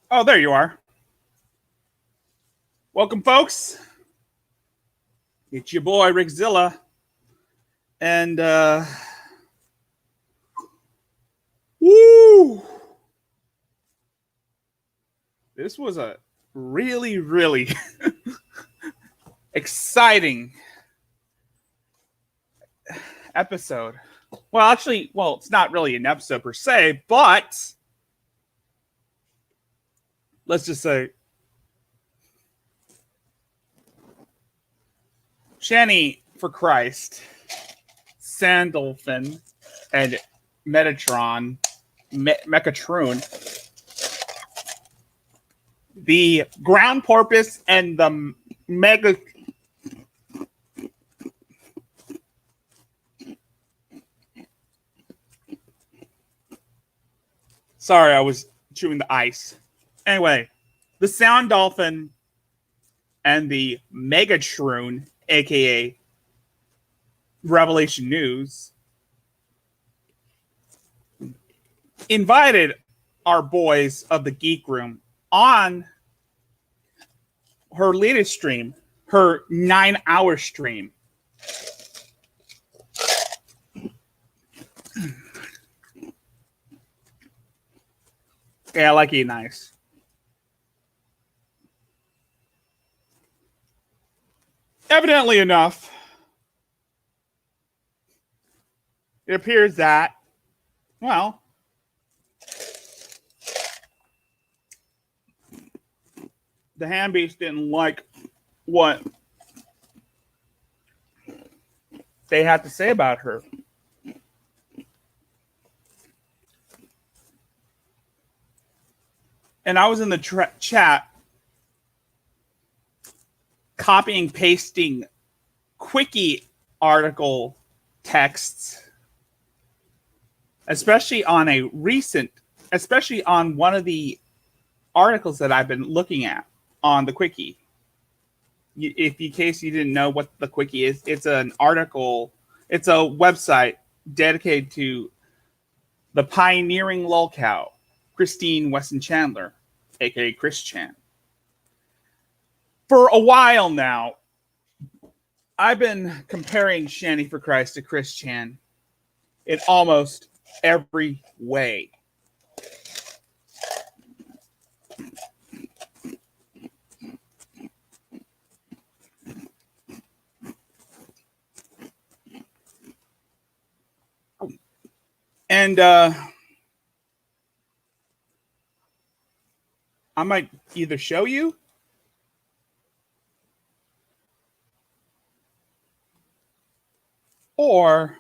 Oh, there you are. Welcome, folks. It's your boy, Rickzilla. And, woo! This was a really, really exciting episode. Well, actually, it's not really an episode per se, but let's just say Shanny for Christ, Sandolphin, and Metatron, Mechatron, the Ground Porpoise, and the Mega. Sorry, I was chewing the ice. Anyway, the Sound Dolphin and the Megatron, aka Revelation News, invited our boys of the Geek Room on her latest stream, her 9-hour stream. Yeah, I like it nice. Evidently enough, it appears that, well, the Hambeast didn't like what they had to say about her. And I was in the chat copying, pasting quickie article texts, especially on one of the articles that I've been looking at on the quickie. If in case you didn't know what the quickie is, it's an article, it's a website dedicated to the pioneering lolcow, Christine Weston Chandler, aka Chris Chan. For a while now, I've been comparing ShannyforChrist to Chris Chan in almost every way. And I might either show you or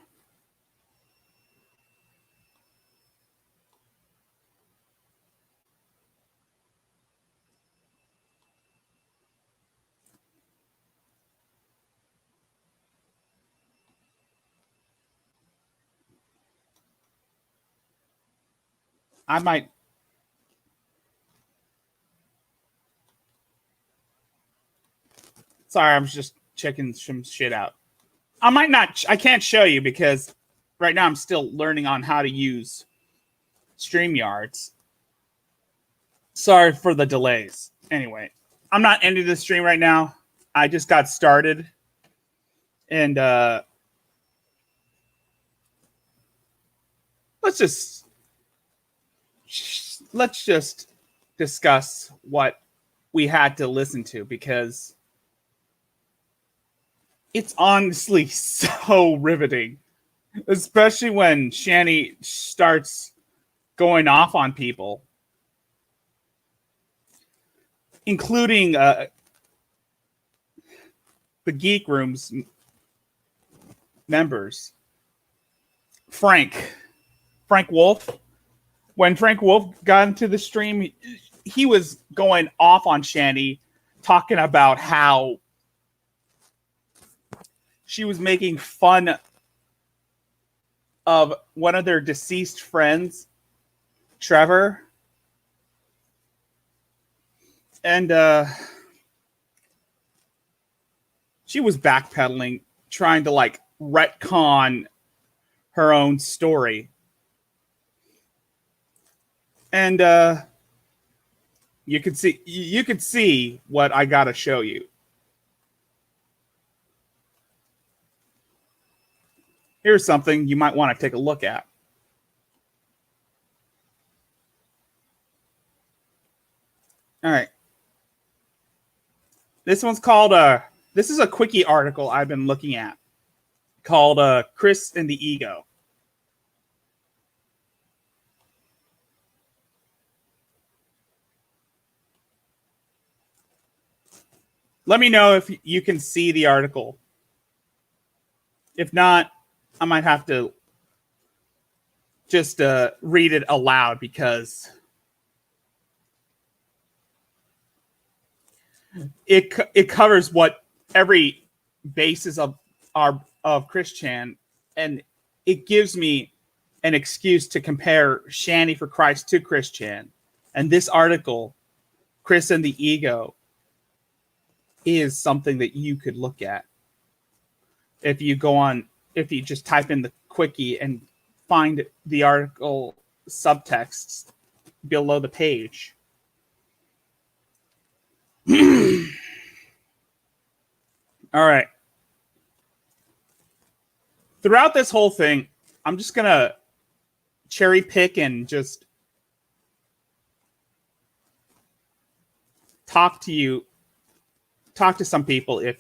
I might. Sorry, I'm just checking some shit out. I can't show you because right now I'm still learning on how to use StreamYards. Sorry for the delays. Anyway, I'm not ending the stream right now. I just got started. And let's just discuss what we had to listen to, because it's honestly so riveting, especially when Shanny starts going off on people, including the Geek Room's members. Frank Wolf. When Frank Wolf got into the stream, he was going off on Shanny, talking about how she was making fun of one of their deceased friends, Trevor. And she was backpedaling, trying to like retcon her own story. And You could see what I got to show you. Here's something you might want to take a look at. All right. This one's called this is a quickie article I've been looking at called Chris and the Ego. Let me know if you can see the article. If not, I might have to just read it aloud because it covers what every basis of Christian, and it gives me an excuse to compare ShannyforChrist to Christian. And this article, Chris and the Ego, is something that you could look at. If you just type in the quickie and find the article subtext below the page. All right. Throughout this whole thing, I'm just going to cherry pick and just talk to some people if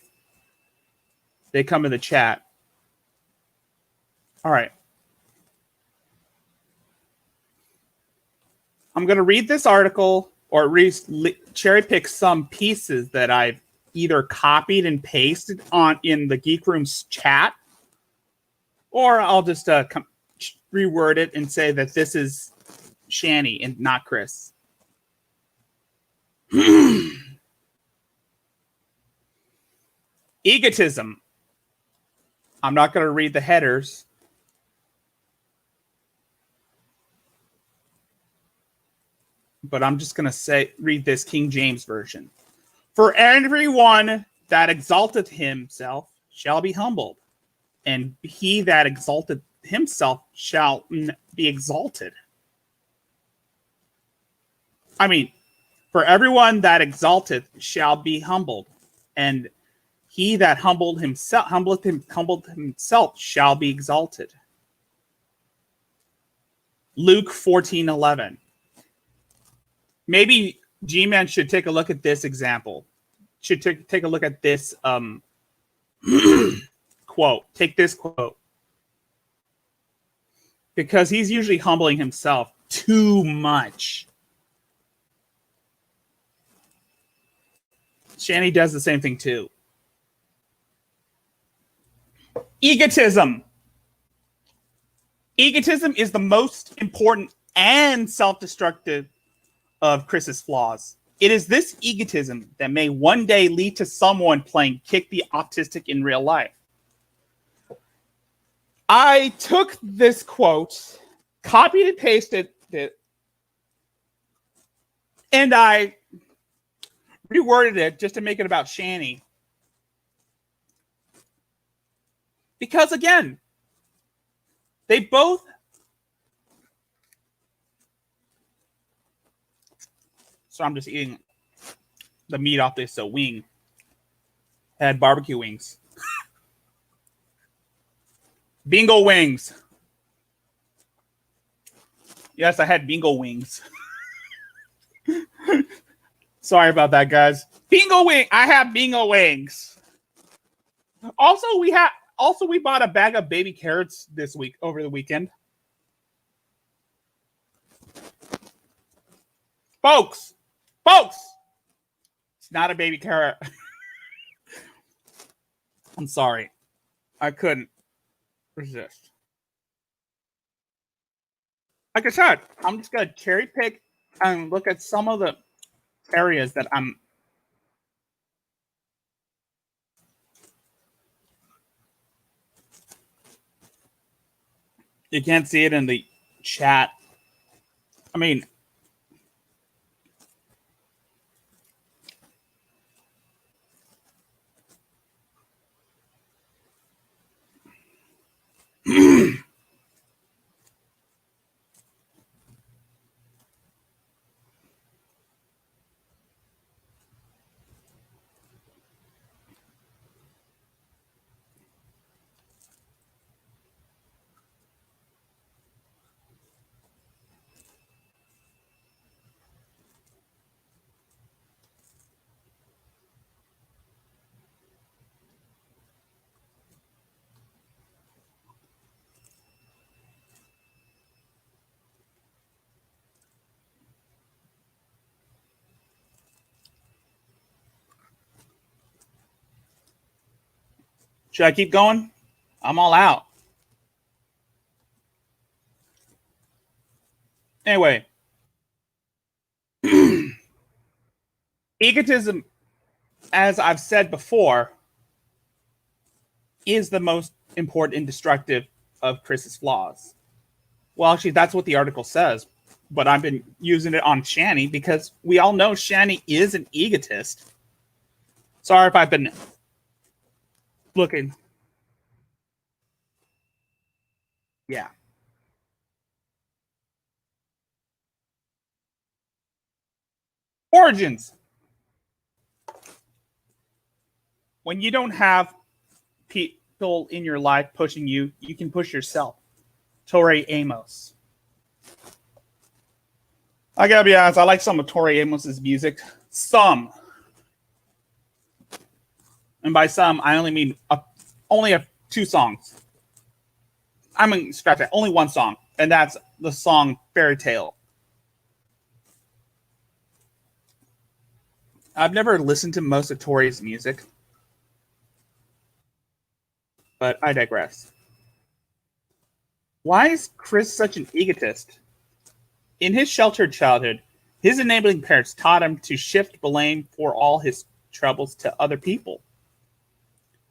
they come in the chat. All right. I'm going to read this article or cherry pick some pieces that I've either copied and pasted in the Geek Room's chat, or I'll just reword it and say that this is Shanny and not Chris. Egotism. I'm not going to read the headers. But I'm just going to read this King James version. For everyone that exalteth himself shall be humbled, and he that exalteth himself shall be exalted. I mean, for everyone that exalteth shall be humbled, and he that humbled himself shall be exalted. Luke 14:11. Maybe G-Man should take a look at this example. Should take a look at this quote. Take this quote. Because he's usually humbling himself too much. Shanny does the same thing too. Egotism. Egotism is the most important and self-destructive of Chris's flaws. It is this egotism that may one day lead to someone playing Kick the Autistic in real life. I took this quote, copied and pasted it, and I reworded it just to make it about Shanny. Because again, they both so I'm just eating the meat off this wing. I had barbecue wings. Bingo wings. Yes, I had bingo wings. Sorry about that, guys. Bingo wing. I have bingo wings. Also, we bought a bag of baby carrots over the weekend. Folks, it's not a baby carrot. I'm sorry. I couldn't resist. Like I said, I'm just going to cherry pick and look at some of the areas that I'm. You can't see it in the chat. I mean, Should I keep going? I'm all out. Anyway, egotism, as I've said before, is the most important and destructive of Chris's flaws. Well, actually, that's what the article says, but I've been using it on Shanny because we all know Shanny is an egotist. Sorry if I've been looking. Yeah. Origins. When you don't have people in your life pushing you, you can push yourself. Tori Amos. I gotta be honest, I like some of Tori Amos's music. Some. And by some, I only mean only 2 songs. I mean, scratch that. Only 1 song. And that's the song Fairy Tale. I've never listened to most of Tori's music. But I digress. Why is Chris such an egotist? In his sheltered childhood, his enabling parents taught him to shift blame for all his troubles to other people.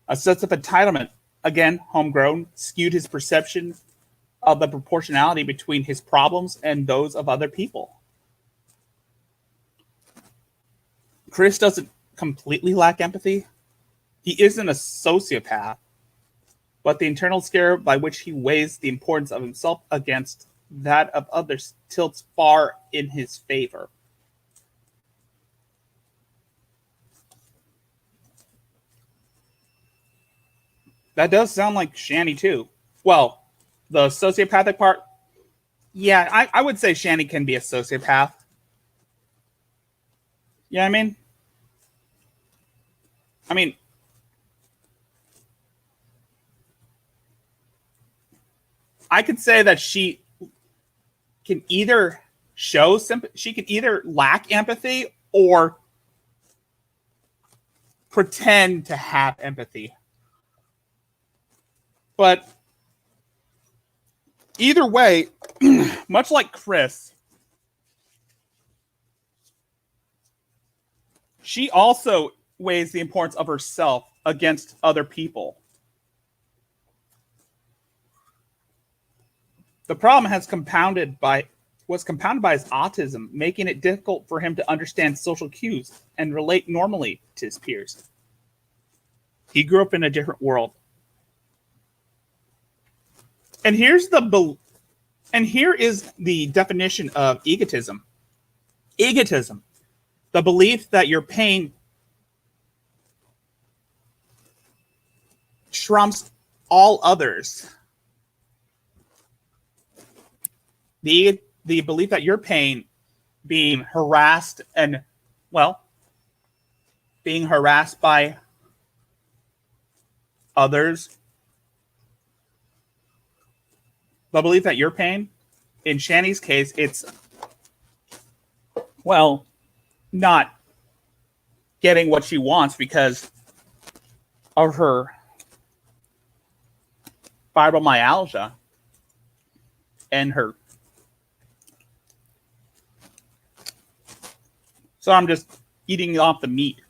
A sense of entitlement, again homegrown, skewed his perception of the proportionality between his problems and those of other people. Chris doesn't completely lack empathy. He isn't a sociopath, but the internal scale by which he weighs the importance of himself against that of others tilts far in his favor. That does sound like Shanny too. Well, the sociopathic part, yeah, I would say Shanny can be a sociopath. You know what I mean? I could say that she can either show sympathy, she can either lack empathy or pretend to have empathy. But either way, much like Chris, she also weighs the importance of herself against other people. The problem was compounded by his autism, making it difficult for him to understand social cues and relate normally to his peers. He grew up in a different world. And here is the definition of egotism. Egotism, the belief that your pain trumps all others. The belief that your pain, being harassed by others, the belief that your pain, in Shanny's case, it's, not getting what she wants because of her fibromyalgia and her. So I'm just eating off the meat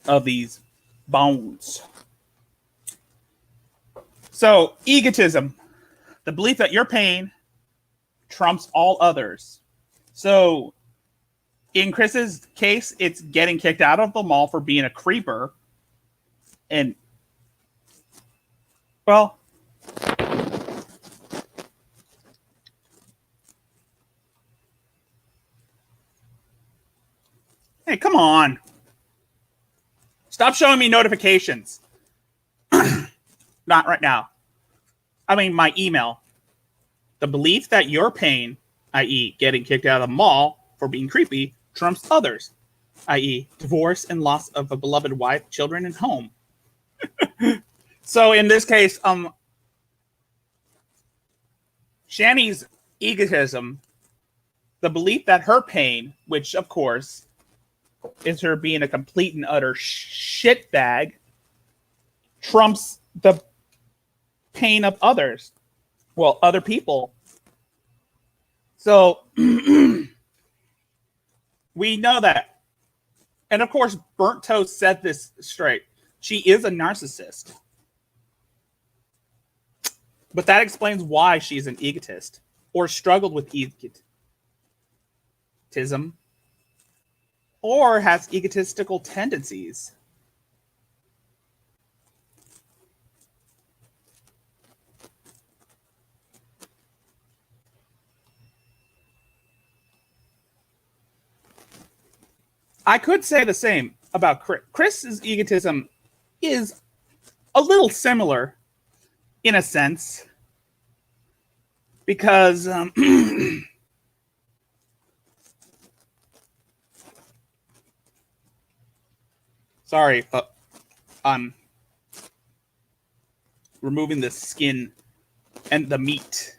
of these bones. So egotism, the belief that your pain trumps all others. So in Chris's case, it's getting kicked out of the mall for being a creeper. And, well, hey, come on. Stop showing me notifications. Not right now. I mean, my email. The belief that your pain, i.e. getting kicked out of the mall for being creepy, trumps others, i.e. divorce and loss of a beloved wife, children, and home. So in this case, Shanny's egotism, the belief that her pain, which of course is her being a complete and utter shitbag, trumps the pain of others. Well, other people. So we know that. And of course, Burnt Toast said this straight. She is a narcissist. But that explains why she's an egotist or struggled with egotism or has egotistical tendencies. I could say the same about Chris. Chris's egotism is a little similar in a sense because sorry, but I'm removing the skin and the meat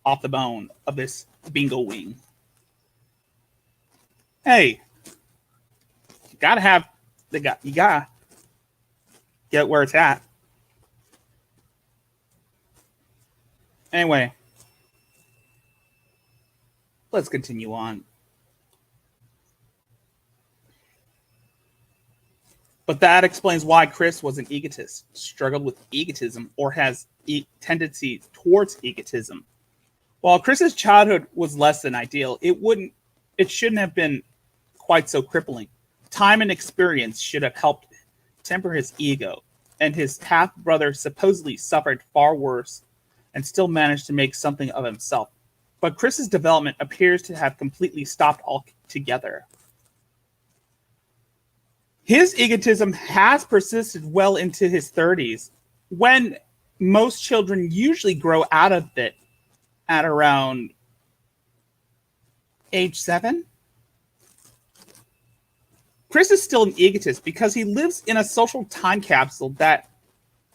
off the bone of this bingo wing. Hey, you gotta get where it's at. Anyway, let's continue on. But that explains why Chris was an egotist, struggled with egotism, or has tendency towards egotism. While Chris's childhood was less than ideal, it shouldn't have been quite so crippling. Time and experience should have helped temper his ego, and his half-brother supposedly suffered far worse and still managed to make something of himself. But Chris's development appears to have completely stopped altogether. His egotism has persisted well into his 30s, when most children usually grow out of it at around age 7. Chris is still an egotist because he lives in a social time capsule that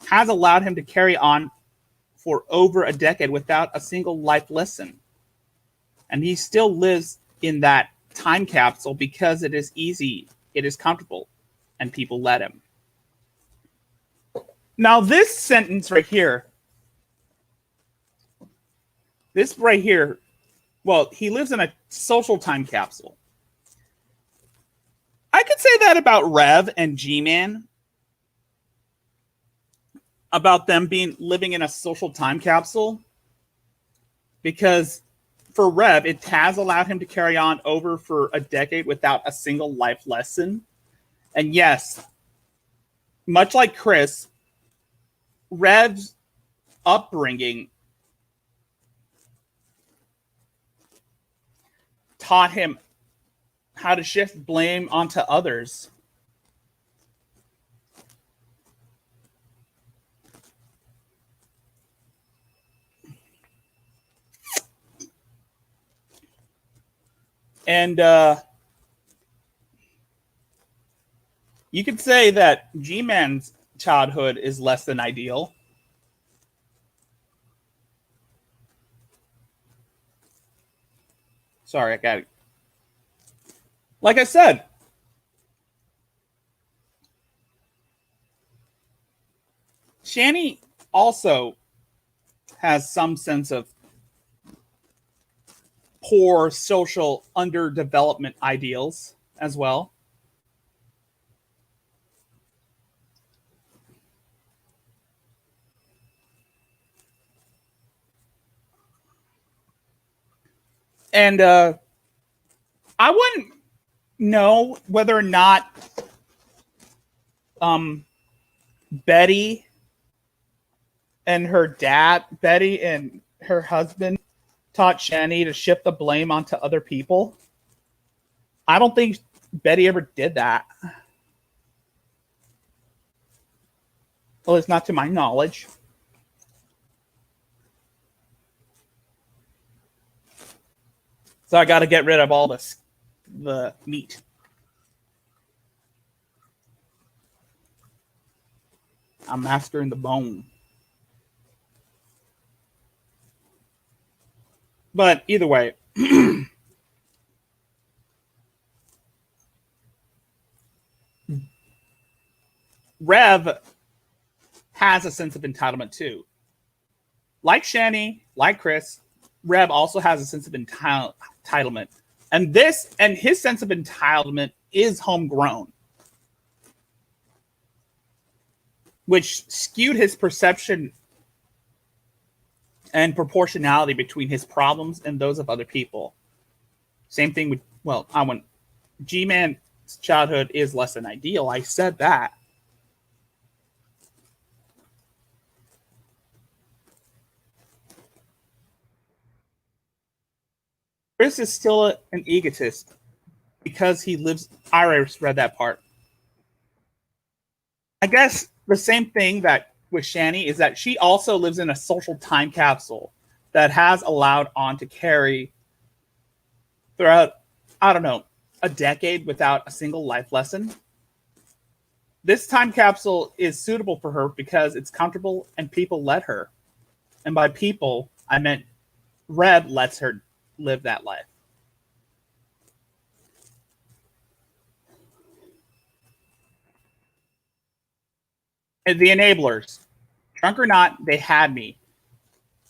has allowed him to carry on for over a decade without a single life lesson. And he still lives in that time capsule because it is easy, it is comfortable, and people let him. Now, this sentence right here, well, he lives in a social time capsule. I could say that about Rev and G-Man, about them living in a social time capsule, because for Rev, it has allowed him to carry on over for a decade without a single life lesson. And yes, much like Chris, Rev's upbringing taught him how to shift blame onto others. And you could say that G-Man's childhood is less than ideal. Sorry, I got it. Like I said, Shanny also has some sense of poor social underdevelopment ideals as well. And I wouldn't know whether or not Betty and her husband taught Shanny to shift the blame onto other people. I don't think Betty ever did that. Well, it's not to my knowledge. So I got to get rid of all the meat. I'm mastering the bone. But either way, Rev has a sense of entitlement too. Like Shanny, like Chris, Reb also has a sense of entitlement. And his sense of entitlement is homegrown, which skewed his perception and proportionality between his problems and those of other people. Same thing with, G-Man's childhood is less than ideal. I said that. Chris is still an egotist because he lives. I read that part. I guess the same thing that with Shanny is that she also lives in a social time capsule that has allowed On to carry throughout, I don't know, a decade without a single life lesson. This time capsule is suitable for her because it's comfortable and people let her. And by people, I meant Reb lets her live that life. And the enablers. Drunk or not, they had me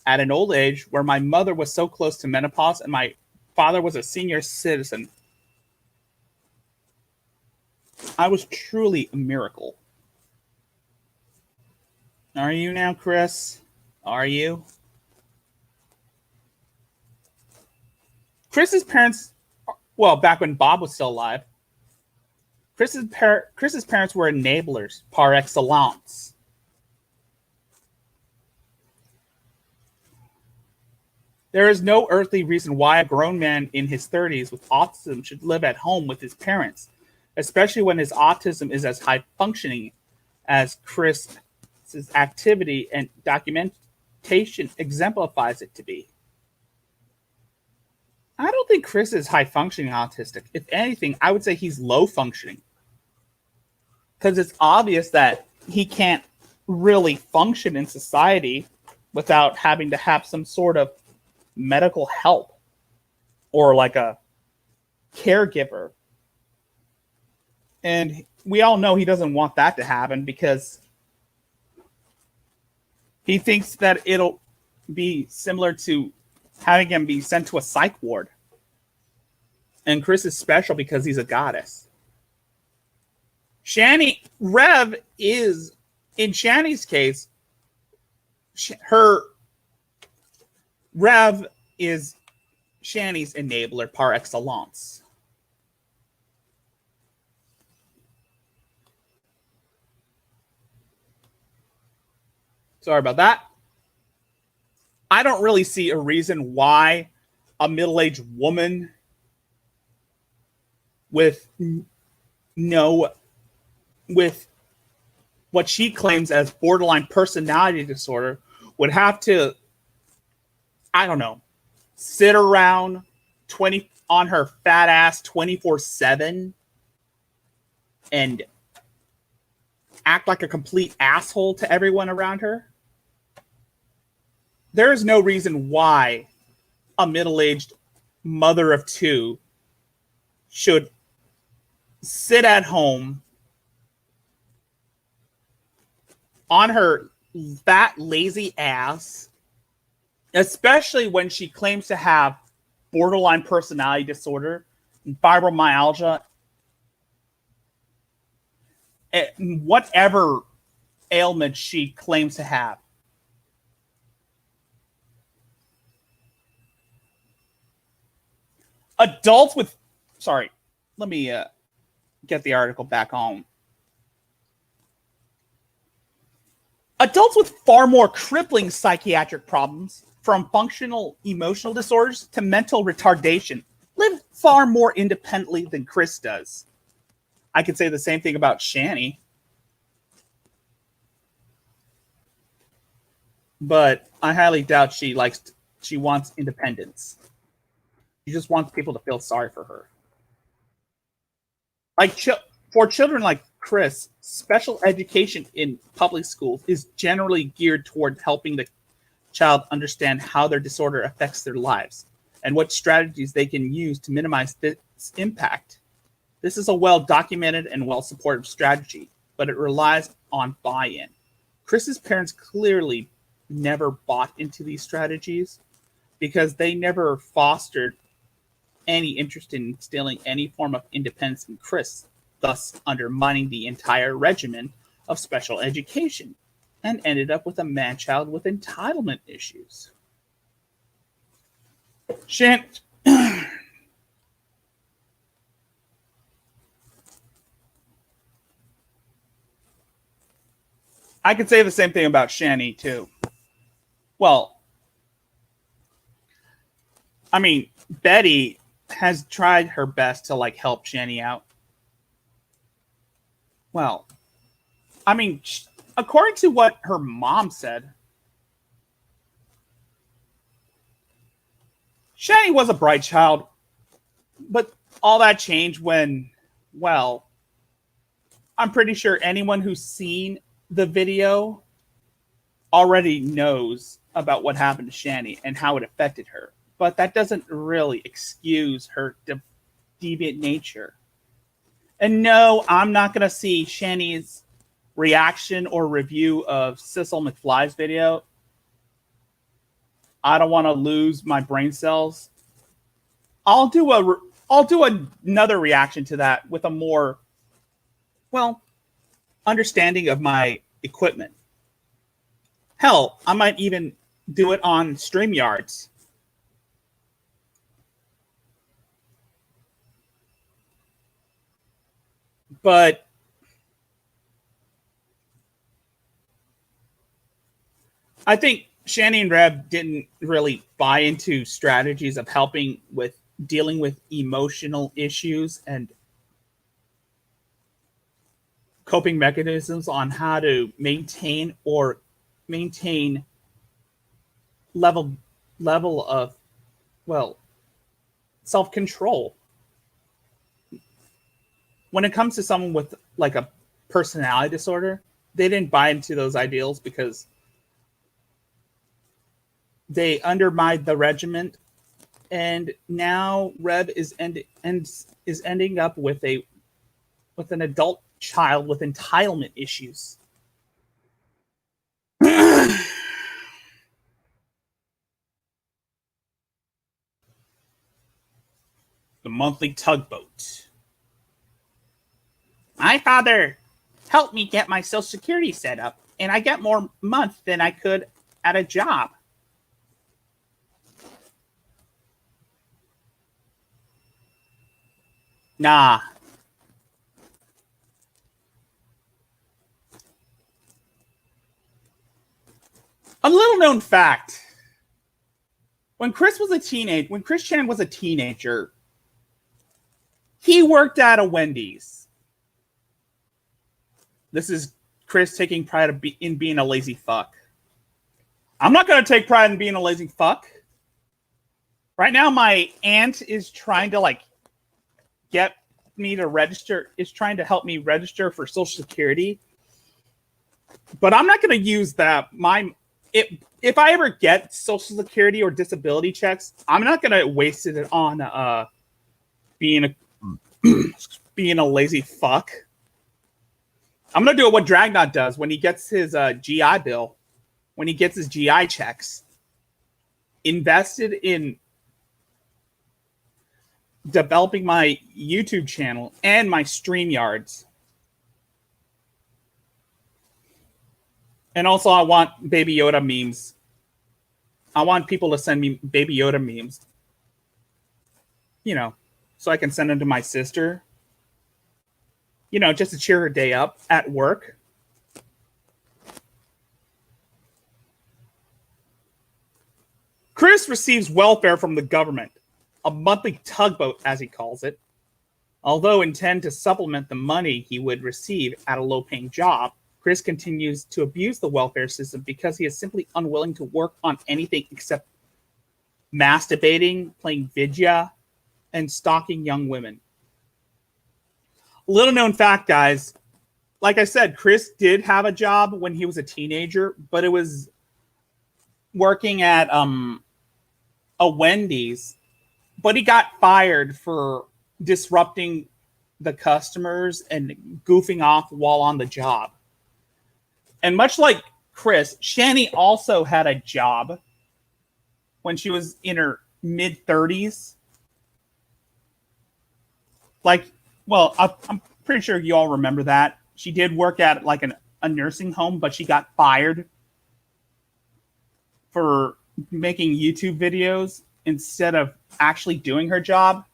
at an old age where my mother was so close to menopause and my father was a senior citizen. I was truly a miracle. Are you now, Chris? Are you? Chris's parents, back when Bob was still alive, Chris's parents were enablers par excellence. There is no earthly reason why a grown man in his 30s with autism should live at home with his parents, especially when his autism is as high functioning as Chris's activity and documentation exemplifies it to be. I don't think Chris is high functioning autistic. If anything, I would say he's low functioning. Because it's obvious that he can't really function in society without having to have some sort of medical help or like a caregiver. And we all know he doesn't want that to happen because he thinks that it'll be similar to having him be sent to a psych ward. And Chris is special because he's a goddess. Rev is, in Shanny's case, Rev is Shanny's enabler par excellence. Sorry about that. I don't really see a reason why a middle-aged woman with what she claims as borderline personality disorder would have to, I don't know, sit around on her fat ass 24/7 and act like a complete asshole to everyone around her. There is no reason why a middle-aged mother of two should sit at home on her fat, lazy ass, especially when she claims to have borderline personality disorder and fibromyalgia, and whatever ailment she claims to have. Adults with, let me get the article back on. Adults with far more crippling psychiatric problems, from functional emotional disorders to mental retardation, live far more independently than Chris does. I could say the same thing about Shanny. But I highly doubt she wants independence. She just wants people to feel sorry for her. For children like Chris, special education in public schools is generally geared toward helping the child understand how their disorder affects their lives and what strategies they can use to minimize this impact. This is a well-documented and well-supported strategy, but it relies on buy-in. Chris's parents clearly never bought into these strategies because they never fostered any interest in instilling any form of independence in Chris, thus undermining the entire regimen of special education, and ended up with a man-child with entitlement issues. Shan... I could say the same thing about Shanny, too. Well, I mean, Betty has tried her best to, like, help Shanny out. Well, I mean, according to what her mom said, Shanny was a bright child, but all that changed when, well, I'm pretty sure anyone who's seen the video already knows about what happened to Shanny and how it affected her. But that doesn't really excuse her deviant nature. And no, I'm not going to see Shanny's reaction or review of Cecil McFly's video. I don't want to lose my brain cells. I'll do another reaction to that with a more, well, understanding of my equipment. Hell, I might even do it on StreamYards. But I think Shanny and Rev didn't really buy into strategies of helping with dealing with emotional issues and coping mechanisms on how to maintain level of, well, self-control. When it comes to someone with like a personality disorder, they didn't buy into those ideals because they undermined the regiment, and now Rev is ending up with an adult child with entitlement issues. The monthly tugboat. My father helped me get my Social Security set up, and I get more month than I could at a job. Nah. A little known fact. When Chris Chan was a teenager, he worked at a Wendy's. This is Chris taking pride in being a lazy fuck. I'm not going to take pride in being a lazy fuck. Right now, my aunt is trying to get me to register, is trying to help me register for Social Security. But I'm not going to use that. If I ever get Social Security or disability checks, I'm not going to waste it on being a lazy fuck. I'm going to do what Dragnot does when he gets his GI Bill, when he gets his GI checks. Invested in developing my YouTube channel and my StreamYards. And also, I want Baby Yoda memes. I want people to send me Baby Yoda memes. You know, so I can send them to my sister. You know, just to cheer her day up at work. Chris receives welfare from the government, a monthly tugboat, as he calls it. Although intend to supplement the money he would receive at a low-paying job, Chris continues to abuse the welfare system because he is simply unwilling to work on anything except masturbating, playing Vidya, and stalking young women. Little known fact, guys. Like I said, Chris did have a job when he was a teenager, but it was working at a Wendy's. But he got fired for disrupting the customers and goofing off while on the job. And much like Chris, Shanny also had a job when she was in her mid-30s. Like, well, I'm pretty sure you all remember that. She did work at like a nursing home, but she got fired for making YouTube videos instead of actually doing her job.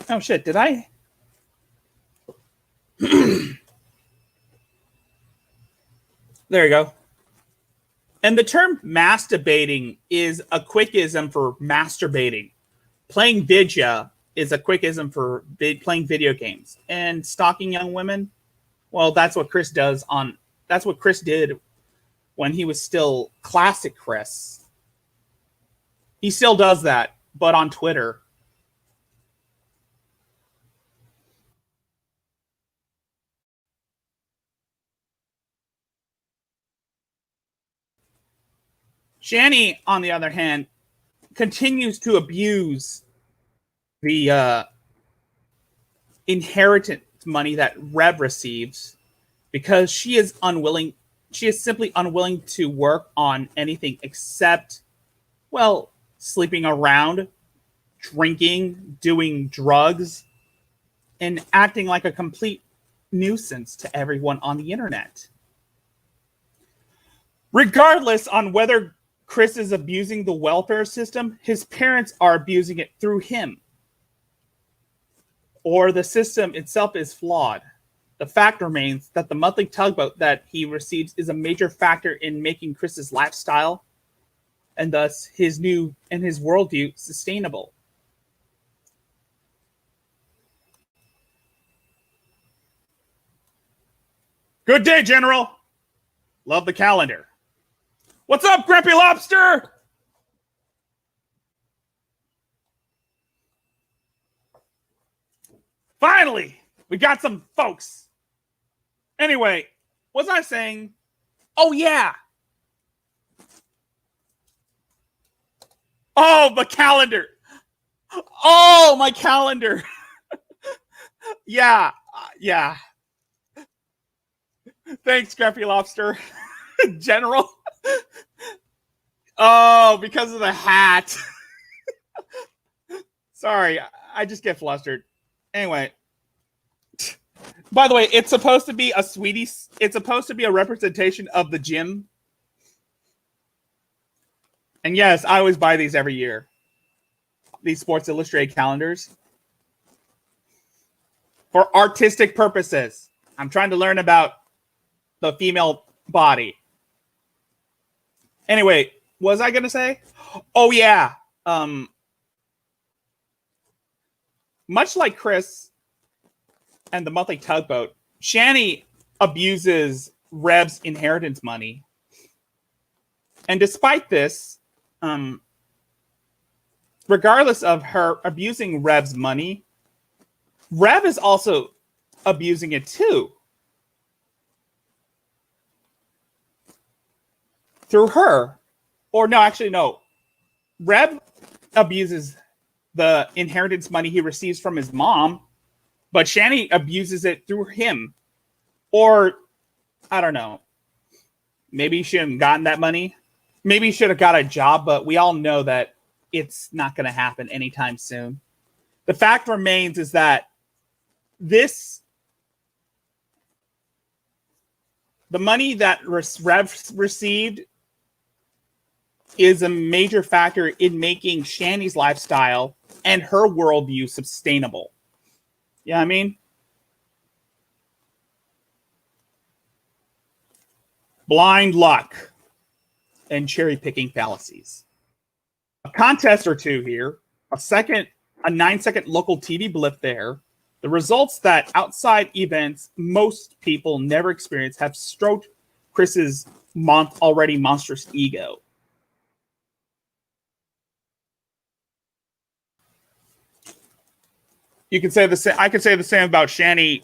Oh shit, did I? There you go. And the term masturbating is a quickism for masturbating. Playing vidya is a quickism for playing video games. And stalking young women, well, that's what Chris does on. That's what Chris did when he was still classic Chris. He still does that, but on Twitter. Shanny, on the other hand, continues to abuse the inheritance money that Rev receives because she is unwilling. She is simply unwilling to work on anything except, well, sleeping around, drinking, doing drugs, and acting like a complete nuisance to everyone on the internet. Regardless on whether Chris is abusing the welfare system, his parents are abusing it through him. Or the system itself is flawed. The fact remains that the monthly tugboat that he receives is a major factor in making Chris's lifestyle and thus his worldview sustainable. Good day, General. Love the calendar. What's up, Grumpy Lobster? Finally, we got some folks. Anyway, was I saying? Oh, yeah. Oh, the calendar. Oh, my calendar. Yeah. Thanks, Grumpy Lobster. General. Oh, because of the hat. Sorry, I just get flustered. Anyway. By the way, it's supposed to be a sweetie. It's supposed to be a representation of the gym. And yes, I always buy these every year. These Sports Illustrated calendars. For artistic purposes. I'm trying to learn about the female body. Anyway, what was I going to say? Oh, yeah. Much like Chris and the monthly tugboat, Shanny abuses Rev's inheritance money. And despite this, regardless of her abusing Rev's money, Rev is also abusing it too. Through her. Or no, actually, no. Rev abuses the inheritance money he receives from his mom, but Shanny abuses it through him. Or, I don't know. Maybe he shouldn't have gotten that money. Maybe he should have got a job, but we all know that it's not going to happen anytime soon. The fact remains is that the money that Rev received is a major factor in making Shanny's lifestyle and her worldview sustainable. You know what I mean? Blind luck and cherry-picking fallacies. A contest or two here, a 9-second local TV blip there. The results that outside events most people never experience have stroked Chris's already monstrous ego. You can say the same. I could say the same about Shanny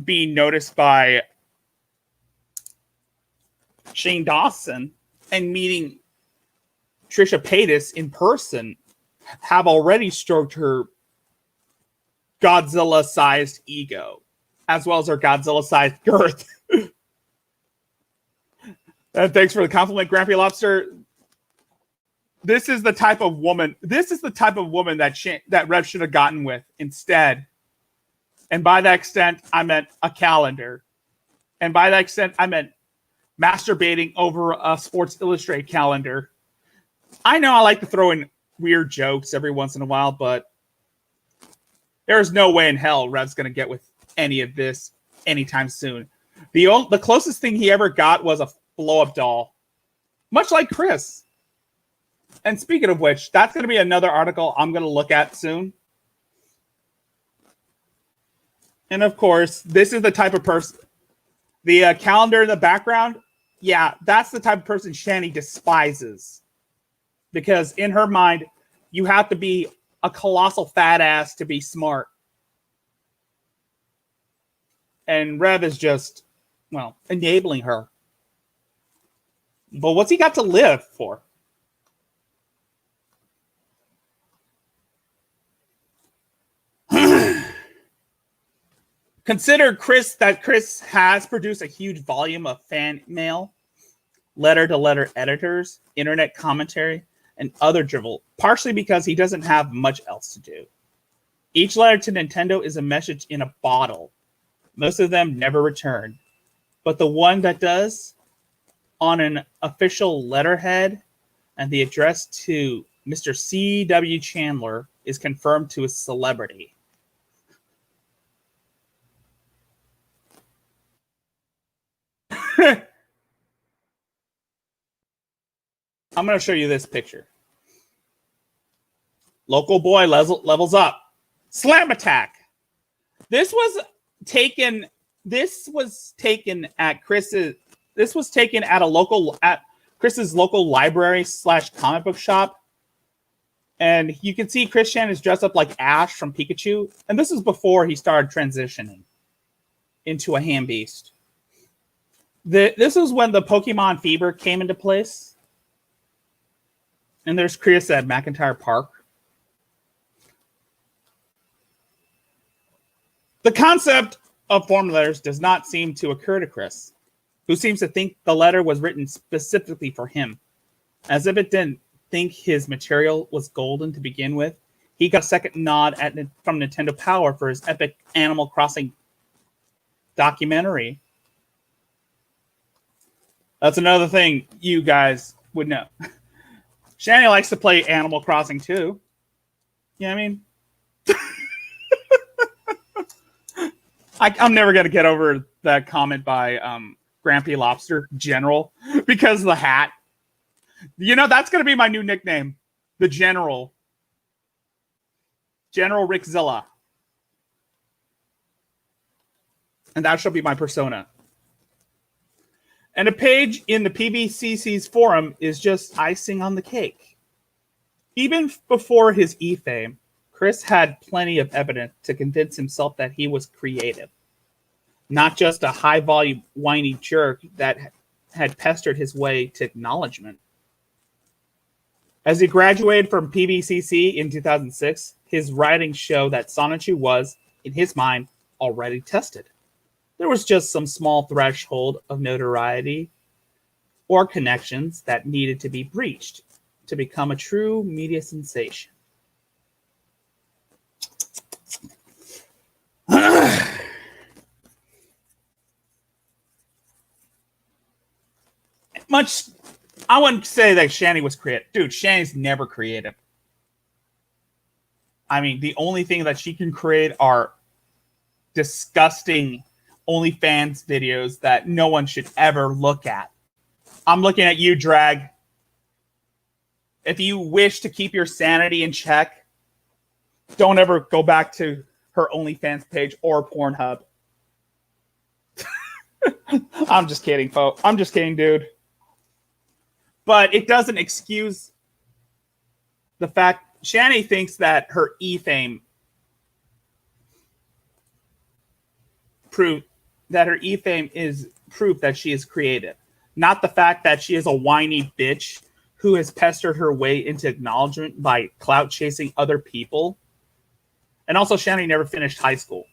being noticed by Shane Dawson and meeting Trisha Paytas in person have already stroked her Godzilla-sized ego, as well as her Godzilla-sized girth. And thanks for the compliment, Grampy Lobster. This is the type of woman. This is the type of woman that Rev should have gotten with instead. And by that extent, I meant a calendar. And by that extent, I meant masturbating over a Sports Illustrated calendar. I know I like to throw in weird jokes every once in a while, but there's no way in hell Rev's going to get with any of this anytime soon. The closest thing he ever got was a blow-up doll, much like Chris. And speaking of which, that's going to be another article I'm going to look at soon. And of course, this is the type of person, the calendar in the background. Yeah, that's the type of person Shanny despises. Because in her mind, you have to be a colossal fat ass to be smart. And Rev is just, well, enabling her. But what's he got to live for? Consider Chris has produced a huge volume of fan mail, letter-to-letter editors, internet commentary, and other drivel, partially because he doesn't have much else to do. Each letter to Nintendo is a message in a bottle. Most of them never return. But the one that does, on an official letterhead, and the address to Mr. C.W. Chandler is confirmed to a celebrity. I'm going to show you this picture. Local boy levels up. Slam attack. This was taken at Chris's. This was taken at Chris's local library / comic book shop. And you can see Chris Shannon is dressed up like Ash from Pikachu. And this is before he started transitioning into a Hambeast. This is when the Pokemon fever came into place. And there's Chris at McIntyre Park. The concept of form letters does not seem to occur to Chris, who seems to think the letter was written specifically for him. As if it didn't think his material was golden to begin with, he got a second nod from Nintendo Power for his epic Animal Crossing documentary. That's another thing you guys would know. Shanny likes to play Animal Crossing too. You know what I mean? I'm never going to get over that comment by Grampy Lobster General because of the hat. You know, that's going to be my new nickname. The General. General Rickzilla. And that shall be my persona. And a page in the PVCC's forum is just icing on the cake. Even before his e-fame, Chris had plenty of evidence to convince himself that he was creative. Not just a high-volume, whiny jerk that had pestered his way to acknowledgement. As he graduated from PVCC in 2006, his writings show that Sonichu was, in his mind, already tested. There was just some small threshold of notoriety or connections that needed to be breached to become a true media sensation. I wouldn't say that Shanny was creative. Dude, Shanny's never creative. I mean, the only thing that she can create are disgusting OnlyFans videos that no one should ever look at. I'm looking at you, Drag. If you wish to keep your sanity in check, don't ever go back to her OnlyFans page or Pornhub. I'm just kidding, folks. I'm just kidding, dude. But it doesn't excuse the fact Shanny thinks that her e-fame is proof that she is creative. Not the fact that she is a whiny bitch who has pestered her way into acknowledgement by clout chasing other people. And also, Shanny never finished high school.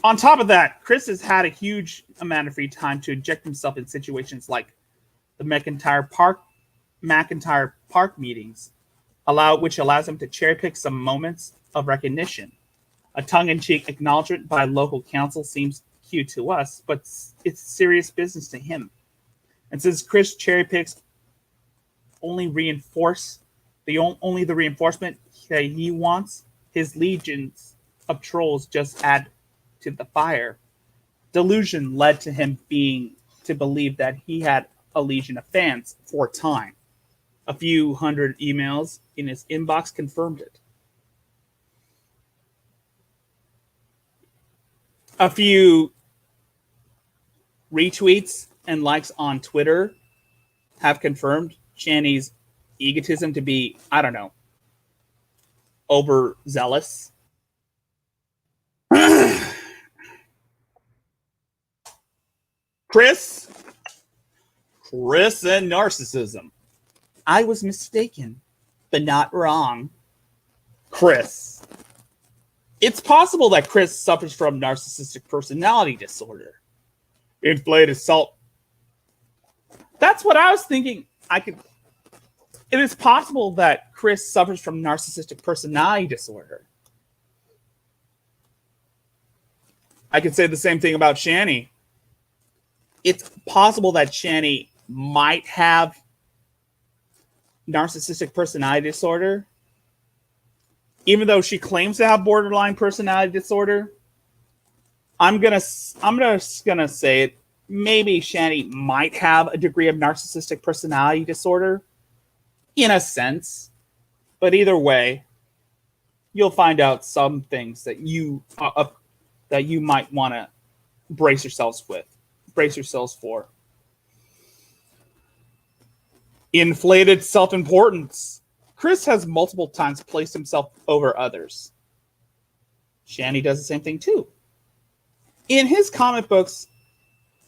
On top of that, Chris has had a huge amount of free time to inject himself in situations like the McIntyre Park meetings, which allows him to cherry pick some moments of recognition. A tongue-in-cheek acknowledgement by local council seems cute to us, but it's serious business to him. And since Chris cherry picks only the reinforcement that he wants, his legions of trolls just add to the fire. Delusion led to him to believe that he had a legion of fans for a time. A few hundred emails in his inbox confirmed it. A few retweets and likes on Twitter have confirmed Shanny's egotism to be, I don't know, overzealous. Chris and narcissism. I was mistaken, but not wrong. Chris. It's possible that Chris suffers from narcissistic personality disorder. Inflated self. That's what I was thinking. It is possible that Chris suffers from narcissistic personality disorder. I could say the same thing about Shanny. It's possible that Shanny might have narcissistic personality disorder, even though she claims to have borderline personality disorder. I'm just gonna say it. Maybe Shanny might have a degree of narcissistic personality disorder, in a sense. But either way, you'll find out some things that you might want to brace yourselves for. Inflated self-importance. Chris has multiple times placed himself over others. Shanny does the same thing too. In his comic books,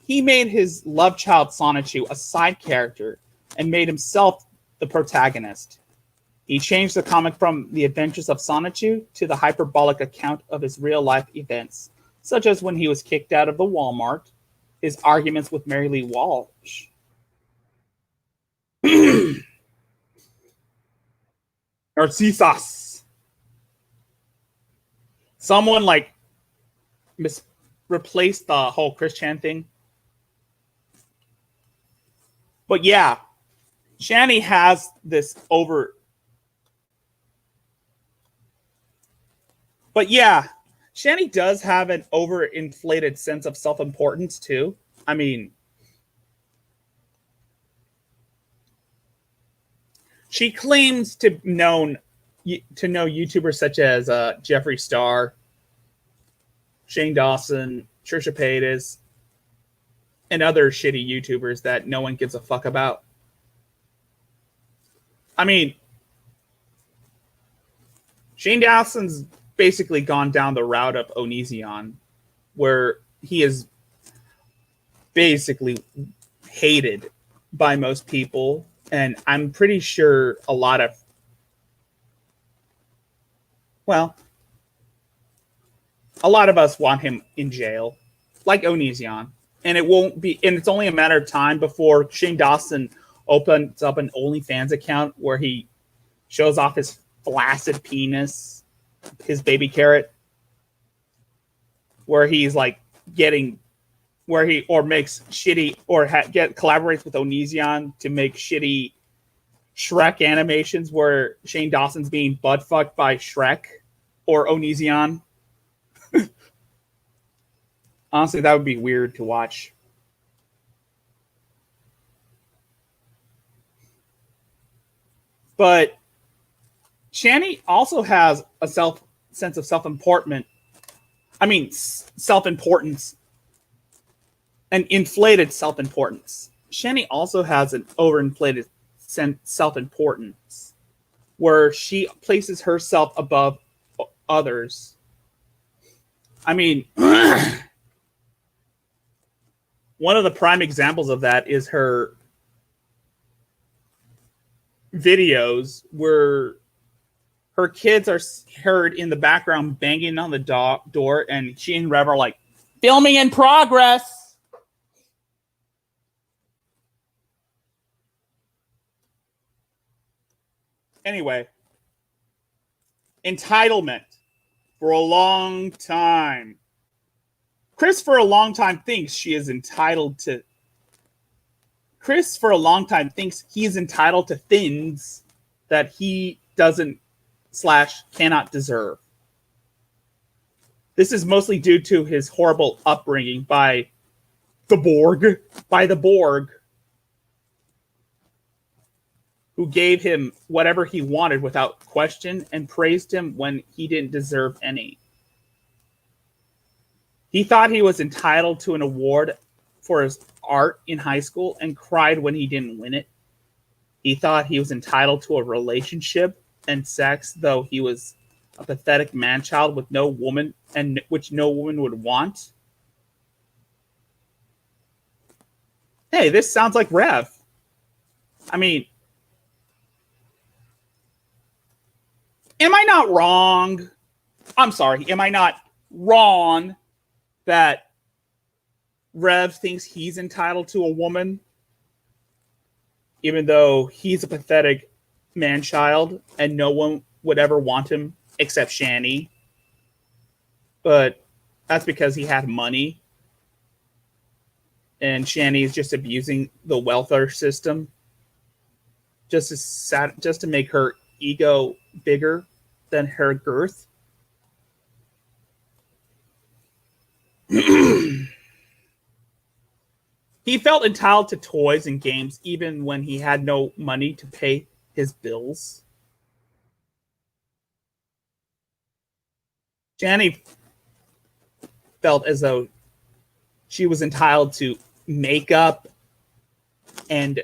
he made his love child Sonichu a side character and made himself the protagonist. He changed the comic from the adventures of Sonichu to the hyperbolic account of his real-life events, such as when he was kicked out of the Walmart, his arguments with Mary Lee Walsh. Narcissus. Someone replaced the whole Chris Chan thing. But yeah, Shanny has this But yeah, Shanny does have an overinflated sense of self-importance too. I mean, she claims to know YouTubers such as Jeffree Star, Shane Dawson, Trisha Paytas, and other shitty YouTubers that no one gives a fuck about. I mean, Shane Dawson's basically gone down the route of Onision, where he is basically hated by most people. And I'm pretty sure a lot of us want him in jail, like Onision. And it's only a matter of time before Shane Dawson opens up an OnlyFans account where he shows off his flaccid penis, his baby carrot, where he's like collaborates with Onision to make shitty Shrek animations where Shane Dawson's being butt fucked by Shrek or Onision. Honestly, that would be weird to watch. But Shanny also has a sense of self-importance. Self-importance. An inflated self-importance. Shanny also has an overinflated self-importance where she places herself above others. I mean, one of the prime examples of that is her videos where her kids are heard in the background banging on the door, and she and Rev are like, filming in progress. Anyway, entitlement for a long time. Chris for a long time thinks she is entitled to. Chris for a long time thinks he is entitled to things that he doesn't / cannot deserve. This is mostly due to his horrible upbringing by the Borg, who gave him whatever he wanted without question and praised him when he didn't deserve any. He thought he was entitled to an award for his art in high school and cried when he didn't win it. He thought he was entitled to a relationship and sex, though he was a pathetic man-child with no woman, and which no woman would want. Hey, this sounds like Rev. I mean, am I not wrong? I'm sorry, am I not wrong that Rev thinks he's entitled to a woman, even though he's a pathetic man-child and no one would ever want him except Shanny? But that's because he had money, and Shanny is just abusing the welfare system just to make her ego bigger than her girth. He felt entitled to toys and games even when he had no money to pay his bills. Shanny felt as though she was entitled to makeup and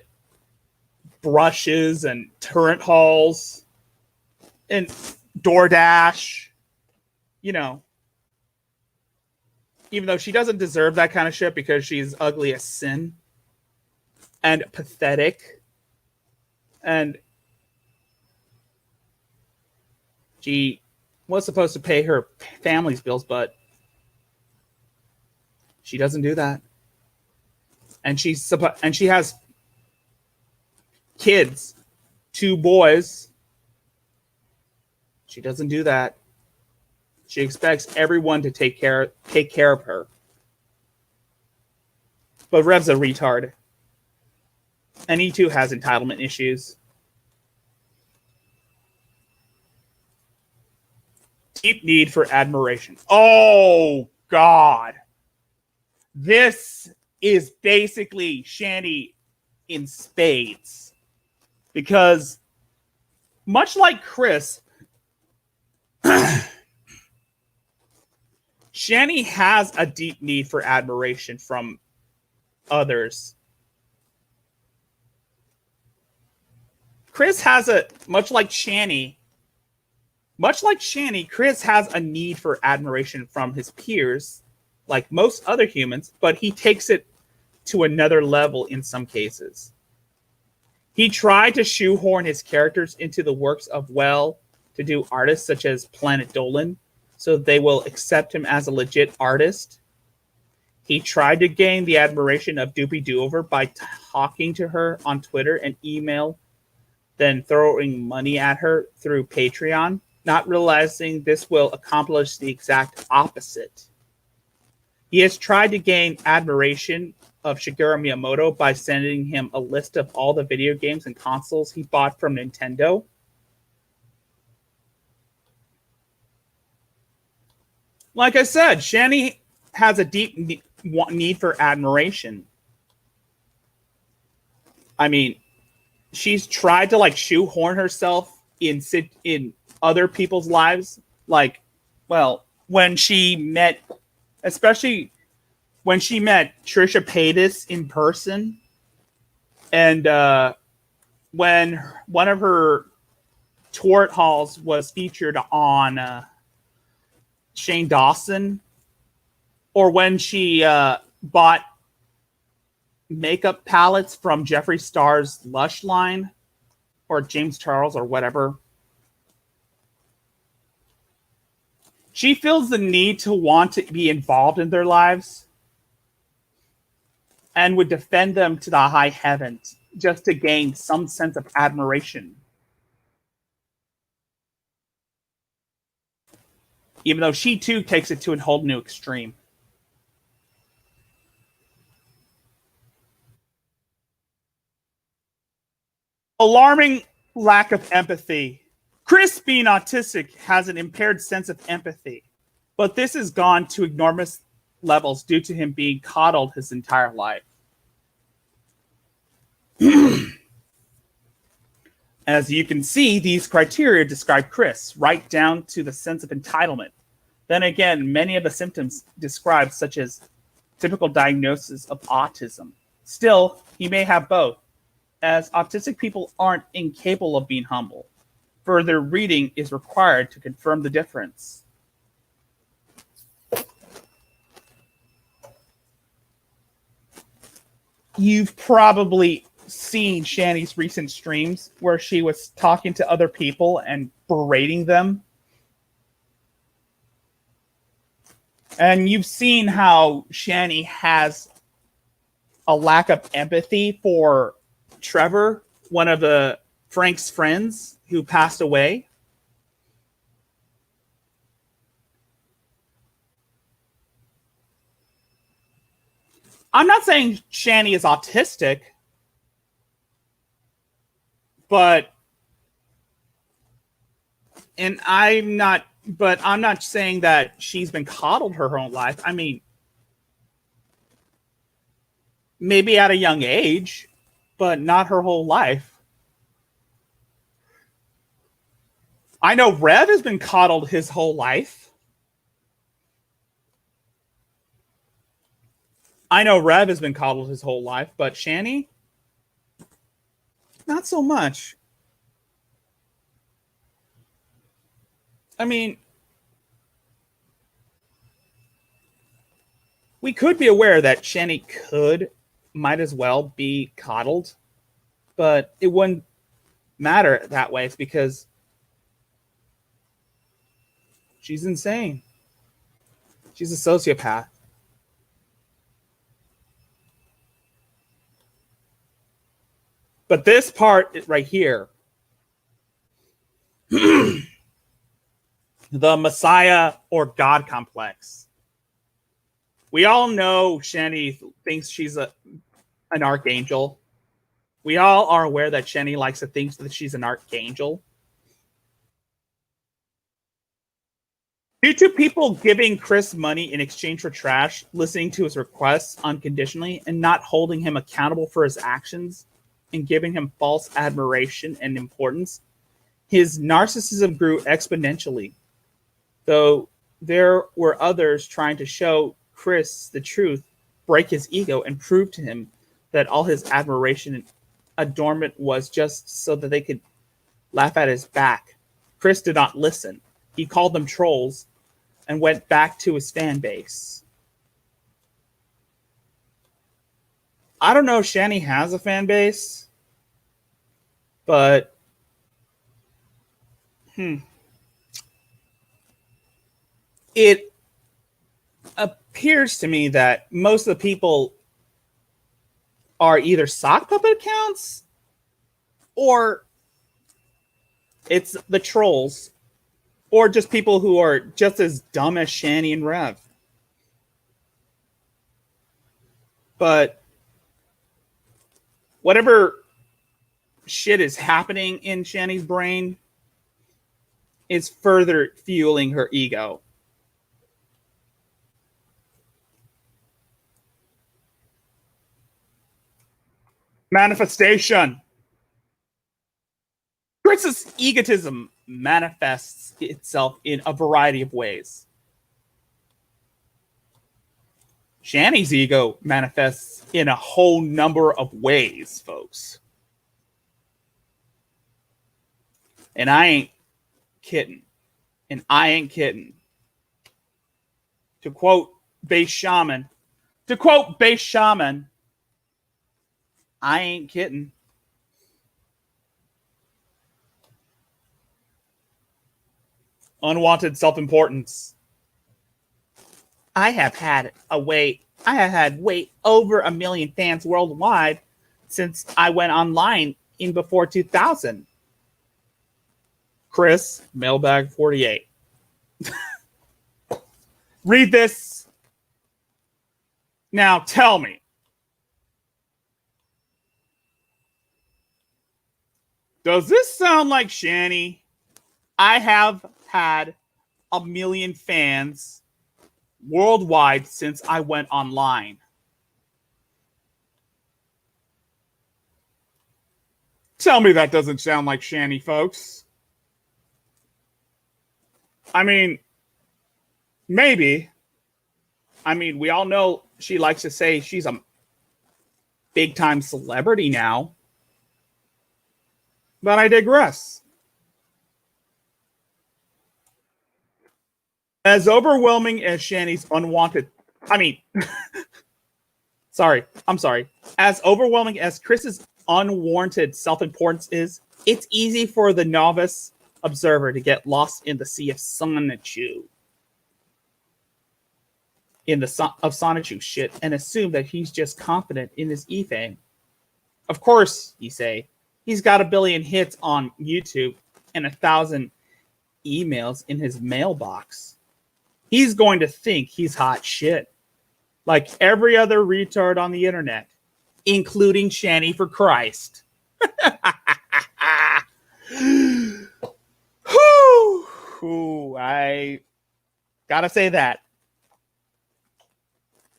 brushes and turret hauls and DoorDash, you know. Even though she doesn't deserve that kind of shit because she's ugly as sin and pathetic. And she was supposed to pay her family's bills, but she doesn't do that. And she has kids, 2 boys. She doesn't do that. She expects everyone to take care of her. But Rev's a retard. And he too has entitlement issues. Deep need for admiration. Oh, God. This is basically Shanny in spades. Because much like Chris, Shanny has a deep need for admiration from others. Chris has much like Shanny, Chris has a need for admiration from his peers, like most other humans, but he takes it to another level in some cases. He tried to shoehorn his characters into the works of well-to-do artists such as Planet Dolan, so they will accept him as a legit artist. He tried to gain the admiration of Doopy Doover by talking to her on Twitter and email, then throwing money at her through Patreon, not realizing this will accomplish the exact opposite. He has tried to gain admiration of Shigeru Miyamoto by sending him a list of all the video games and consoles he bought from Nintendo. Like I said, Shanny has a deep need for admiration. I mean, she's tried to shoehorn herself in other people's lives. Like, well, when she met, especially when she met Trisha Paytas in person, and when one of her tort hauls was featured on Shane Dawson, or when she bought makeup palettes from Jeffree Star's Lush line, or James Charles or whatever. She feels the need to want to be involved in their lives and would defend them to the high heavens just to gain some sense of admiration. Even though she too takes it to a whole new extreme. Alarming lack of empathy. Chris, being autistic, has an impaired sense of empathy, but this has gone to enormous levels due to him being coddled his entire life. As you can see, these criteria describe Chris, right down to the sense of entitlement. Then again, many of the symptoms described, such as typical diagnosis of autism. Still, he may have both, as autistic people aren't incapable of being humble. Further reading is required to confirm the difference. You've probably seen Shanny's recent streams where she was talking to other people and berating them. And you've seen how Shanny has a lack of empathy for Trevor, one of the Frank's friends who passed away. I'm not saying Shanny is autistic, but I'm not saying that she's been coddled her whole life. I mean, maybe at a young age, but not her whole life. I know Rev has been coddled his whole life. But Shanny, not so much. I mean, we could be aware that Shanny might as well be coddled, but it wouldn't matter that way. It's because she's insane. She's a sociopath. But this part right here, the Messiah or God complex. We all know Shanny thinks she's an archangel. We all are aware that Shanny likes to think that she's an archangel. Due to people giving Chris money in exchange for trash, listening to his requests unconditionally, and not holding him accountable for his actions, and giving him false admiration and importance, his narcissism grew exponentially. Though there were others trying to show Chris the truth, break his ego, and prove to him that all his admiration and adornment was just so that they could laugh at his back. Chris did not listen. He called them trolls and went back to his fan base. I don't know if Shanny has a fan base, but it appears to me that most of the people are either sock puppet accounts or it's the trolls or just people who are just as dumb as Shanny and Rev. But whatever shit is happening in Shanny's brain is further fueling her ego. Manifestation. Chris's egotism manifests itself in a variety of ways. Shanny's ego manifests in a whole number of ways, folks. And I ain't kidding. To quote Base Shaman, I ain't kidding. Unwanted self-importance. I have had way over 1 million fans worldwide since I went online in before 2000. Chris, mailbag 48. Read this. Now tell me. Does this sound like Shanny? I have had 1 million fans worldwide since I went online. Tell me that doesn't sound like Shanny, folks. I mean, maybe. I mean, we all know she likes to say she's a big-time celebrity now. But I digress. As overwhelming as Shanny's unwanted... I'm sorry. As overwhelming as Chris's unwarranted self-importance is, it's easy for the novice observer to get lost in the sea of Sonichu. Sonichu shit and assume that he's just confident in his e-fame. Of course, you say, he's got 1 billion hits on YouTube and 1,000 emails in his mailbox. He's going to think he's hot shit. Like every other retard on the internet, including ShannyforChrist. Whew, I gotta say that.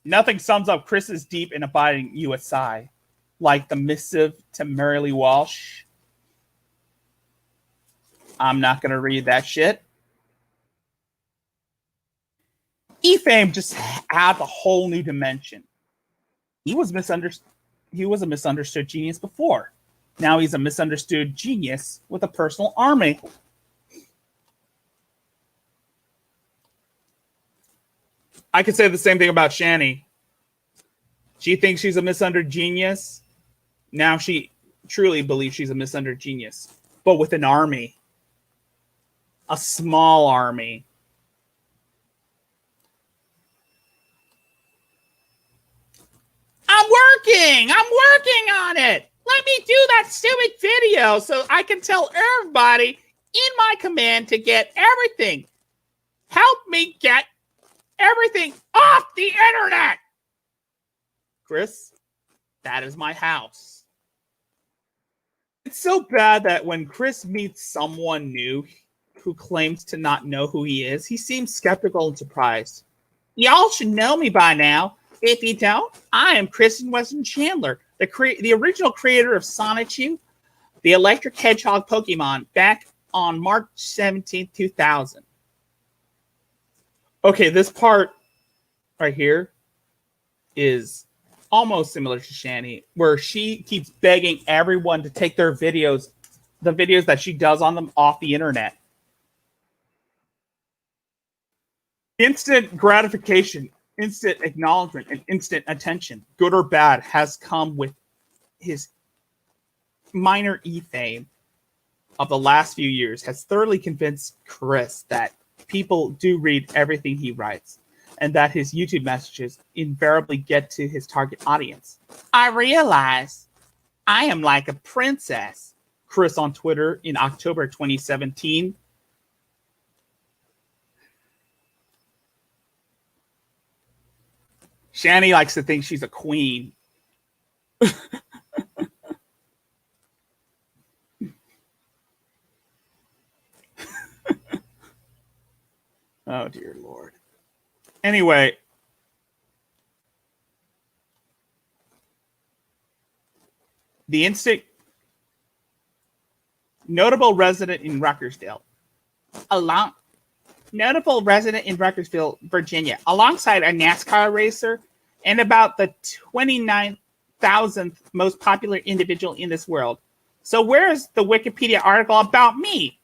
Nothing sums up Chris's deep and abiding USI like the missive to Merrily Walsh. I'm not gonna read that shit. E-Fame just adds a whole new dimension. He was a misunderstood genius before. Now he's a misunderstood genius with a personal army. I could say the same thing about Shanny. She thinks she's a misunderstood genius. Now she truly believes she's a misunderstood genius, but with an army. A small army. I'm working on it. Let me do that stupid video so I can tell everybody in my command to get everything. Help me get everything off the internet. Chris, that is my house. It's so bad that when Chris meets someone new who claims to not know who he is, he seems skeptical and surprised. Y'all should know me by now. If you don't, I am Kristen Weston Chandler, the original creator of Sonichu, the electric hedgehog Pokemon, back on March 17th, 2000. Okay, this part right here is almost similar to Shanny, where she keeps begging everyone to take their videos, the videos that she does on them, off the internet. Instant gratification, instant acknowledgement, and instant attention, good or bad, has come with his minor e-fame of the last few years, has thoroughly convinced Chris that people do read everything he writes, and that his YouTube messages invariably get to his target audience. I realize I am like a princess, Chris on Twitter in October 2017. Shanny likes to think she's a queen. Oh, dear Lord. Anyway. The instant notable resident in Ruckersville, Virginia, alongside a NASCAR racer and about the 29,000th most popular individual in this world. So where is the Wikipedia article about me?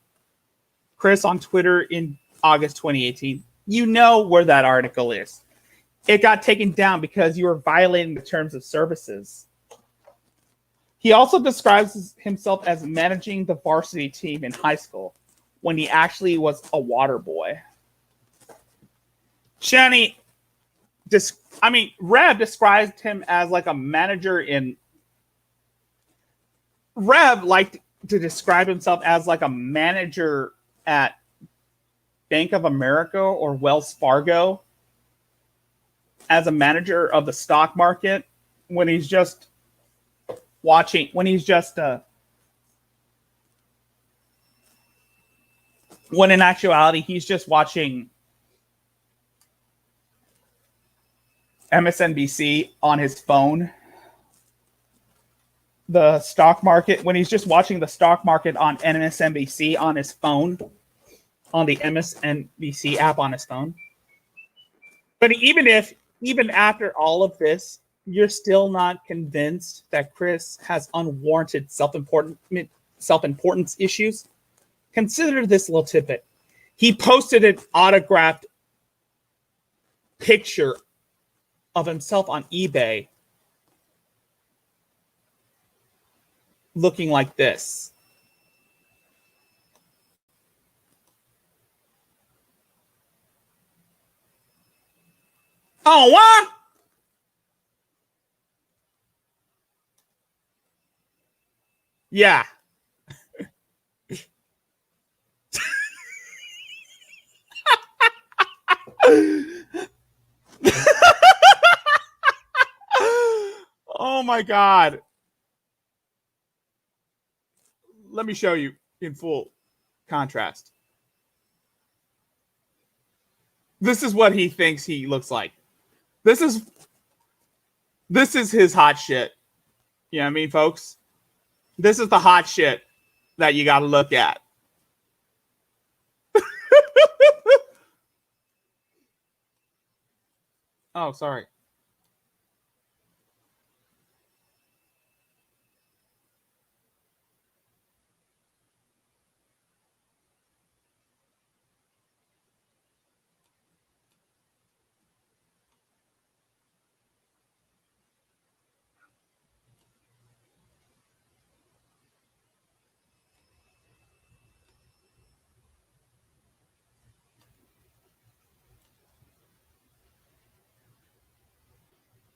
Chris on Twitter in August 2018. You know where that article is. It got taken down because you were violating the terms of services. He also describes himself as managing the varsity team in high school. when he actually was a water boy. Shanny, Rev described him as like a manager in. Rev liked to describe himself as like a manager at Bank of America or Wells Fargo, as a manager of the stock market, when he's just watching, when in actuality he's just watching MSNBC on his phone. The stock market, when he's just watching the stock market on MSNBC on his phone, on the MSNBC app on his phone. But even after all of this, you're still not convinced that Chris has unwarranted self-importance issues, consider this little tidbit. He posted an autographed picture of himself on eBay looking like this. Oh, what? Yeah. Oh my God. Let me show you in full contrast. This is what he thinks he looks like. This is his hot shit. You know what I mean, folks? This is the hot shit that you got to look at. Oh, sorry.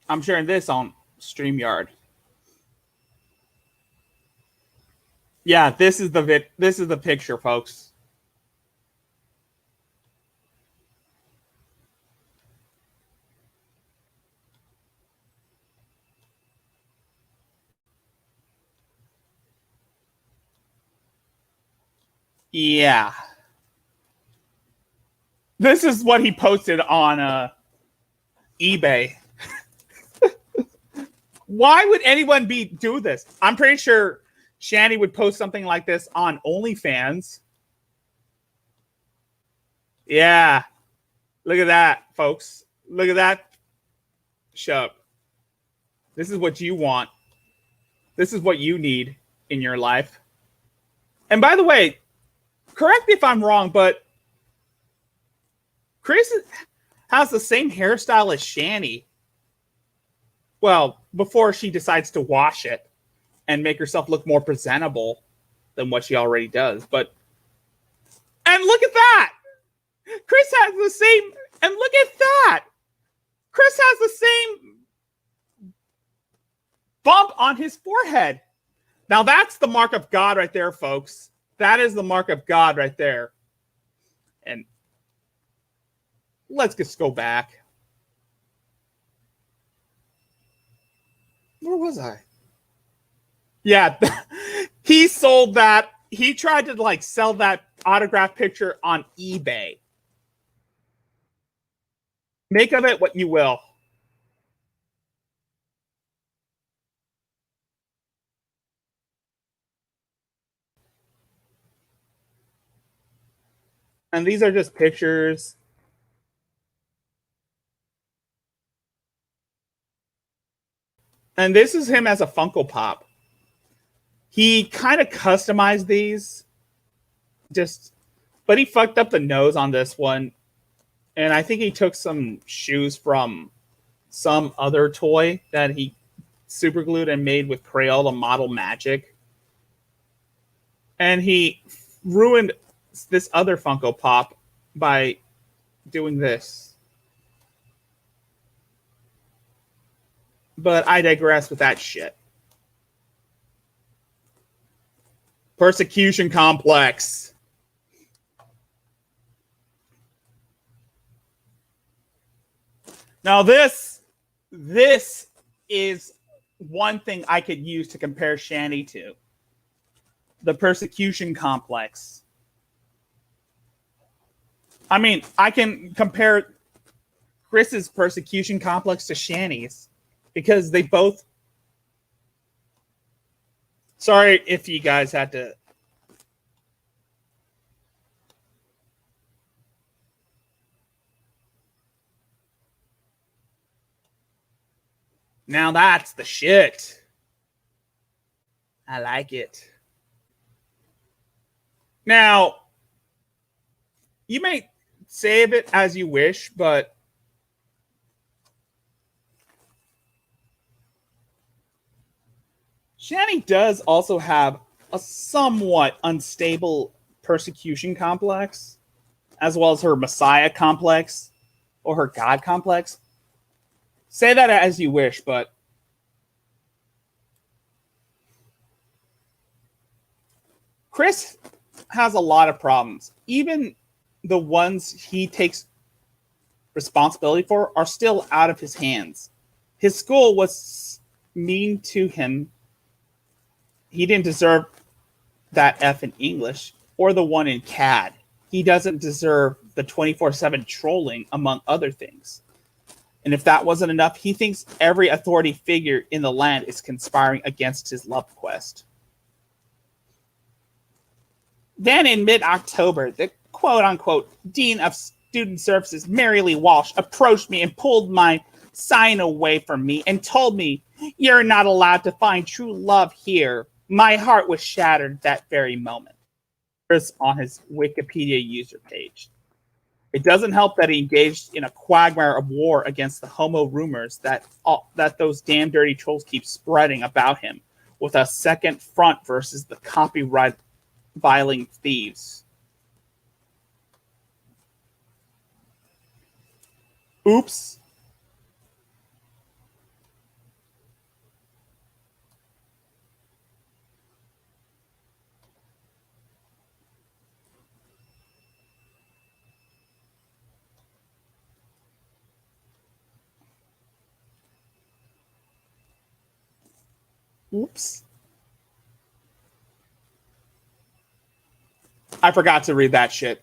I'm sharing this on StreamYard. Yeah, this is the picture, folks. Yeah. This is what he posted on eBay. Why would anyone do this? I'm pretty sure Shanny would post something like this on OnlyFans. Yeah. Look at that, folks. Look at that. Shove. This is what you want. This is what you need in your life. And by the way, correct me if I'm wrong, but Chris has the same hairstyle as Shanny. Well, before she decides to wash it and make herself look more presentable than what she already does. And look at that! Chris has the same, and look at that! Chris has the same bump on his forehead. Now that's the mark of God right there, folks. That is the mark of God right there. And let's just go back. Where was I? Yeah, he sold that. He tried to sell that autograph picture on eBay. Make of it what you will. And these are just pictures. And this is him as a Funko Pop. He kind of customized these. But he fucked up the nose on this one. And I think he took some shoes from some other toy that he super glued and made with Crayola model magic. And he ruined this other Funko Pop by doing this. But I digress with that shit. Persecution complex. Now this is one thing I could use to compare Shanny to. The persecution complex. I mean, I can compare Chris's persecution complex to Shanny's because they both... Sorry if you guys had to... Now that's the shit. I like it. Now, you may save it as you wish, but Shanny does also have a somewhat unstable persecution complex, as well as her Messiah complex or her God complex. Say that as you wish, but Chris has a lot of problems. Even the ones he takes responsibility for are still out of his hands. His school was mean to him. He didn't deserve that F in English or the one in CAD. He doesn't deserve the 24/7 trolling, among other things. And if that wasn't enough, he thinks every authority figure in the land is conspiring against his love quest. Then in mid-October, the quote-unquote Dean of Student Services, Mary Lee Walsh, approached me and pulled my sign away from me and told me, "You're not allowed to find true love here." My heart was shattered that very moment. Chris on his Wikipedia user page. It doesn't help that he engaged in a quagmire of war against the homo rumors that those damn dirty trolls keep spreading about him, with a second front versus the copyright violating thieves. Oops. Oops. I forgot to read that shit.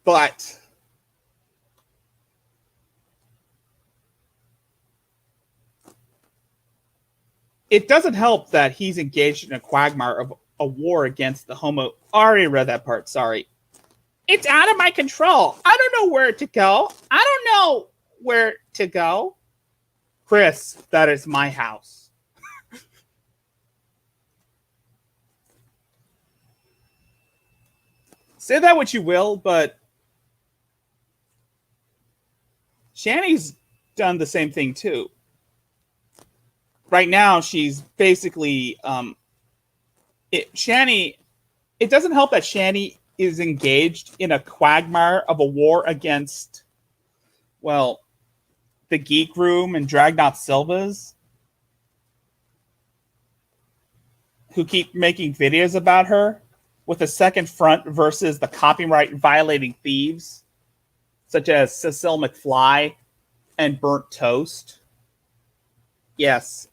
But it doesn't help that he's engaged in a quagmire of a war against the homo... I already read that part, sorry. It's out of my control. I don't know where to go. I don't know where to go. Chris, that is my house. Say that what you will, but Shanny's done the same thing too. Right now, she's basically Shanny. It doesn't help that Shanny is engaged in a quagmire of a war against, well, the Geek Room and Dragnot Silvas, who keep making videos about her, with a second front versus the copyright violating thieves, such as Cecile McFly and Burnt Toast. Yes.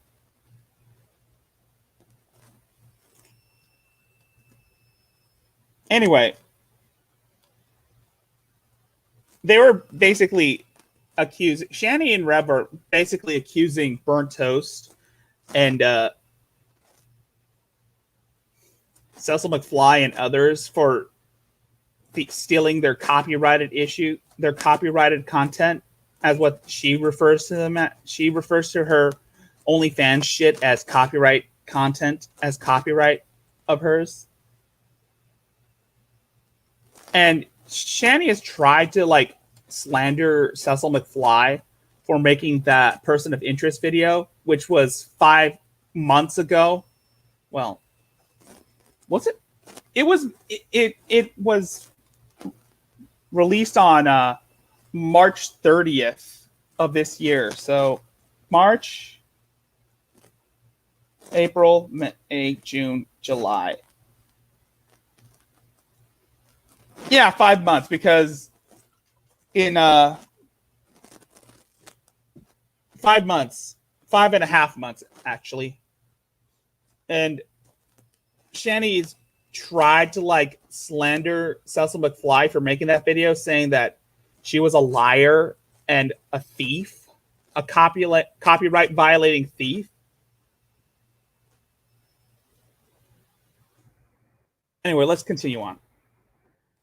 Anyway, they were basically accusing... Shanny and Rev are basically accusing Burnt Toast and Cecil McFly and others for stealing their copyrighted content, as what she refers to them at. She refers to her OnlyFans shit as copyright content, as copyright of hers. And Shanny has tried to like slander Cecil McFly for making that person of interest video, which was 5 months ago. Well, was it it was released on March 30th of this year. So March, April, May, June, July. Yeah, 5 months, because in 5 months, 5.5 months actually. And Shanny's tried to like slander Cecil McFly for making that video, saying that she was a liar and a thief, a copyright violating thief. Anyway, let's continue on.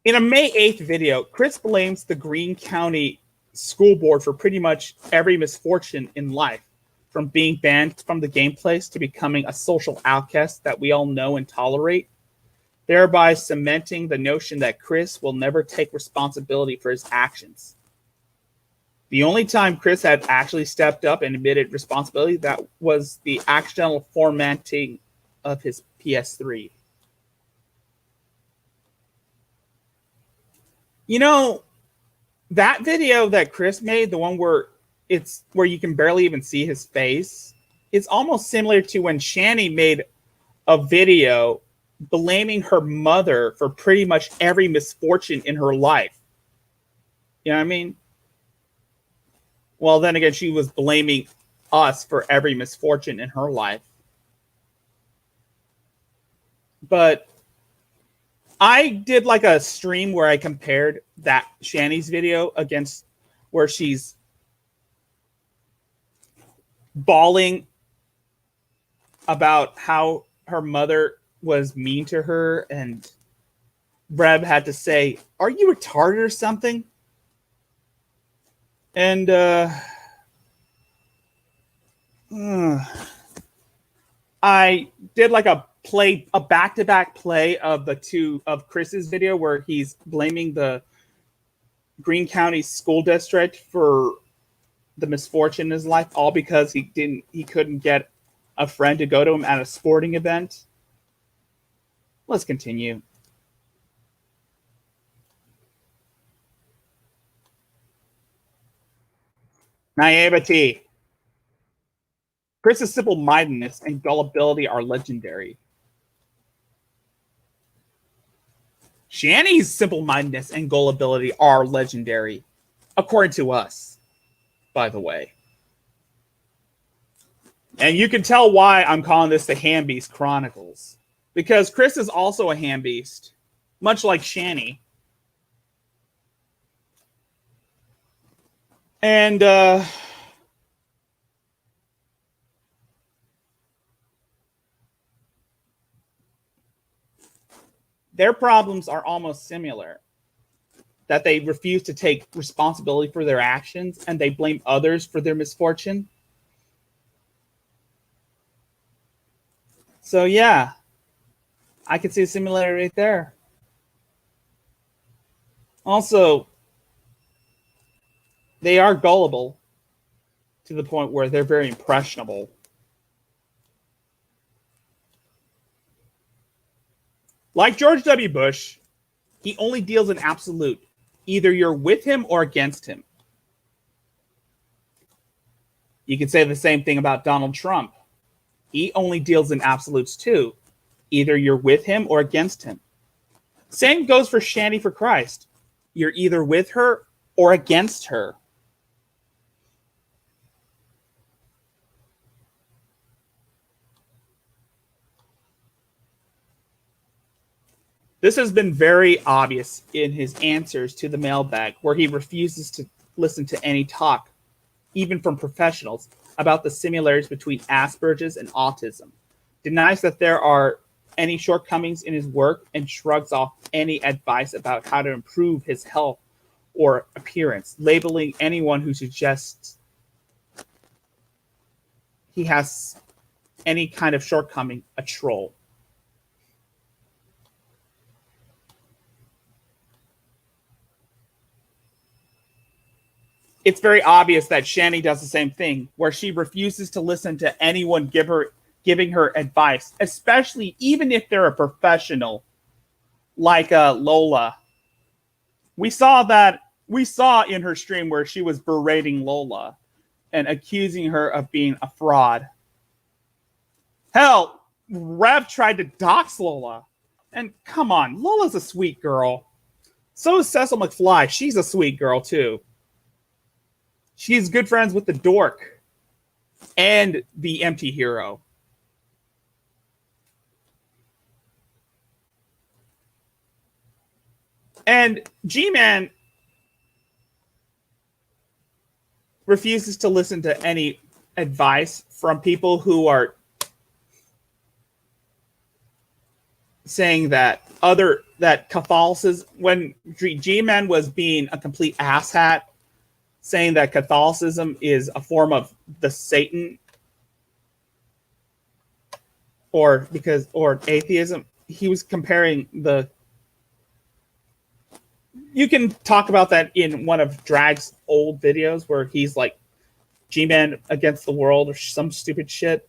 In a May 8th video, Chris blames the Greene County School Board for pretty much every misfortune in life, from being banned from the game place to becoming a social outcast that we all know and tolerate, thereby cementing the notion that Chris will never take responsibility for his actions. The only time Chris had actually stepped up and admitted responsibility, that was the accidental formatting of his PS3. You know, that video that Chris made, the one where you can barely even see his face, it's almost similar to when Shanny made a video blaming her mother for pretty much every misfortune in her life. You know what I mean? Well, then again, she was blaming us for every misfortune in her life. But I did like a stream where I compared that Shanny's video against where she's bawling about how her mother was mean to her, and Breb had to say, "Are you retarded or something?" And I did like a back-to-back play of Chris's video where he's blaming the Greene County School District for the misfortune in his life, all because he couldn't get a friend to go to him at a sporting event. Let's continue. Naivety. Chris's simple-mindedness and gullibility are legendary. Shanny's simple-mindedness and gullibility are legendary, according to us, by the way. And you can tell why I'm calling this the Hambeast Chronicles. Because Chris is also a Hambeast, much like Shanny. And their problems are almost similar. That they refuse to take responsibility for their actions and they blame others for their misfortune. So yeah, I can see a similarity right there. Also, they are gullible to the point where they're very impressionable. Like George W. Bush, he only deals in absolute. Either you're with him or against him. You can say the same thing about Donald Trump. He only deals in absolutes too. Either you're with him or against him. Same goes for ShannyforChrist. You're either with her or against her. This has been very obvious in his answers to the mailbag, where he refuses to listen to any talk, even from professionals, about the similarities between Asperger's and autism, denies that there are any shortcomings in his work, and shrugs off any advice about how to improve his health or appearance, labeling anyone who suggests he has any kind of shortcoming a troll. It's very obvious that Shanny does the same thing, where she refuses to listen to anyone giving her advice, especially even if they're a professional. like Lola. We saw in her stream where she was berating Lola and accusing her of being a fraud. Hell, Rev tried to dox Lola. And come on, Lola's a sweet girl. So is Cecil McFly. She's a sweet girl, too. She's good friends with the dork and the empty hero. And G-Man refuses to listen to any advice from people who are saying that Catholicism, when G-Man was being a complete asshat, saying that Catholicism is a form of the Satan or atheism, he was comparing the. You can talk about that in one of Drag's old videos where he's like G-Man against the world or some stupid shit.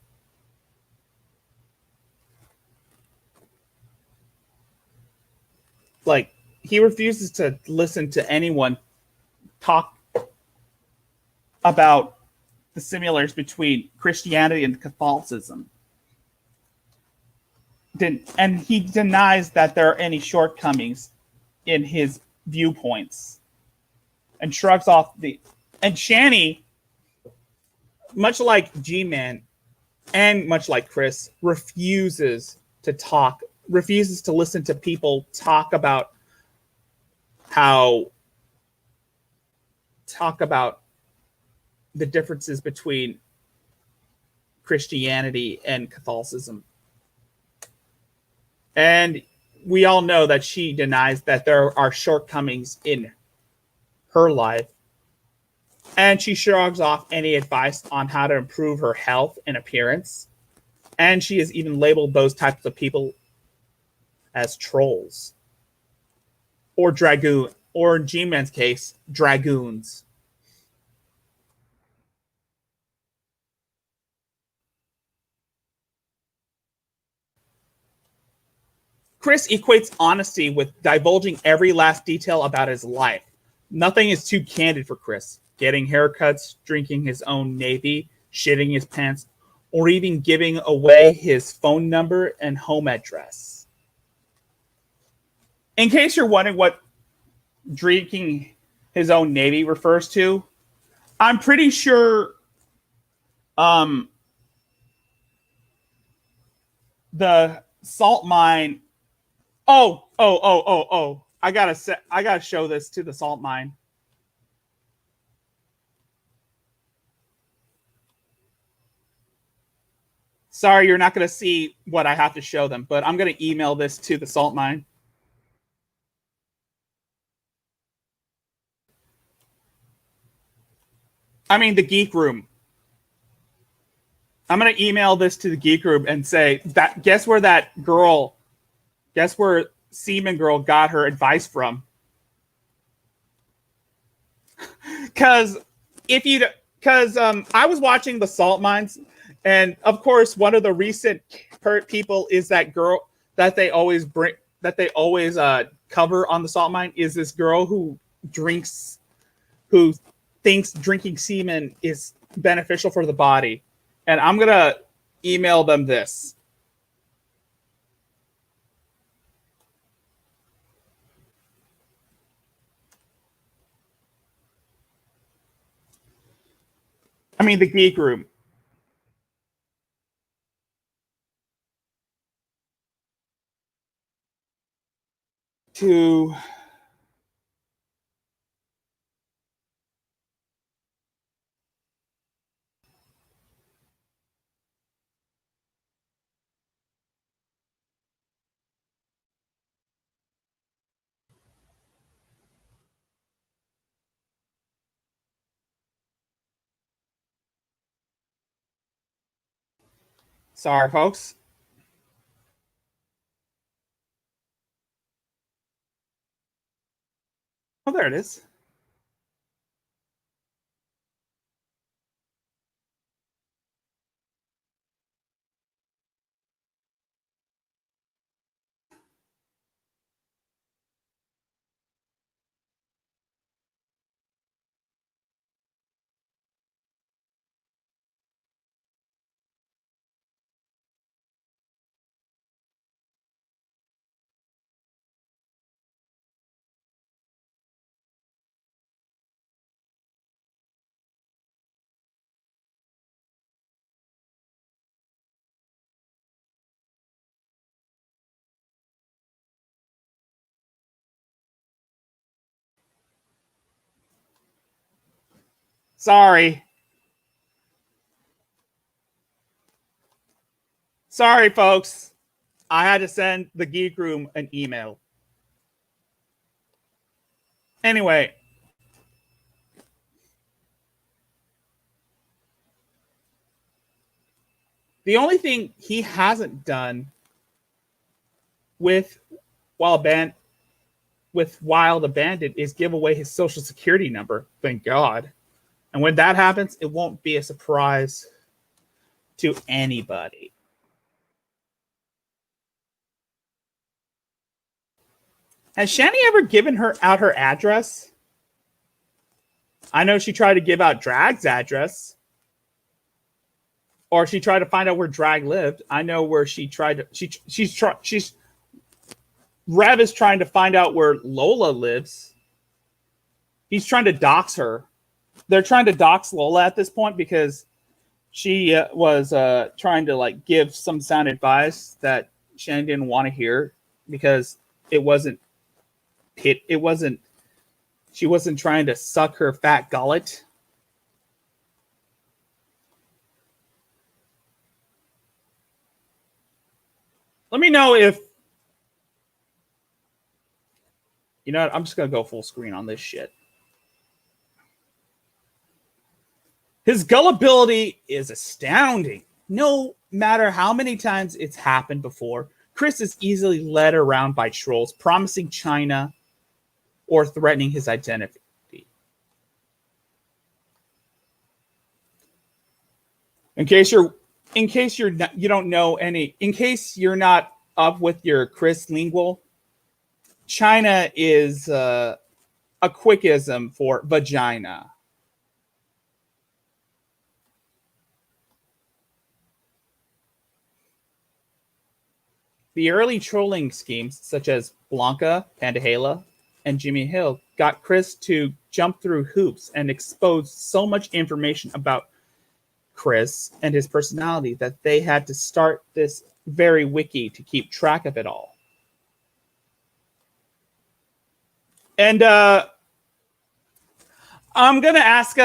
Like, he refuses to listen to anyone talk about the similarities between Christianity and Catholicism. And he denies that there are any shortcomings in his viewpoints and shrugs off the. And Shanny, much like G-Man and much like Chris, refuses to listen to people talk about the differences between Christianity and Catholicism. And we all know that she denies that there are shortcomings in her life. And she shrugs off any advice on how to improve her health and appearance. And she has even labeled those types of people as trolls. Or dragoon, or in G-Man's case, dragoons. Chris equates honesty with divulging every last detail about his life. Nothing is too candid for Chris. Getting haircuts, drinking his own Navy, shitting his pants, or even giving away his phone number and home address. In case you're wondering what drinking his own Navy refers to, I'm pretty sure the salt mine. Oh! I gotta show this to the salt mine. Sorry, you're not gonna see what I have to show them, but I'm gonna email this to the salt mine. I mean, the Geek Room. I'm gonna email this to the Geek Room and say that. Guess where Seaman Girl got her advice from? Because I was watching the salt mines, and of course, one of the recent people is that girl that they always cover on the salt mine is this girl who thinks drinking semen is beneficial for the body. And I'm gonna email them this. I mean, the Geek Room. To sorry, folks. Oh, there it is. Sorry. Sorry, folks. I had to send the Geek Room an email. Anyway. The only thing he hasn't done with Wild Abandoned is give away his social security number. Thank God. And when that happens, it won't be a surprise to anybody. Has Shanny ever given her out her address? I know she tried to give out Drag's address. Or she tried to find out where Drag lived. I know where she tried to Rev is trying to find out where Lola lives. He's trying to dox her. They're trying to dox Lola at this point because she was trying to like give some sound advice that Shannon didn't want to hear because it wasn't. She wasn't trying to suck her fat gullet. Let me know if you know what, I'm just gonna go full screen on this shit. His gullibility is astounding. No matter how many times it's happened before, Chris is easily led around by trolls promising China or threatening his identity. In case you're not up with your Chris lingual, China is a quickism for vagina. The early trolling schemes, such as Blanca, Pandahala, and Jimmy Hill, got Chris to jump through hoops and expose so much information about Chris and his personality that they had to start this very wiki to keep track of it all. And I'm gonna ask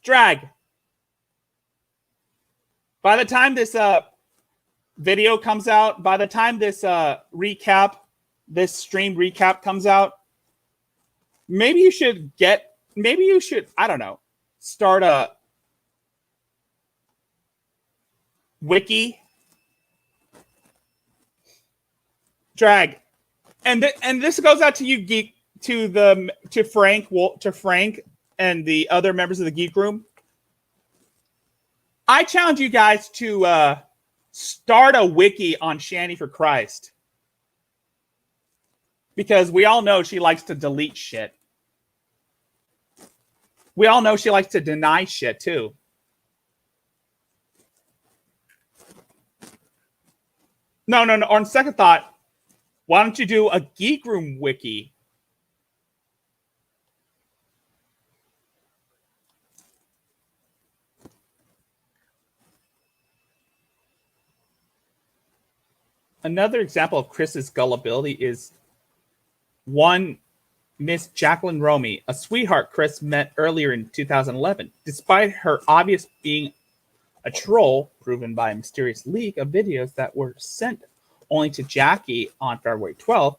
Drag. By the time this video comes out, by the time this stream recap comes out, maybe you should, I don't know, start a wiki. Drag. And this goes out to you, Geek, to Frank and the other members of the Geek Room. I challenge you guys to start a wiki on ShannyforChrist. Because we all know she likes to delete shit. We all know she likes to deny shit, too. No. On second thought, why don't you do a Geek Room wiki? Another example of Chris's gullibility is one Miss Jacqueline Romy, a sweetheart Chris met earlier in 2011. Despite her obvious being a troll, proven by a mysterious leak of videos that were sent only to Jackie on February 12th,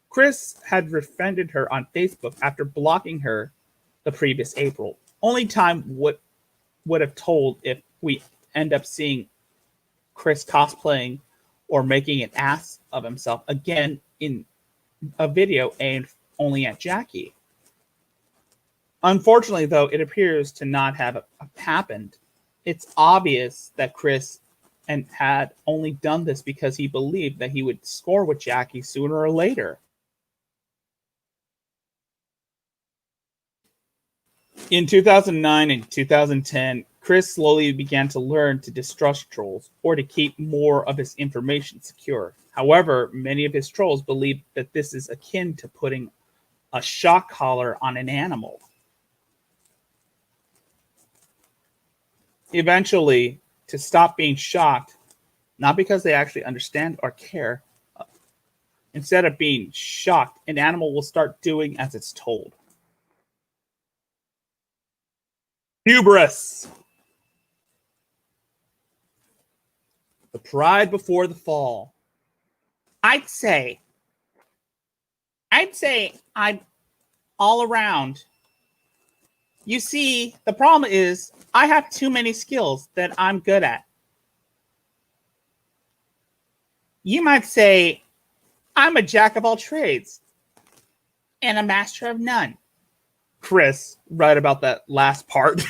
Chris had befriended her on Facebook after blocking her the previous April. Only time would have told if we end up seeing Chris cosplaying or making an ass of himself again in a video aimed only at Jackie. Unfortunately, though, it appears to not have happened. It's obvious that Chris had only done this because he believed that he would score with Jackie sooner or later. In 2009 and 2010, Chris slowly began to learn to distrust trolls or to keep more of his information secure. However, many of his trolls believe that this is akin to putting a shock collar on an animal. Eventually, to stop being shocked, not because they actually understand or care, Instead of being shocked, an animal will start doing as it's told. Hubris. The pride before the fall. I'd say I'm all around. You see, the problem is I have too many skills that I'm good at. You might say I'm a jack of all trades and a master of none. Chris, right about that last part.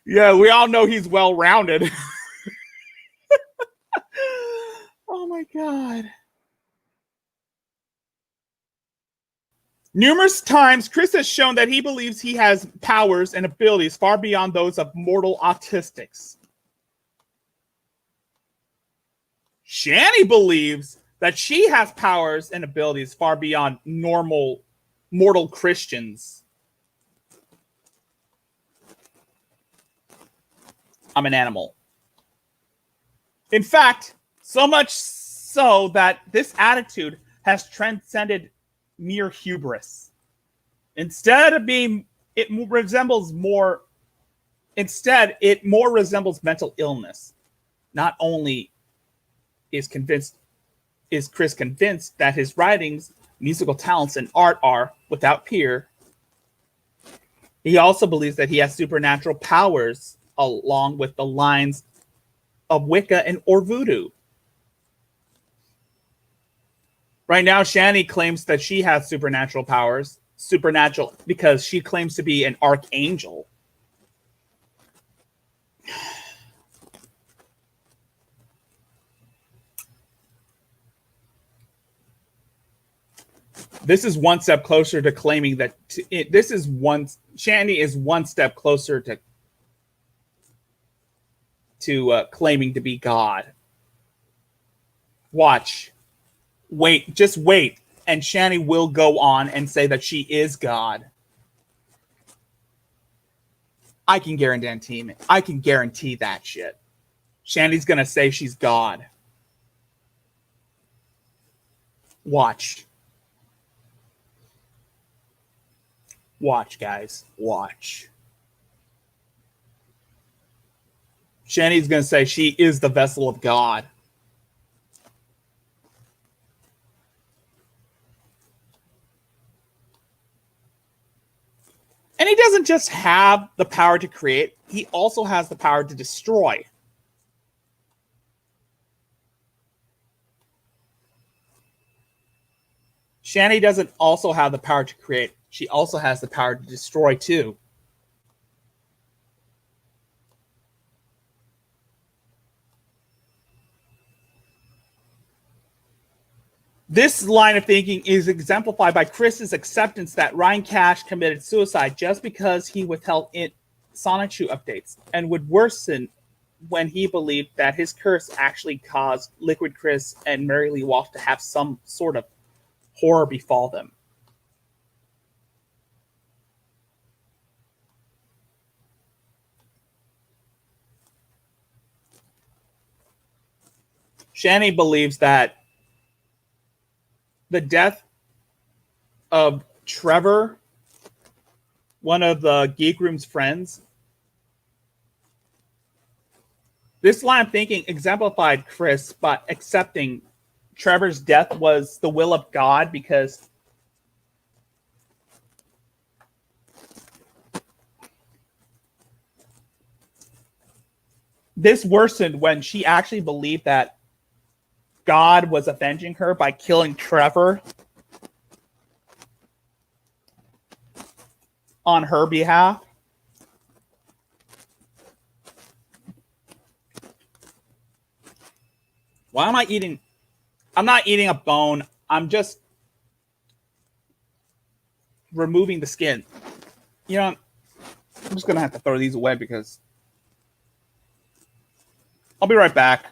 Yeah, we all know he's well-rounded. Oh my God. Numerous times, Chris has shown that he believes he has powers and abilities far beyond those of mortal autistics. Shanny believes that she has powers and abilities far beyond normal mortal Christians. I'm an animal. In fact, so much so that this attitude has transcended mere hubris. Instead, it more resembles mental illness. Not only is Chris convinced that his writings, musical talents, and art are without peer, he also believes that he has supernatural powers along with the lines of Wicca or voodoo. Right now, Shanny claims that she has supernatural powers, supernatural because she claims to be an archangel. This is one step closer to claiming that Shanny is one step closer to claiming to be God. Watch. Just wait, and Shanny will go on and say that she is God. I can guarantee that shit. Shanny's gonna say she's God. Watch. Watch, guys. Watch. Shanny's gonna say she is the vessel of God. And he doesn't just have the power to create, he also has the power to destroy. Shanny doesn't also have the power to create, she also has the power to destroy too. This line of thinking is exemplified by Chris's acceptance that Ryan Cash committed suicide just because he withheld Sonichu updates, and would worsen when he believed that his curse actually caused Liquid Chris and Mary Lee Walsh to have some sort of horror befall them. Shanny believes that the death of Trevor, one of the Geek Room's friends, this line of thinking exemplified Chris by accepting Trevor's death was the will of God, because this worsened when she actually believed that God was avenging her by killing Trevor on her behalf. Why am I eating? I'm not eating a bone. I'm just removing the skin. You know, I'm just going to have to throw these away because I'll be right back.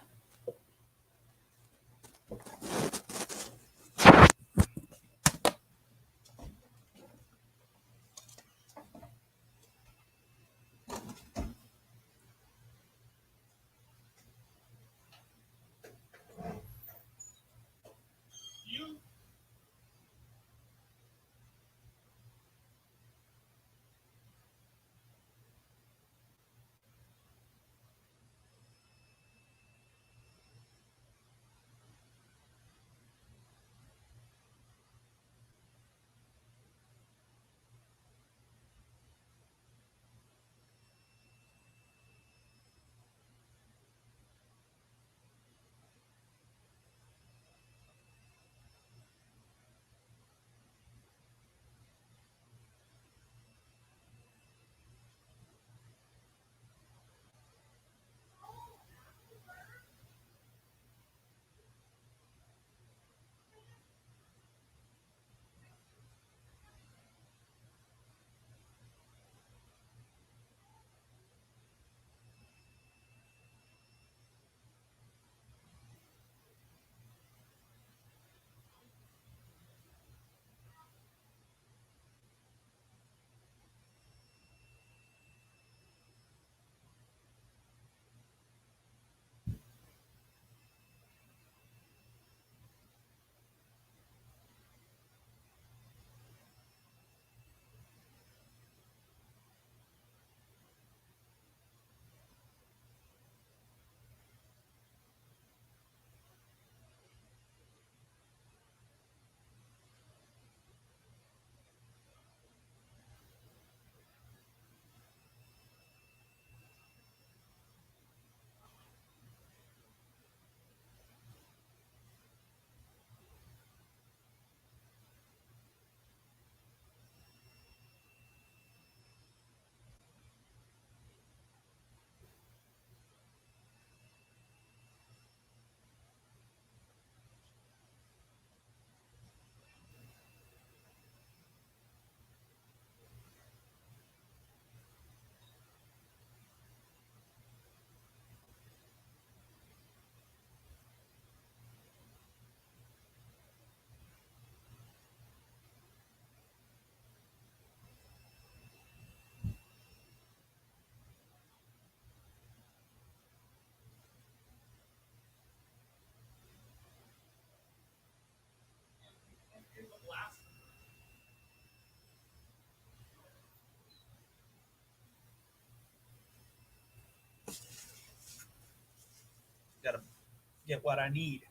get what I need.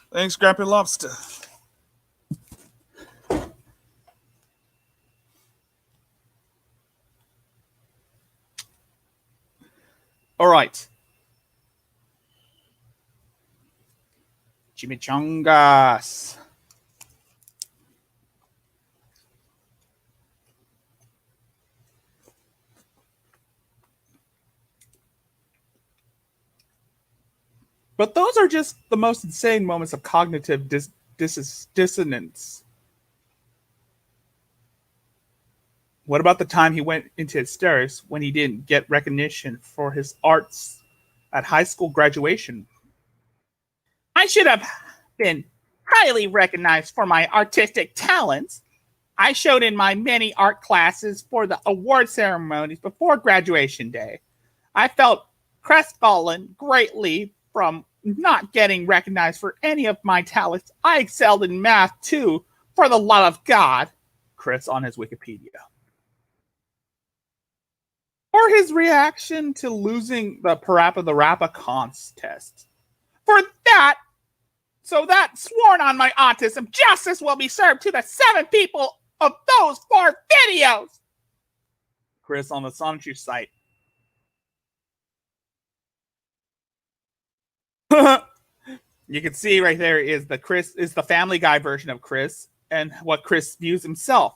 Thanks, Grappy Lobster. All right. Chimichangas. But those are just the most insane moments of cognitive dissonance. What about the time he went into hysterics when he didn't get recognition for his arts at high school graduation? I should have been highly recognized for my artistic talents. I showed in my many art classes for the award ceremonies before graduation day. I felt crestfallen greatly from not getting recognized for any of my talents. I excelled in math too, for the love of God, Chris on his Wikipedia. Or his reaction to losing the Parappa the Rappa contest. For that, so that sworn on my autism, justice will be served to the 7 people of those 4 videos. Chris on the Sonchu site. You can see right there is the Family Guy version of Chris and what Chris views himself.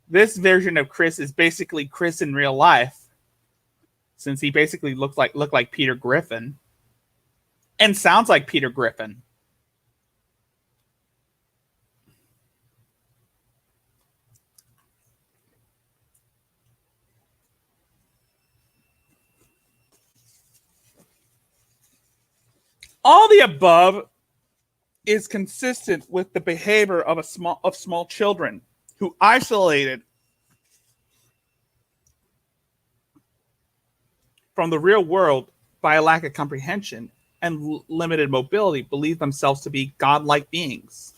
This version of Chris is basically Chris in real life, since he basically looked like Peter Griffin and sounds like Peter Griffin. All the above is consistent with the behavior of small children who isolated from the real world by a lack of comprehension and limited mobility believe themselves to be godlike beings.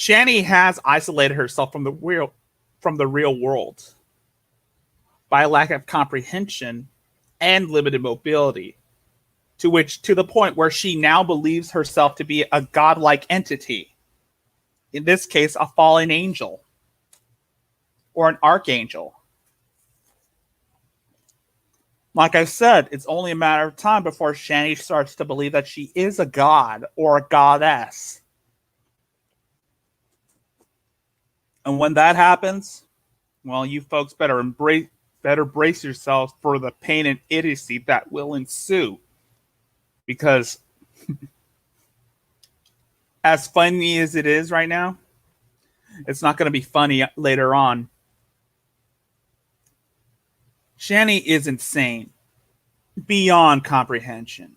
Shanny has isolated herself from the real world by a lack of comprehension and limited mobility, to the point where she now believes herself to be a godlike entity. In this case, a fallen angel or an archangel. Like I said, it's only a matter of time before Shanny starts to believe that she is a god or a goddess. And when that happens, well, you folks better brace yourselves for the pain and idiocy that will ensue. Because as funny as it is right now, it's not going to be funny later on. Shanny is insane, beyond comprehension.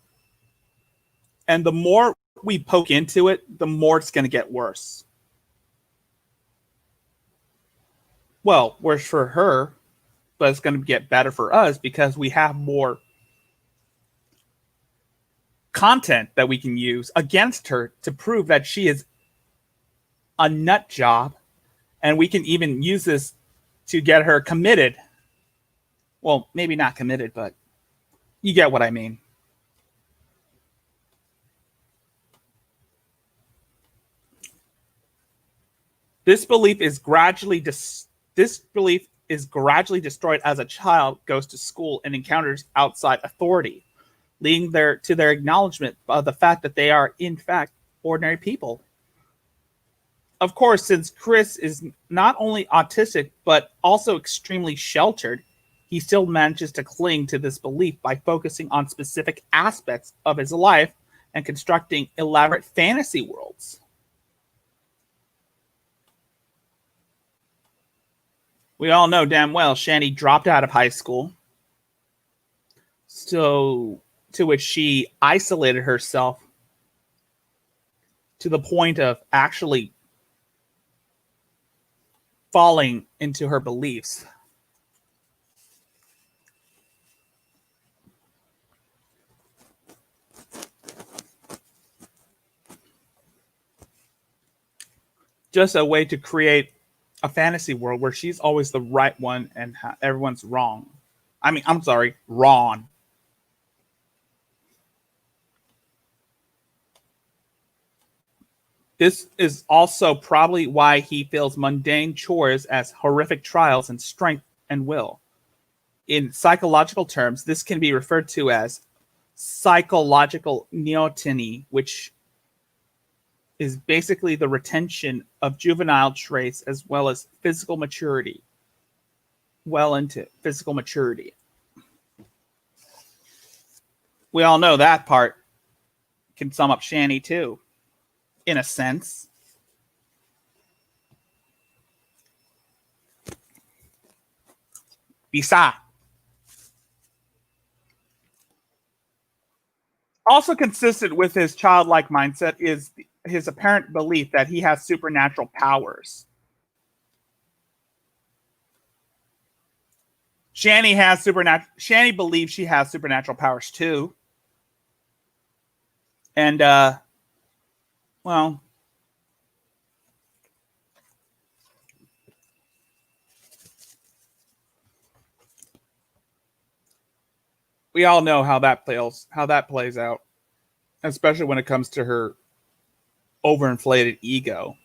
And the more we poke into it, the more it's going to get worse. Well, worse for her, but it's going to get better for us because we have more content that we can use against her to prove that she is a nut job, and we can even use this to get her committed. Well, maybe not committed, but you get what I mean. This belief is gradually destroyed as a child goes to school and encounters outside authority, leading to their acknowledgement of the fact that they are, in fact, ordinary people. Of course, since Chris is not only autistic, but also extremely sheltered, he still manages to cling to this belief by focusing on specific aspects of his life and constructing elaborate fantasy worlds. We all know damn well Shanny dropped out of high school, so to which she isolated herself to the point of actually falling into her beliefs. Just a way to create a fantasy world where she's always the right one and everyone's wrong. Wrong. This is also probably why he feels mundane chores as horrific trials in strength and will. In psychological terms, this can be referred to as psychological neoteny, which is basically the retention of juvenile traits as well as physical maturity. Well into physical maturity. We all know that part can sum up Shanny too, in a sense. Besides, also consistent with his childlike mindset is his apparent belief that he has supernatural powers. Shanny believes she has supernatural powers too. And well, we all know how that plays out, especially when it comes to her overinflated ego.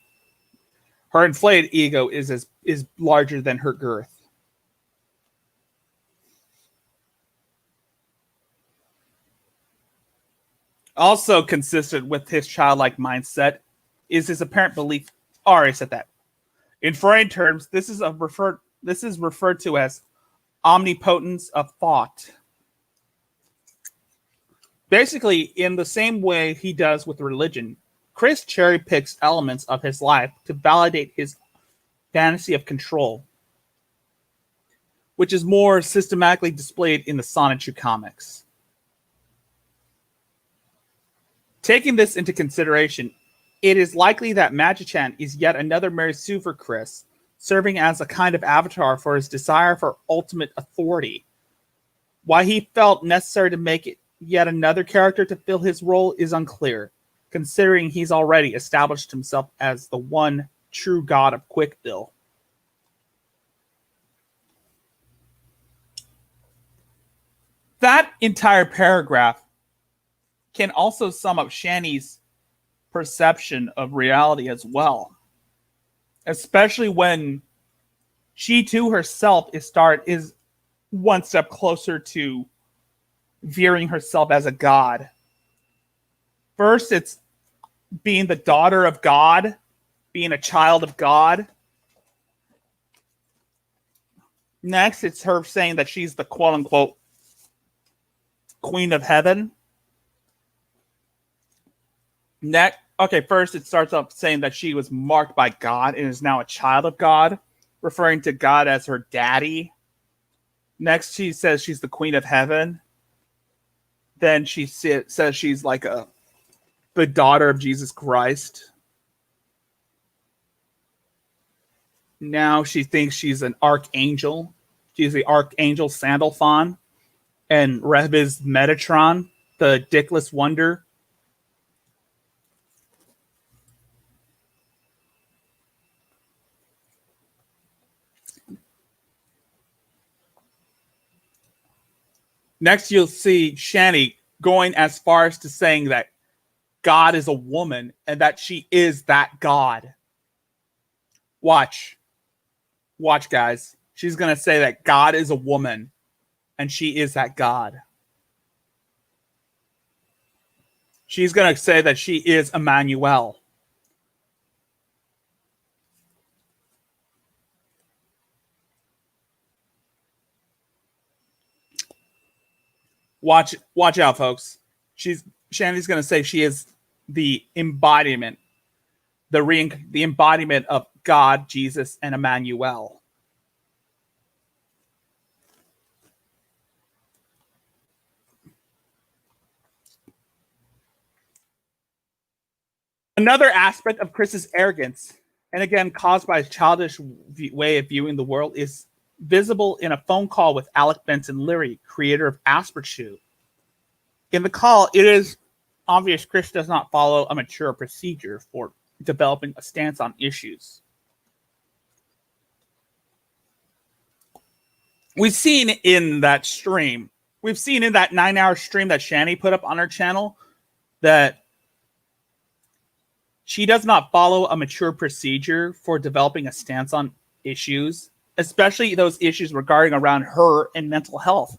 Her inflated ego is larger than her girth. Also consistent with his childlike mindset is his apparent belief. I said that. In Freudian terms, this is referred to as omnipotence of thought. Basically, in the same way he does with religion, Chris cherry picks elements of his life to validate his fantasy of control, which is more systematically displayed in the Sonichu comics. Taking this into consideration, it is likely that Magi-chan is yet another Mary Sue for Chris, serving as a kind of avatar for his desire for ultimate authority. Why he felt necessary to make it yet another character to fill his role is unclear, considering he's already established himself as the one true God of Quickville. That entire paragraph can also sum up Shanny's perception of reality as well, especially when she too herself is one step closer to viewing herself as a god. First, it's being the daughter of God, being a child of God. Next, it's her saying that she's the quote-unquote queen of heaven. First it starts off saying that she was marked by God and is now a child of God, referring to God as her daddy. Next, she says she's the queen of heaven. Then she says she's like the daughter of Jesus Christ. Now she thinks she's an archangel. She's the archangel Sandalphon. And Reb is Metatron, the dickless wonder. Next, you'll see Shanny going as far as to saying that God is a woman and that she is that God. Watch, guys. She's going to say that God is a woman and she is that God. She's going to say that she is Emmanuel. Watch out, folks. Shanny's going to say she is the embodiment, the embodiment of God, Jesus, and Emmanuel. Another aspect of Chris's arrogance, and again caused by his childish way of viewing the world, is visible in a phone call with Alec Benson Leary, creator of Asperchew. In the call, it is obvious Chris does not follow a mature procedure for developing a stance on issues. We've seen in that 9-hour stream that Shanny put up on her channel, that she does not follow a mature procedure for developing a stance on issues, especially those issues regarding around her and mental health.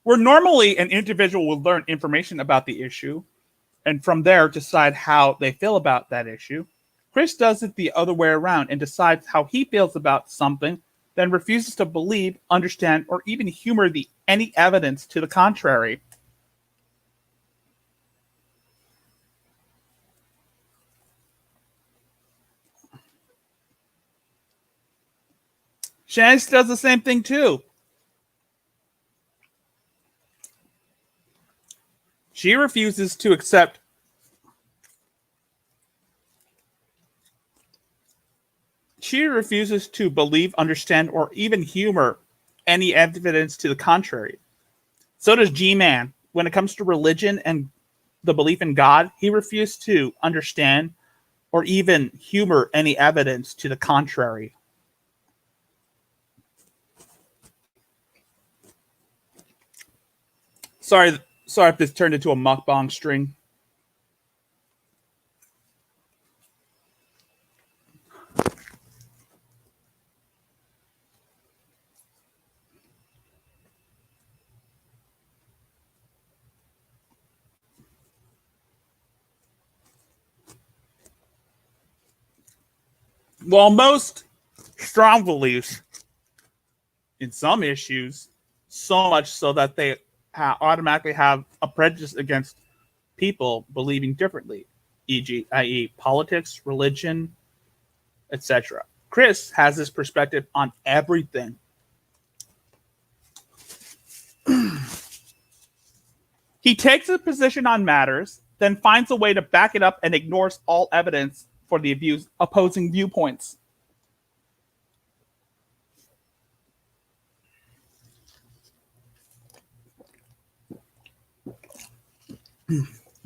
Where normally an individual will learn information about the issue and from there decide how they feel about that issue, Chris does it the other way around and decides how he feels about something, then refuses to believe, understand, or even humor any evidence to the contrary. Shannon does the same thing too. She refuses to accept believe, understand, or even humor any evidence to the contrary. So does G-Man. When it comes to religion and the belief in God, he refused to understand or even humor any evidence to the contrary. Sorry if this turned into a mukbang string. While most strong beliefs in some issues, so much so that they automatically have a prejudice against people believing differently, i.e. politics, religion, etc. Chris has this perspective on everything. He takes a position on matters, then finds a way to back it up and ignores all evidence for the opposing viewpoints.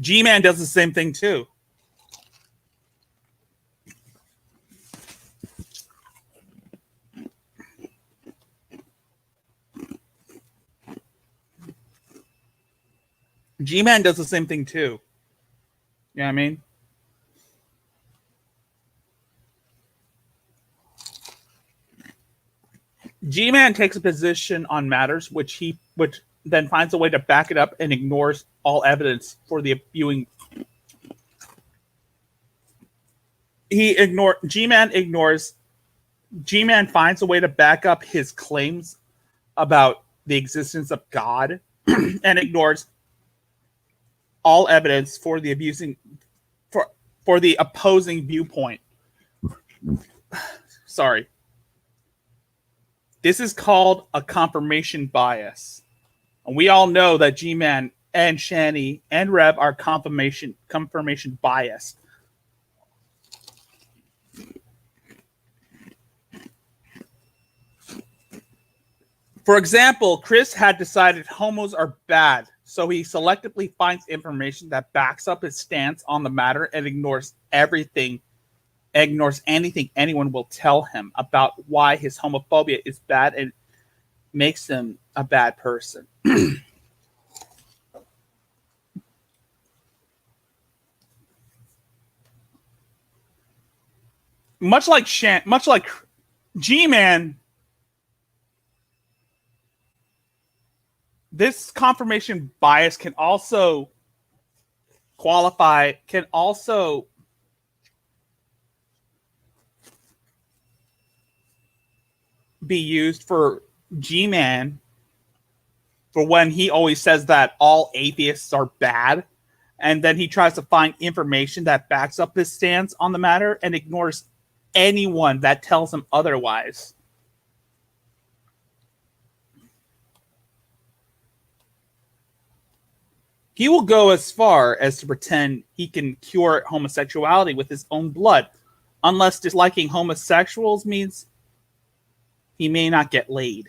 G-Man does the same thing too. G-Man does the same thing too. You know what I mean? G-Man takes a position on matters which then finds a way to back it up and ignores all evidence for the viewing. G-Man finds a way to back up his claims about the existence of God and ignores all evidence for the opposing viewpoint. Sorry. This is called a confirmation bias. And we all know that G-Man and Shanny and Rev are confirmation biased. For example, Chris had decided homos are bad, so he selectively finds information that backs up his stance on the matter and ignores anything anyone will tell him about why his homophobia is bad and makes him a bad person. much like G-Man, this confirmation bias can also be used for G-Man for when he always says that all atheists are bad, and then he tries to find information that backs up his stance on the matter and ignores anyone that tells him otherwise. He will go as far as to pretend he can cure homosexuality with his own blood, unless disliking homosexuals means he may not get laid.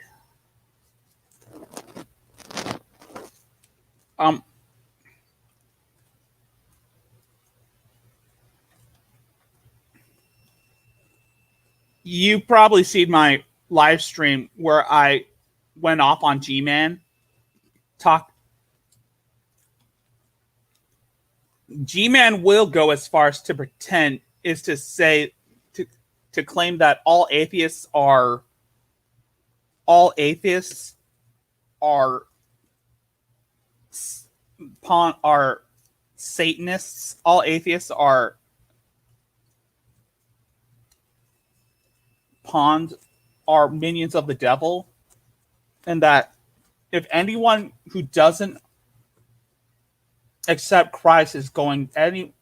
You probably seen my live stream where I went off on G-Man. G-Man will go as far as to pretend is to say to claim that all atheists are Satanists. All atheists are pawns, are minions of the devil, and that if anyone who doesn't accept Christ is going to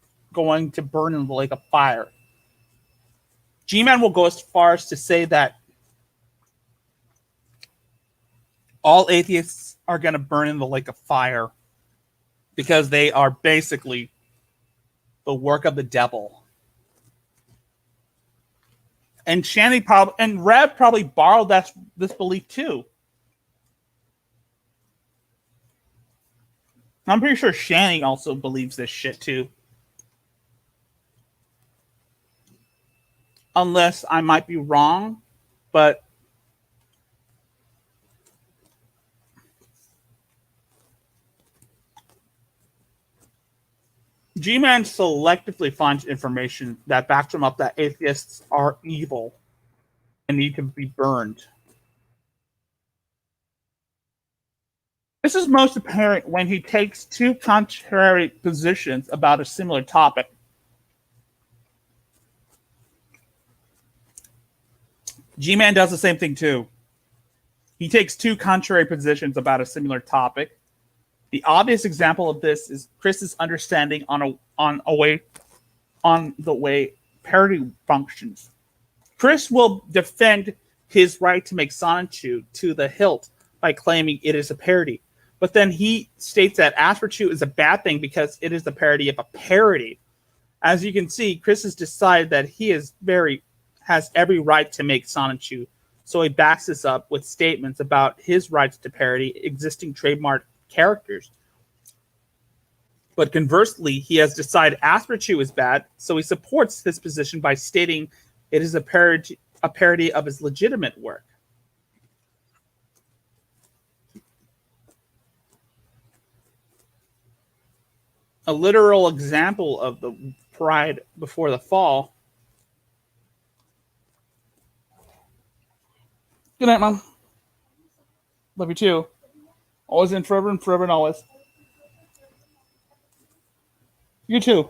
burn in the lake of fire. G-Man will go as far as to say that all atheists are going to burn in the lake of fire because they are basically the work of the devil. And Rev probably borrowed this belief too. I'm pretty sure Shanny also believes this shit too. Unless I might be wrong, but G-Man selectively finds information that backs him up that atheists are evil and need to be burned. This is most apparent when he takes two contrary positions about a similar topic. G-Man does the same thing too. He takes two contrary positions about a similar topic. The obvious example of this is Chris's understanding on the way parody functions. Chris will defend his right to make Sonichu to the hilt by claiming it is a parody. But then he states that Asperchu is a bad thing because it is the parody of a parody. As you can see, Chris has decided that he has every right to make Sonichu, so he backs this up with statements about his rights to parody existing trademark characters. But conversely, he has decided Asperchu is bad, so he supports this position by stating it is a parody of his legitimate work. A literal example of the pride before the fall. Good night, Mom. Love you too. Always and forever and always. You too.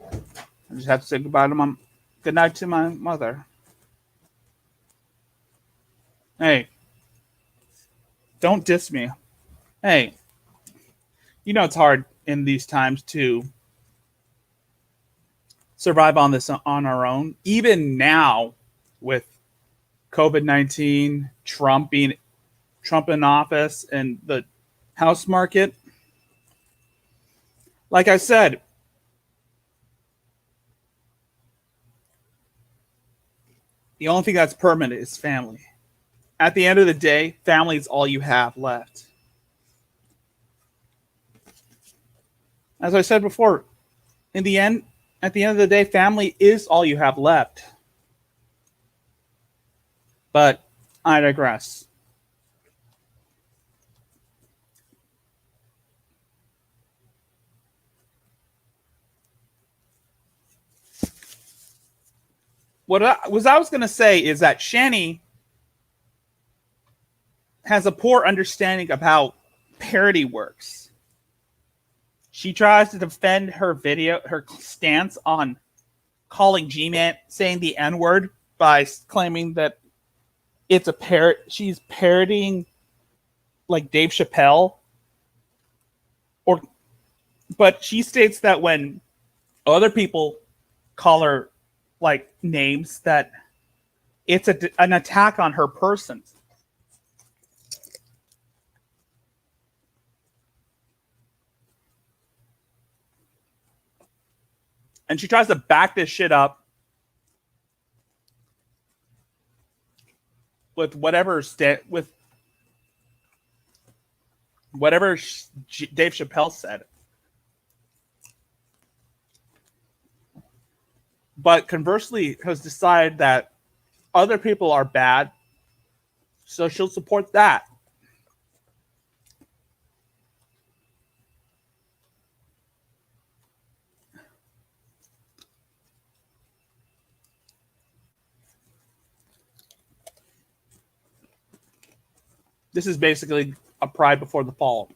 I just have to say goodbye to Mom. Good night to my mother. Hey, don't diss me. Hey, you know it's hard in these times to survive on this on our own. Even now, with COVID-19, Trump in office, and the house market. Like I said, the only thing that's permanent is family. At the end of the day, family is all you have left. As I said before, at the end of the day, family is all you have left. But I digress. What I was going to say is that Shanny has a poor understanding of how parody works. She tries to defend her stance on calling G-Man, saying the N-word by claiming that it's a parrot. She's parodying like Dave Chappelle. But she states that when other people call her like names, that it's an attack on her person. And she tries to back this shit up with whatever Dave Chappelle said. But conversely, has decided that other people are bad, so she'll support that. This is basically a pride before the fall.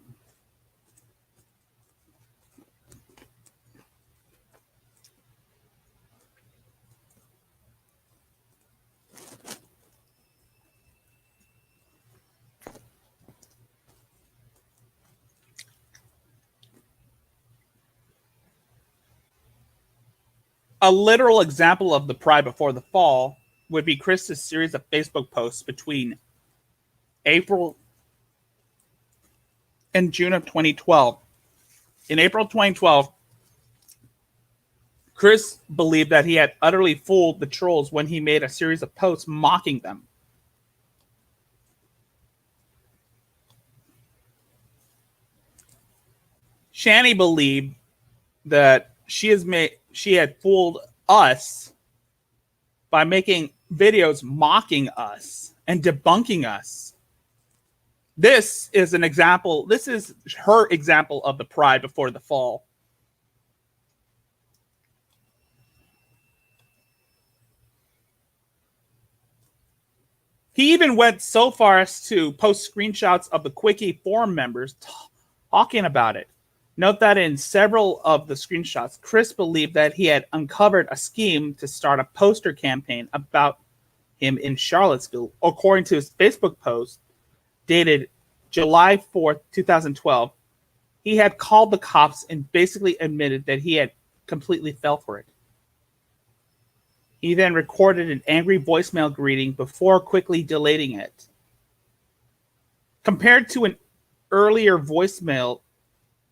A literal example of the pride before the fall would be Chris's series of Facebook posts between April and June of 2012. In April 2012, Chris believed that he had utterly fooled the trolls when he made a series of posts mocking them. Shanny believed that she had fooled us by making videos mocking us and debunking us. This is an example. This is her example of the pride before the fall. He even went so far as to post screenshots of the CWCki forum members talking about it. Note that in several of the screenshots, Chris believed that he had uncovered a scheme to start a poster campaign about him in Charlottesville. According to his Facebook post, dated July 4th, 2012, he had called the cops and basically admitted that he had completely fell for it. He then recorded an angry voicemail greeting before quickly deleting it. Compared to an earlier voicemail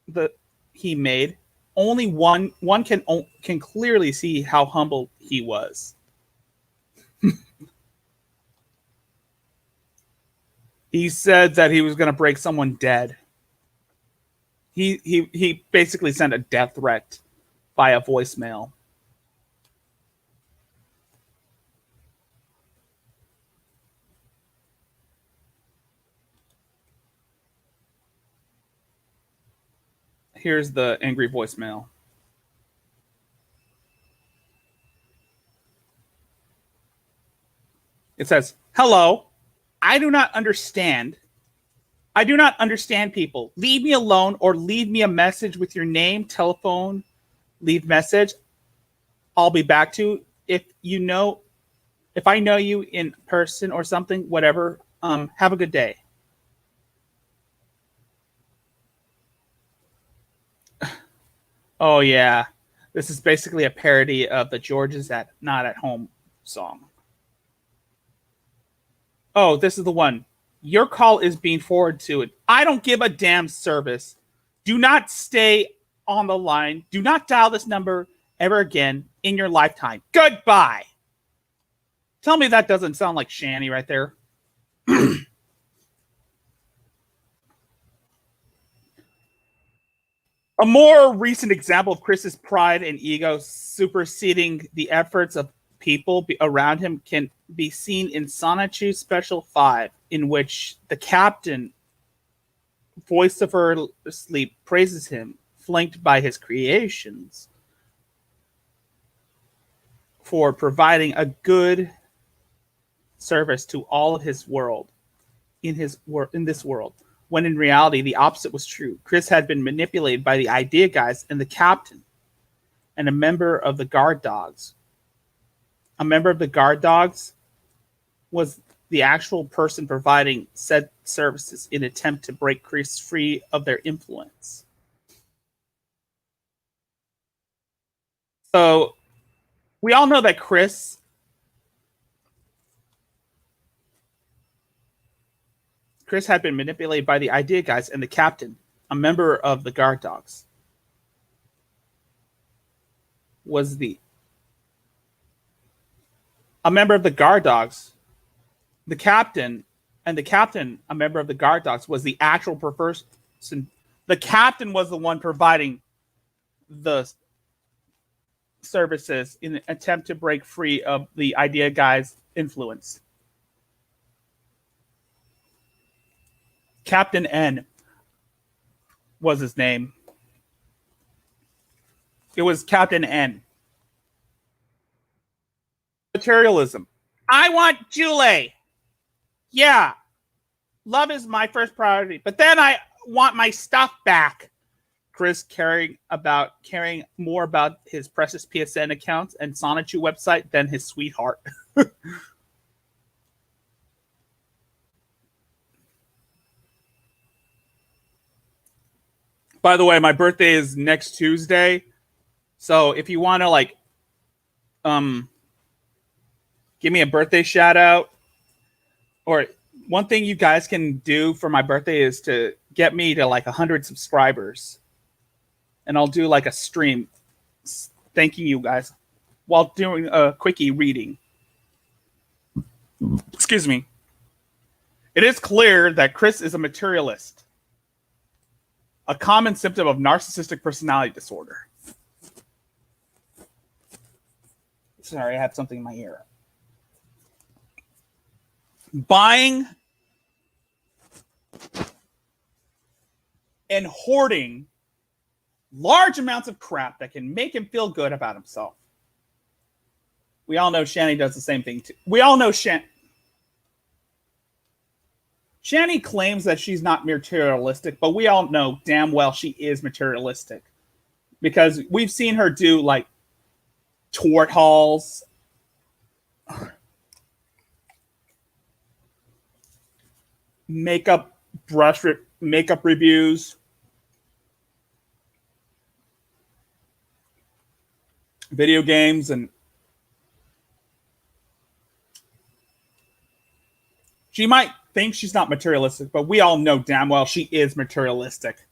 that he made, only one can clearly see how humble he was. He said that he was going to break someone dead. He basically sent a death threat via voicemail. Here's the angry voicemail. It says, "Hello, I do not understand. I do not understand people. Leave me alone or leave me a message with your name, telephone, leave message. I'll be back to if I know you in person or something, whatever. Have a good day." Oh yeah. This is basically a parody of the George's at Not at Home song. Oh, this is the one. "Your call is being forwarded to it. I don't give a damn service. Do not stay on the line. Do not dial this number ever again in your lifetime. Goodbye." Tell me that doesn't sound like Shanny right there. A more recent example of Chris's pride and ego superseding the efforts of people around him can be seen in Sonichu Special 5, in which the captain vociferously praises him, flanked by his creations, for providing a good service to all of his world in this world, when in reality the opposite was true. Chris had been manipulated by the idea guys and the captain and a member of the guard dogs. A member of the guard dogs was the actual person providing said services in an attempt to break Chris free of their influence. So we all know that Chris had been manipulated by the idea guys and the captain, a member of the guard dogs. A member of the guard dogs, the captain, a member of the guard dogs, was the actual person. The captain was the one providing the services in an attempt to break free of the idea guy's influence. Captain N was his name. It was Captain N. Materialism. I want Julie. Yeah. Love is my first priority, but then I want my stuff back. Chris caring more about his precious PSN accounts and Sonichu website than his sweetheart. By the way, my birthday is next Tuesday. So if you want to give me a birthday shout out, or one thing you guys can do for my birthday is to get me to 100 subscribers. And I'll do a stream thanking you guys while doing a quickie reading. Excuse me. It is clear that Chris is a materialist, a common symptom of narcissistic personality disorder. Sorry, I had something in my ear. Buying and hoarding large amounts of crap that can make him feel good about himself. We all know Shanny does the same thing too. We all know Shanny claims that she's not materialistic, but we all know damn well she is materialistic, because we've seen her do tort hauls, makeup reviews, video games, and she might think she's not materialistic, but we all know damn well she is materialistic.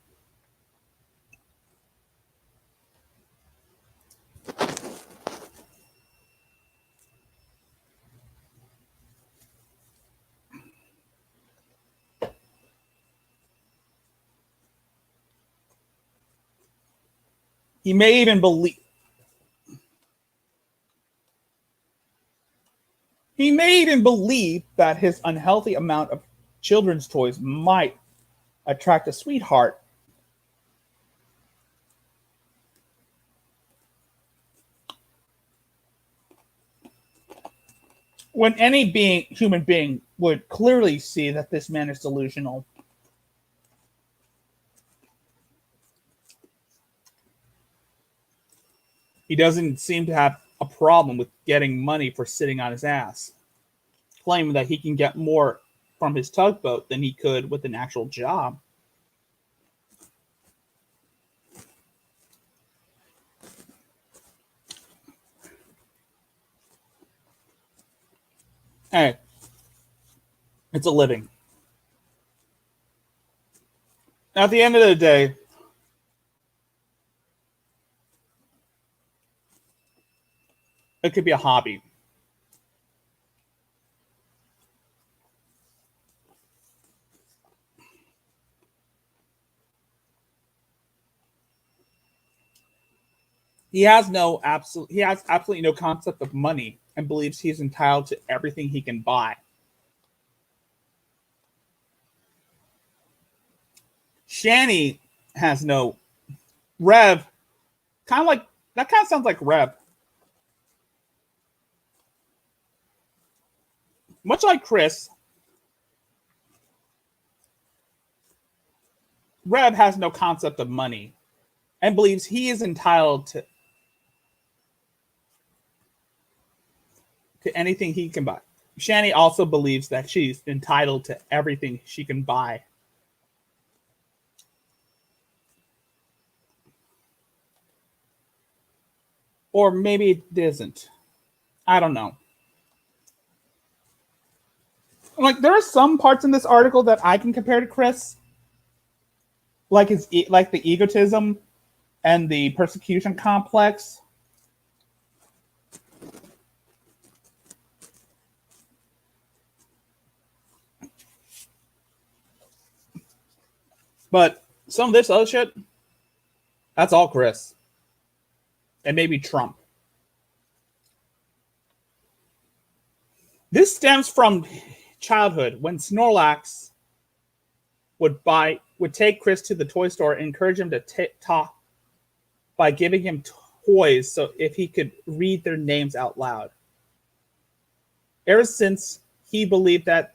He may even believe that his unhealthy amount of children's toys might attract a sweetheart. When any human being would clearly see that this man is delusional. He doesn't seem to have a problem with getting money for sitting on his ass, claiming that he can get more from his tugboat than he could with an actual job. Hey, it's a living. At the end of the day, it could be a hobby. He has absolutely no concept of money and believes he's entitled to everything he can buy. Shanny has no Rev, kind of sounds like Rev. Much like Chris, Rev has no concept of money and believes he is entitled to anything he can buy. Shanny also believes that she's entitled to everything she can buy. Or maybe it isn't. I don't know. Like, there are some parts in this article that I can compare to Chris, like the egotism and the persecution complex. But some of this other shit, that's all Chris. And maybe Trump. This stems from childhood when Snorlax would take Chris to the toy store and encourage him to talk by giving him toys so if he could read their names out loud. Ever since he believed that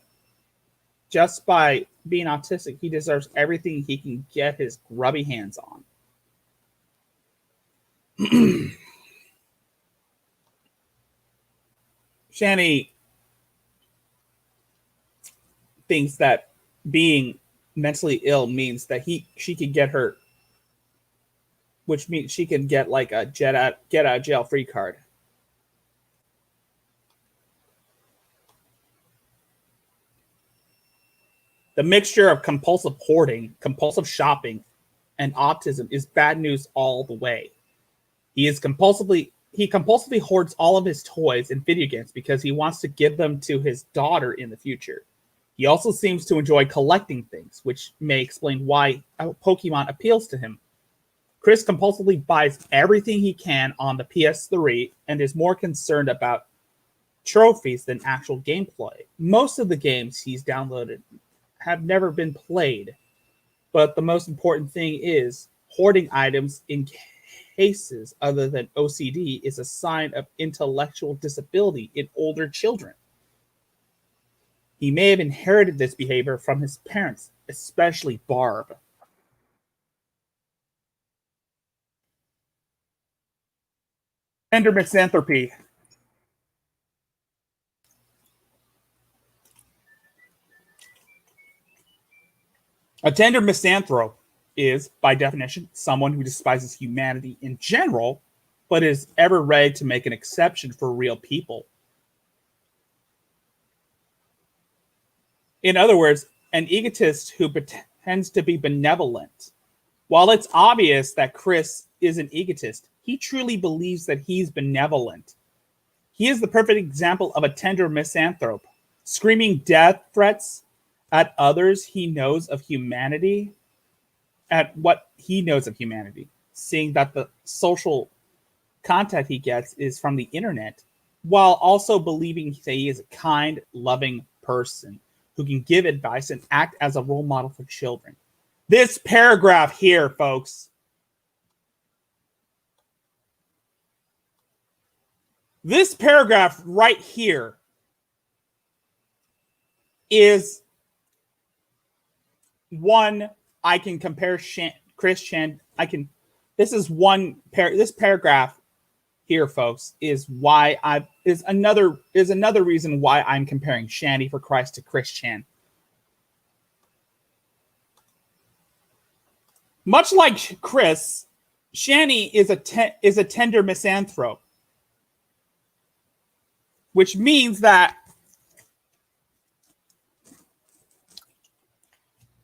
just by being autistic, he deserves everything he can get his grubby hands on. Shanny thinks that being mentally ill means that she could get her, which means she can get like a get out of jail free card. The mixture of compulsive hoarding, compulsive shopping, and autism is bad news all the way. He compulsively hoards all of his toys and video games because he wants to give them to his daughter in the future. He also seems to enjoy collecting things, which may explain why Pokemon appeals to him. Chris compulsively buys everything he can on the PS3 and is more concerned about trophies than actual gameplay. Most of the games he's downloaded have never been played, but the most important thing is hoarding items in cases other than OCD is a sign of intellectual disability in older children. He may have inherited this behavior from his parents, especially Barb. Tender misanthropy. A tender misanthrope is, by definition, someone who despises humanity in general, but is ever ready to make an exception for real people. In other words, an egotist who pretends to be benevolent. While it's obvious that Chris is an egotist, he truly believes that he's benevolent. He is the perfect example of a tender misanthrope, screaming death threats at others he knows of humanity, at what he knows of humanity. seeing that the social contact he gets is from the internet, while also believing that he is a kind, loving person who can give advice and act as a role model for children. This paragraph here, folks. This paragraph right here is one I can compare Christian. This paragraph here, folks, is another reason why I'm comparing ShannyforChrist to Christian. Much like Chris, Shanny is a tender misanthrope, which means that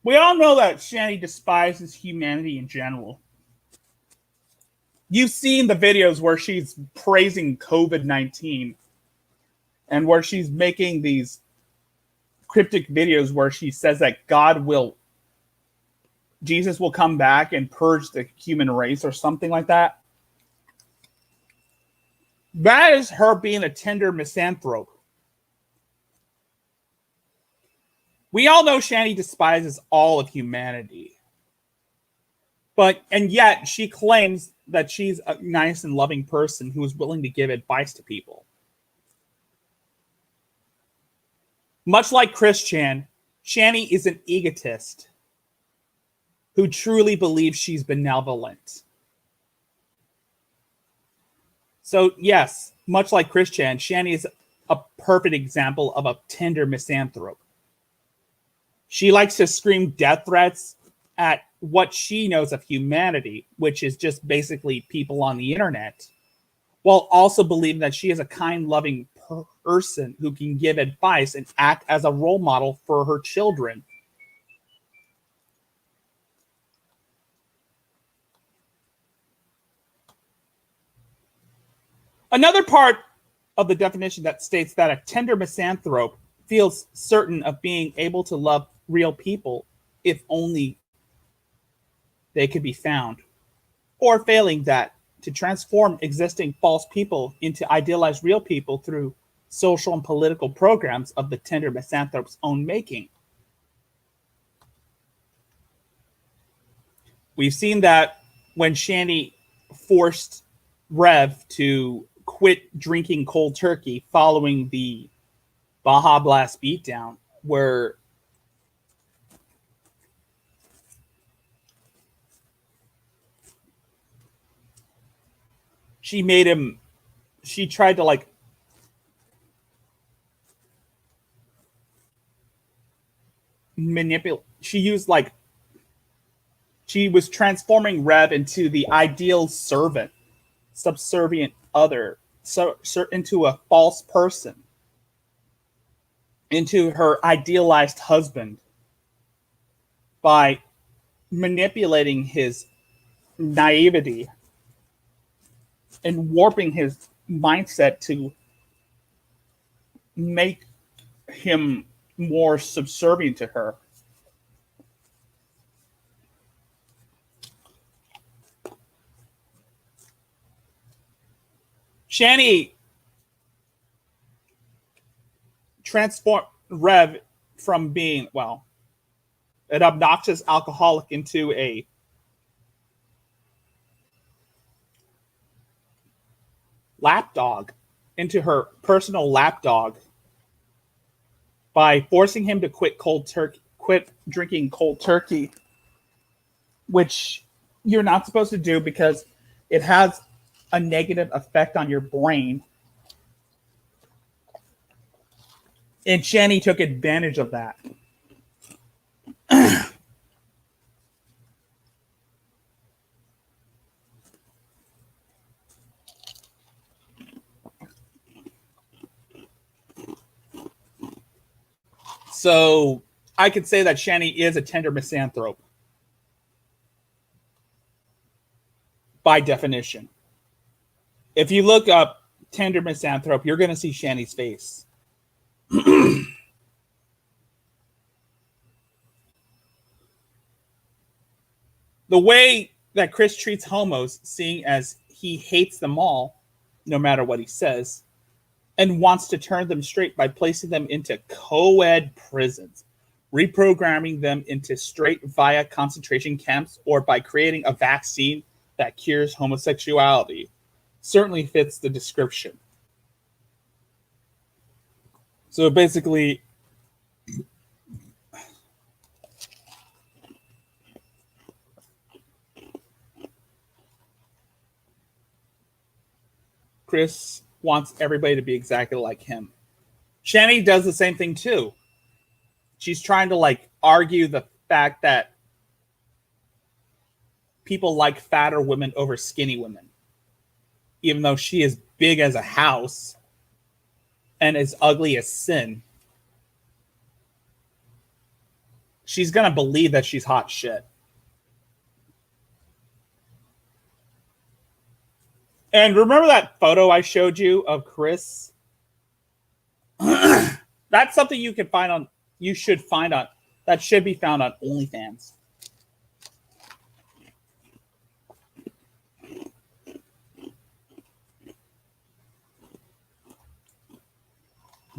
we all know that Shanny despises humanity in general. You've seen the videos where she's praising COVID-19 and where she's making these cryptic videos where she says that Jesus will come back and purge the human race or something like that. That is her being a tender misanthrope. We all know Shanny despises all of humanity. And yet she claims that she's a nice and loving person who is willing to give advice to people. Much like Christian, Shanny is an egotist who truly believes she's benevolent. So yes, much like Christian, Shanny is a perfect example of a tender misanthrope. She likes to scream death threats at what she knows of humanity, which is just basically people on the internet, while also believing that she is a kind, loving person who can give advice and act as a role model for her children. Another part of the definition that states that a tender misanthrope feels certain of being able to love real people if only they could be found, or failing that, to transform existing false people into idealized real people through social and political programs of the tender misanthrope's own making. We've seen that when Shanny forced Rev to quit drinking cold turkey following the Baja Blast beatdown, where she tried to manipulate. She was transforming Rev into the ideal servant, subservient other, into a false person, into her idealized husband, by manipulating his naivety and warping his mindset to make him more subservient to her. Shanny transformed Rev from being, an obnoxious alcoholic into a lapdog, into her personal lapdog, by forcing him to quit drinking cold turkey, which you're not supposed to do because it has a negative effect on your brain. And Shanny took advantage of that. So I could say that Shanny is a tender misanthrope by definition. If you look up tender misanthrope, you're going to see Shanny's face. The way that Chris treats homos, seeing as he hates them all, no matter what he says, and wants to turn them straight by placing them into co-ed prisons, reprogramming them into straight via concentration camps, or by creating a vaccine that cures homosexuality, certainly fits the description. So basically, Chris wants everybody to be exactly like him. Shanny does the same thing too. She's trying to like argue the fact that people like fatter women over skinny women, even though she is big as a house and as ugly as sin. She's gonna believe that she's hot shit. And remember that photo I showed you of Chris? That's something you can find on, you should find on, that should be found on OnlyFans.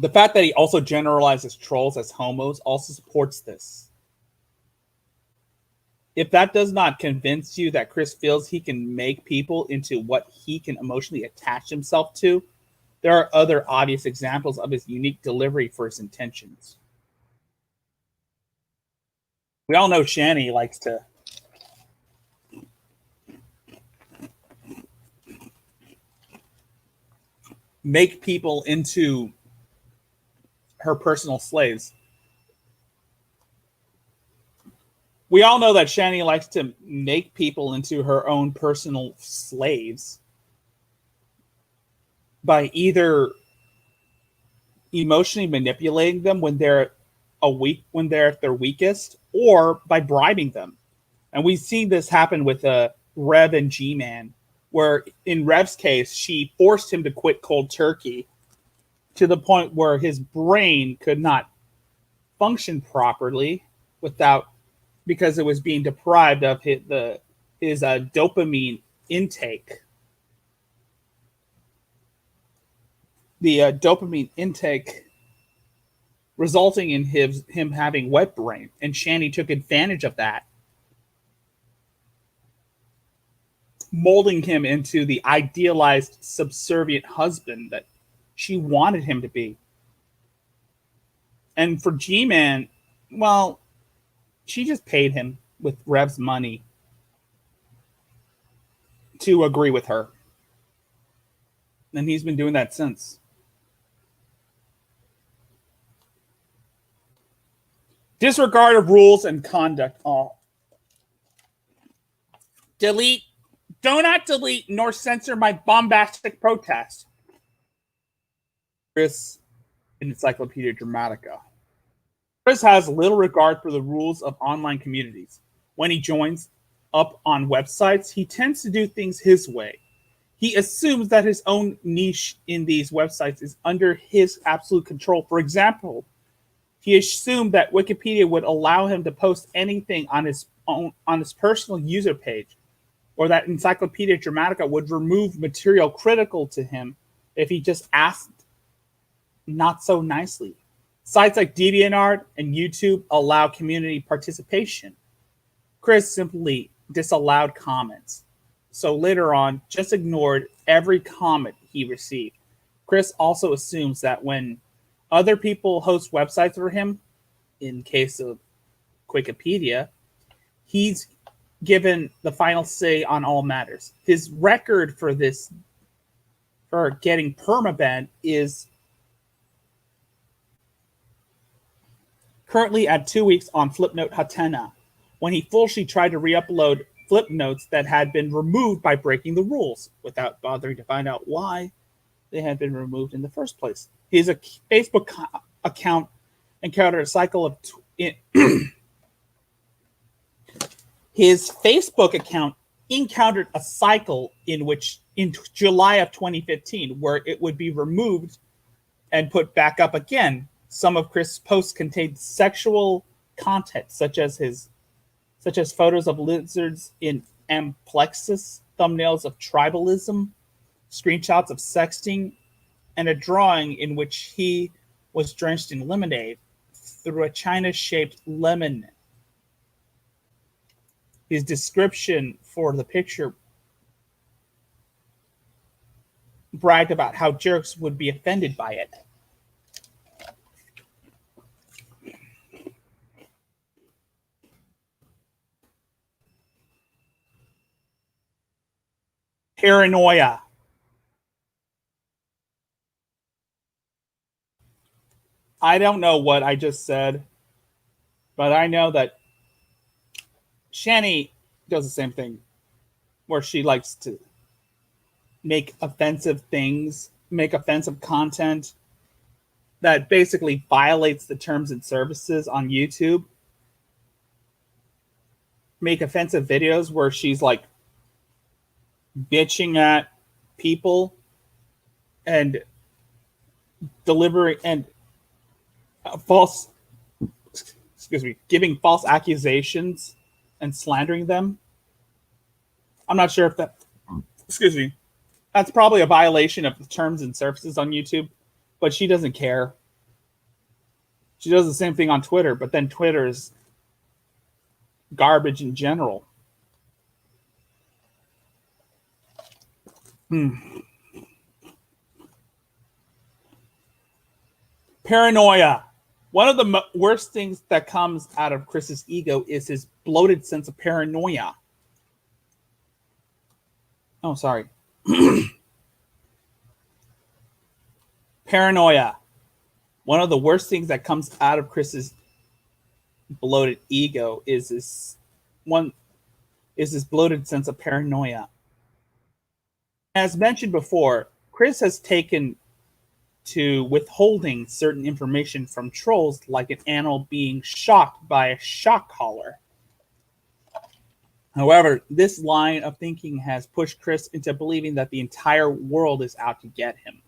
The fact that he also generalizes trolls as homos also supports this. If that does not convince you that Chris feels he can make people into what he can emotionally attach himself to, there are other obvious examples of his unique delivery for his intentions. We all know Shanny likes to make people into her personal slaves. We all know that Shanny likes to make people into her own personal slaves by either emotionally manipulating them when they're at their weakest, or by bribing them. And we've seen this happen with Rev and G-Man, where in Rev's case, she forced him to quit cold turkey to the point where his brain could not function properly because it was being deprived of his dopamine intake. The dopamine intake resulting in him having wet brain. And Shanny took advantage of that, molding him into the idealized subservient husband that she wanted him to be. And for G-Man, well, she just paid him with Rev's money to agree with her. And he's been doing that since. Disregard of rules and conduct. Oh. Delete. Do not delete nor censor my bombastic protest. Chris in Encyclopedia Dramatica. Chris has little regard for the rules of online communities. When he joins up on websites, he tends to do things his way. He assumes that his own niche in these websites is under his absolute control. For example, he assumed that Wikipedia would allow him to post anything on his personal user page, or that Encyclopedia Dramatica would remove material critical to him if he just asked not so nicely. Sites like DeviantArt and YouTube allow community participation. Chris simply disallowed comments, so later on just ignored every comment he received. Chris also assumes that when other people host websites for him, in case of Wikipedia, he's given the final say on all matters. His record for getting permaban is currently at 2 weeks on Flipnote Hatena, when he foolishly tried to re-upload Flipnotes that had been removed by breaking the rules, without bothering to find out why they had been removed in the first place. His Facebook account encountered a cycle of... His Facebook account encountered a cycle in July of 2015, where it would be removed and put back up again. Some of Chris' posts contained sexual content, such as photos of lizards in amplexus, thumbnails of tribalism, screenshots of sexting, and a drawing in which he was drenched in lemonade through a china-shaped lemon. His description for the picture bragged about how jerks would be offended by it. Paranoia. I don't know what I just said, but I know that Shanny does the same thing, where she likes to make offensive things, make offensive content that basically violates the terms and services on YouTube. Make offensive videos where she's like bitching at people and delivering and giving false accusations and slandering them. I'm not sure if that, that's probably a violation of the terms and services on YouTube, but she doesn't care. She does the same thing on Twitter, but then Twitter is garbage in general. Paranoia. One of the worst things that comes out of Chris's ego is his bloated sense of paranoia. Oh, sorry. Paranoia. One of the worst things that comes out of Chris's bloated ego is this bloated sense of paranoia. As mentioned before, Chris has taken to withholding certain information from trolls like an animal being shocked by a shock collar. However, this line of thinking has pushed Chris into believing that the entire world is out to get him.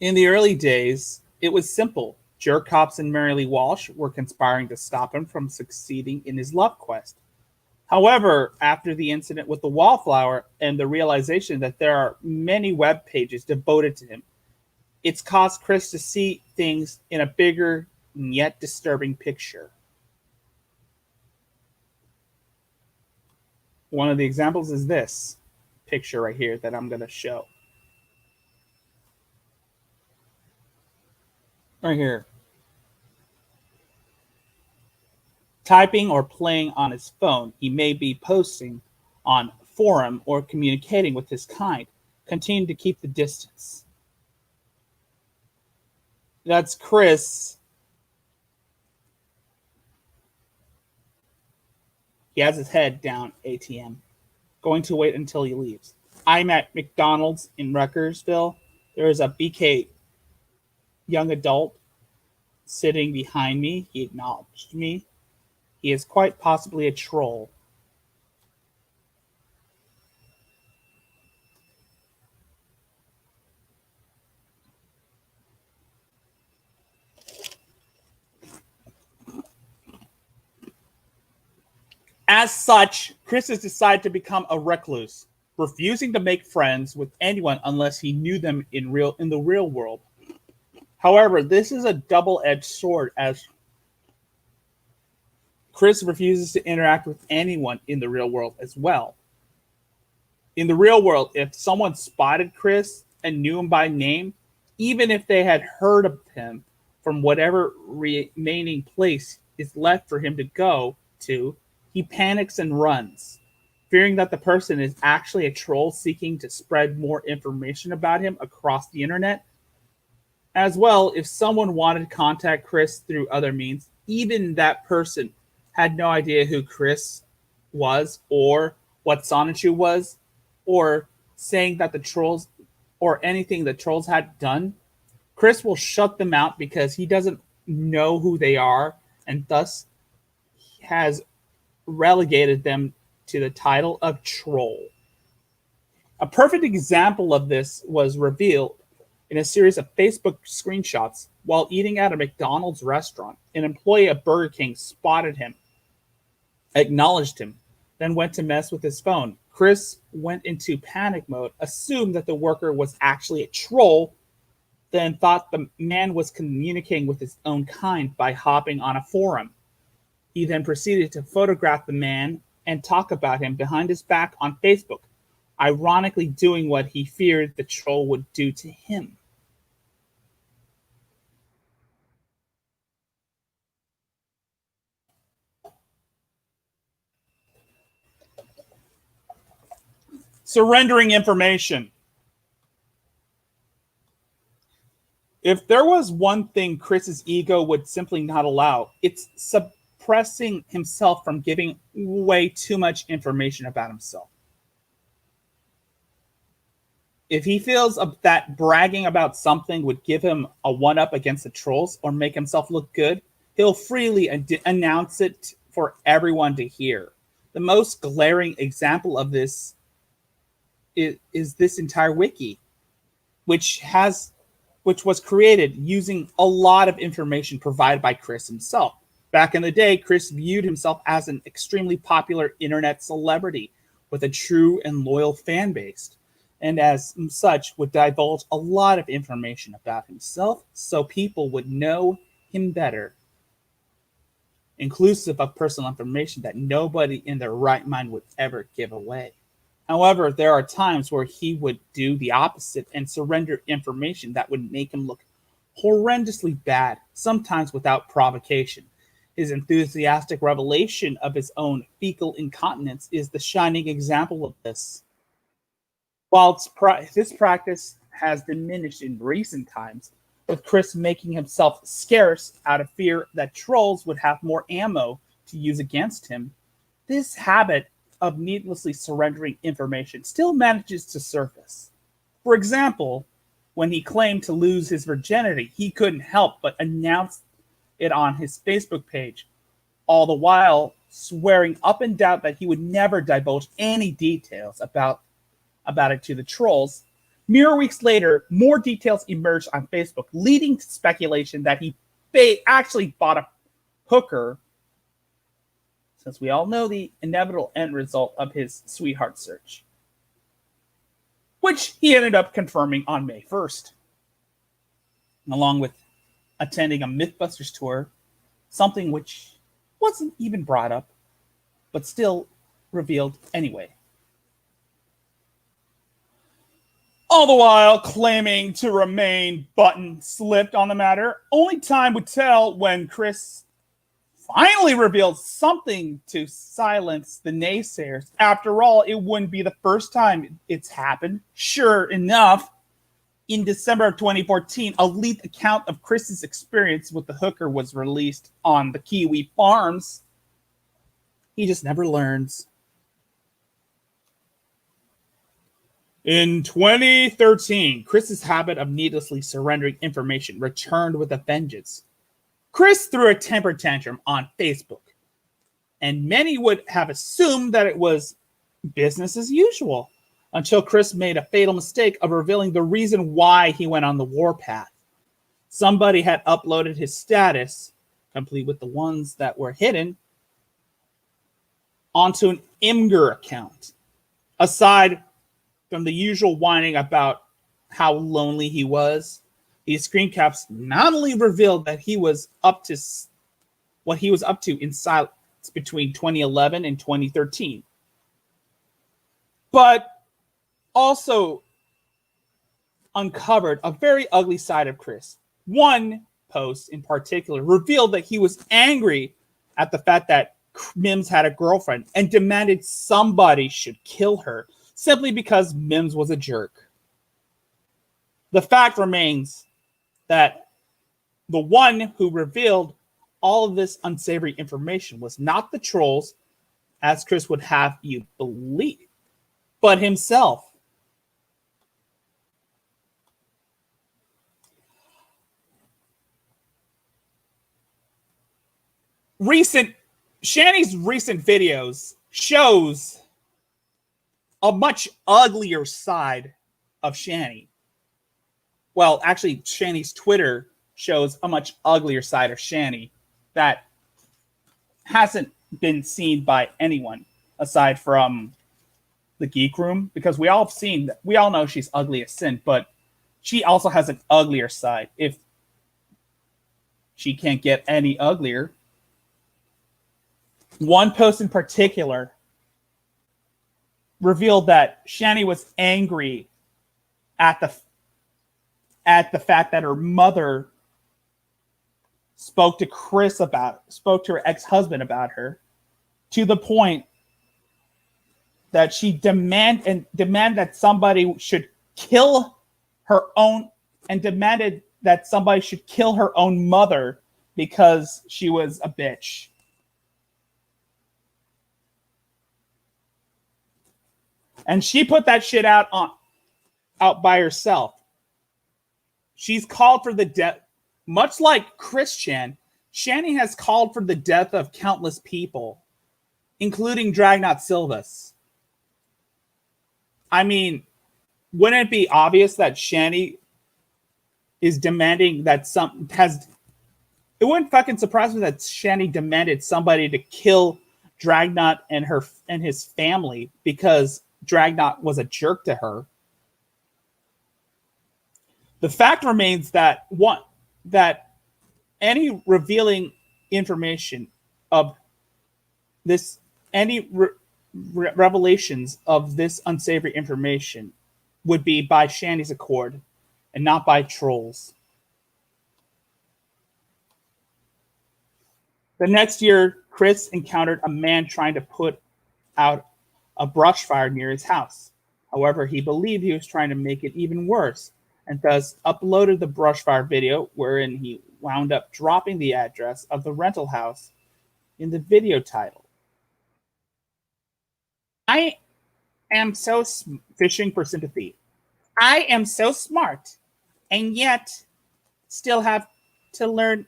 In the early days, it was simple. Jerk Cops and Mary Lee Walsh were conspiring to stop him from succeeding in his love quest. However, after the incident with the wallflower and the realization that there are many web pages devoted to him, it's caused Chris to see things in a bigger yet disturbing picture. One of the examples is this picture right here that I'm going to show. Right here. Typing or playing on his phone, he may be posting on forum or communicating with his kind. Continue to keep the distance. That's Chris. He has his head down, ATM. Going to wait until he leaves. I'm at McDonald's in Ruckersville. There is a BK young adult sitting behind me. He acknowledged me. He is quite possibly a troll. As such, Chris has decided to become a recluse, refusing to make friends with anyone unless he knew them in the real world. However, this is a double-edged sword, as Chris refuses to interact with anyone in the real world as well. In the real world, if someone spotted Chris and knew him by name, even if they had heard of him from whatever remaining place is left for him to go to, he panics and runs, fearing that the person is actually a troll seeking to spread more information about him across the internet. As well, if someone wanted to contact Chris through other means, even that person had no idea who Chris was or what Sonichu was, or saying that the trolls or anything the trolls had done, Chris will shut them out because he doesn't know who they are, and thus has relegated them to the title of troll. A perfect example of this was revealed in a series of Facebook screenshots while eating at a McDonald's restaurant. An employee of Burger King spotted him acknowledged him, then went to mess with his phone. Chris went into panic mode, assumed that the worker was actually a troll, then thought the man was communicating with his own kind by hopping on a forum. He then proceeded to photograph the man and talk about him behind his back on Facebook, ironically doing what he feared the troll would do to him. Surrendering information. If there was one thing Chris's ego would simply not allow, it's suppressing himself from giving way too much information about himself. If he feels that bragging about something would give him a one-up against the trolls or make himself look good, he'll freely announce it for everyone to hear. The most glaring example of this is this entire wiki, which was created using a lot of information provided by Chris himself. Back in the day, Chris viewed himself as an extremely popular internet celebrity with a true and loyal fan base, and as such would divulge a lot of information about himself so people would know him better, inclusive of personal information that nobody in their right mind would ever give away. However, there are times where he would do the opposite and surrender information that would make him look horrendously bad, sometimes without provocation. His enthusiastic revelation of his own fecal incontinence is the shining example of this. While this practice has diminished in recent times, with Chris making himself scarce out of fear that trolls would have more ammo to use against him, this habit of needlessly surrendering information still manages to surface. For example, when he claimed to lose his virginity, he couldn't help but announce it on his Facebook page, all the while swearing up and down that he would never divulge any details about it to the trolls. Mere weeks later, more details emerged on Facebook, leading to speculation that he actually bought a hooker, since we all know the inevitable end result of his sweetheart search, which he ended up confirming on May 1st, along with attending a Mythbusters tour, something which wasn't even brought up, but still revealed anyway. All the while claiming to remain button-slipped on the matter. Only time would tell when Chris finally revealed something to silence the naysayers. After all, it wouldn't be the first time it's happened. Sure enough, in December of 2014, a leaked account of Chris's experience with the hooker was released on the Kiwi Farms. He just never learns. In 2013, Chris's habit of needlessly surrendering information returned with a vengeance. Chris threw a temper tantrum on Facebook, and many would have assumed that it was business as usual until Chris made a fatal mistake of revealing the reason why he went on the warpath. Somebody had uploaded his status, complete with the ones that were hidden, onto an Imgur account. Aside from the usual whining about how lonely he was, these screen caps not only revealed that he was up to what he was up to in silence between 2011 and 2013, but also uncovered a very ugly side of Chris. One post in particular revealed that he was angry at the fact that Mims had a girlfriend and demanded somebody should kill her simply because Mims was a jerk. The fact remains that the one who revealed all of this unsavory information was not the trolls, as Chris would have you believe, but himself. Shanny's recent videos shows a much uglier side of Shanny. Well, actually, Shanny's Twitter shows a much uglier side of Shanny that hasn't been seen by anyone aside from the Geek Room, because we all know she's ugly as sin, but she also has an uglier side. If she can't get any uglier. One post in particular revealed that Shanny was angry at the fact that her mother spoke to her ex-husband about her, to the point that she demanded that somebody should kill her own, and demanded that somebody should kill her own mother because she was a bitch. And she put that shit out by herself. She's called for the death, much like Christian. Shanny has called for the death of countless people, including Dragnot Silvas. I mean, wouldn't it be obvious that Shanny is demanding that it wouldn't fucking surprise me that Shanny demanded somebody to kill Dragnot and his family because Dragnot was a jerk to her. The fact remains that any revealing information of this, revelations of this unsavory information would be by Shanny's accord and not by trolls. The next year, Chris encountered a man trying to put out a brush fire near his house. However, he believed he was trying to make it even worse, and thus uploaded the brush fire video, wherein he wound up dropping the address of the rental house in the video title. I am so fishing for sympathy. I am so smart, and yet still have to learn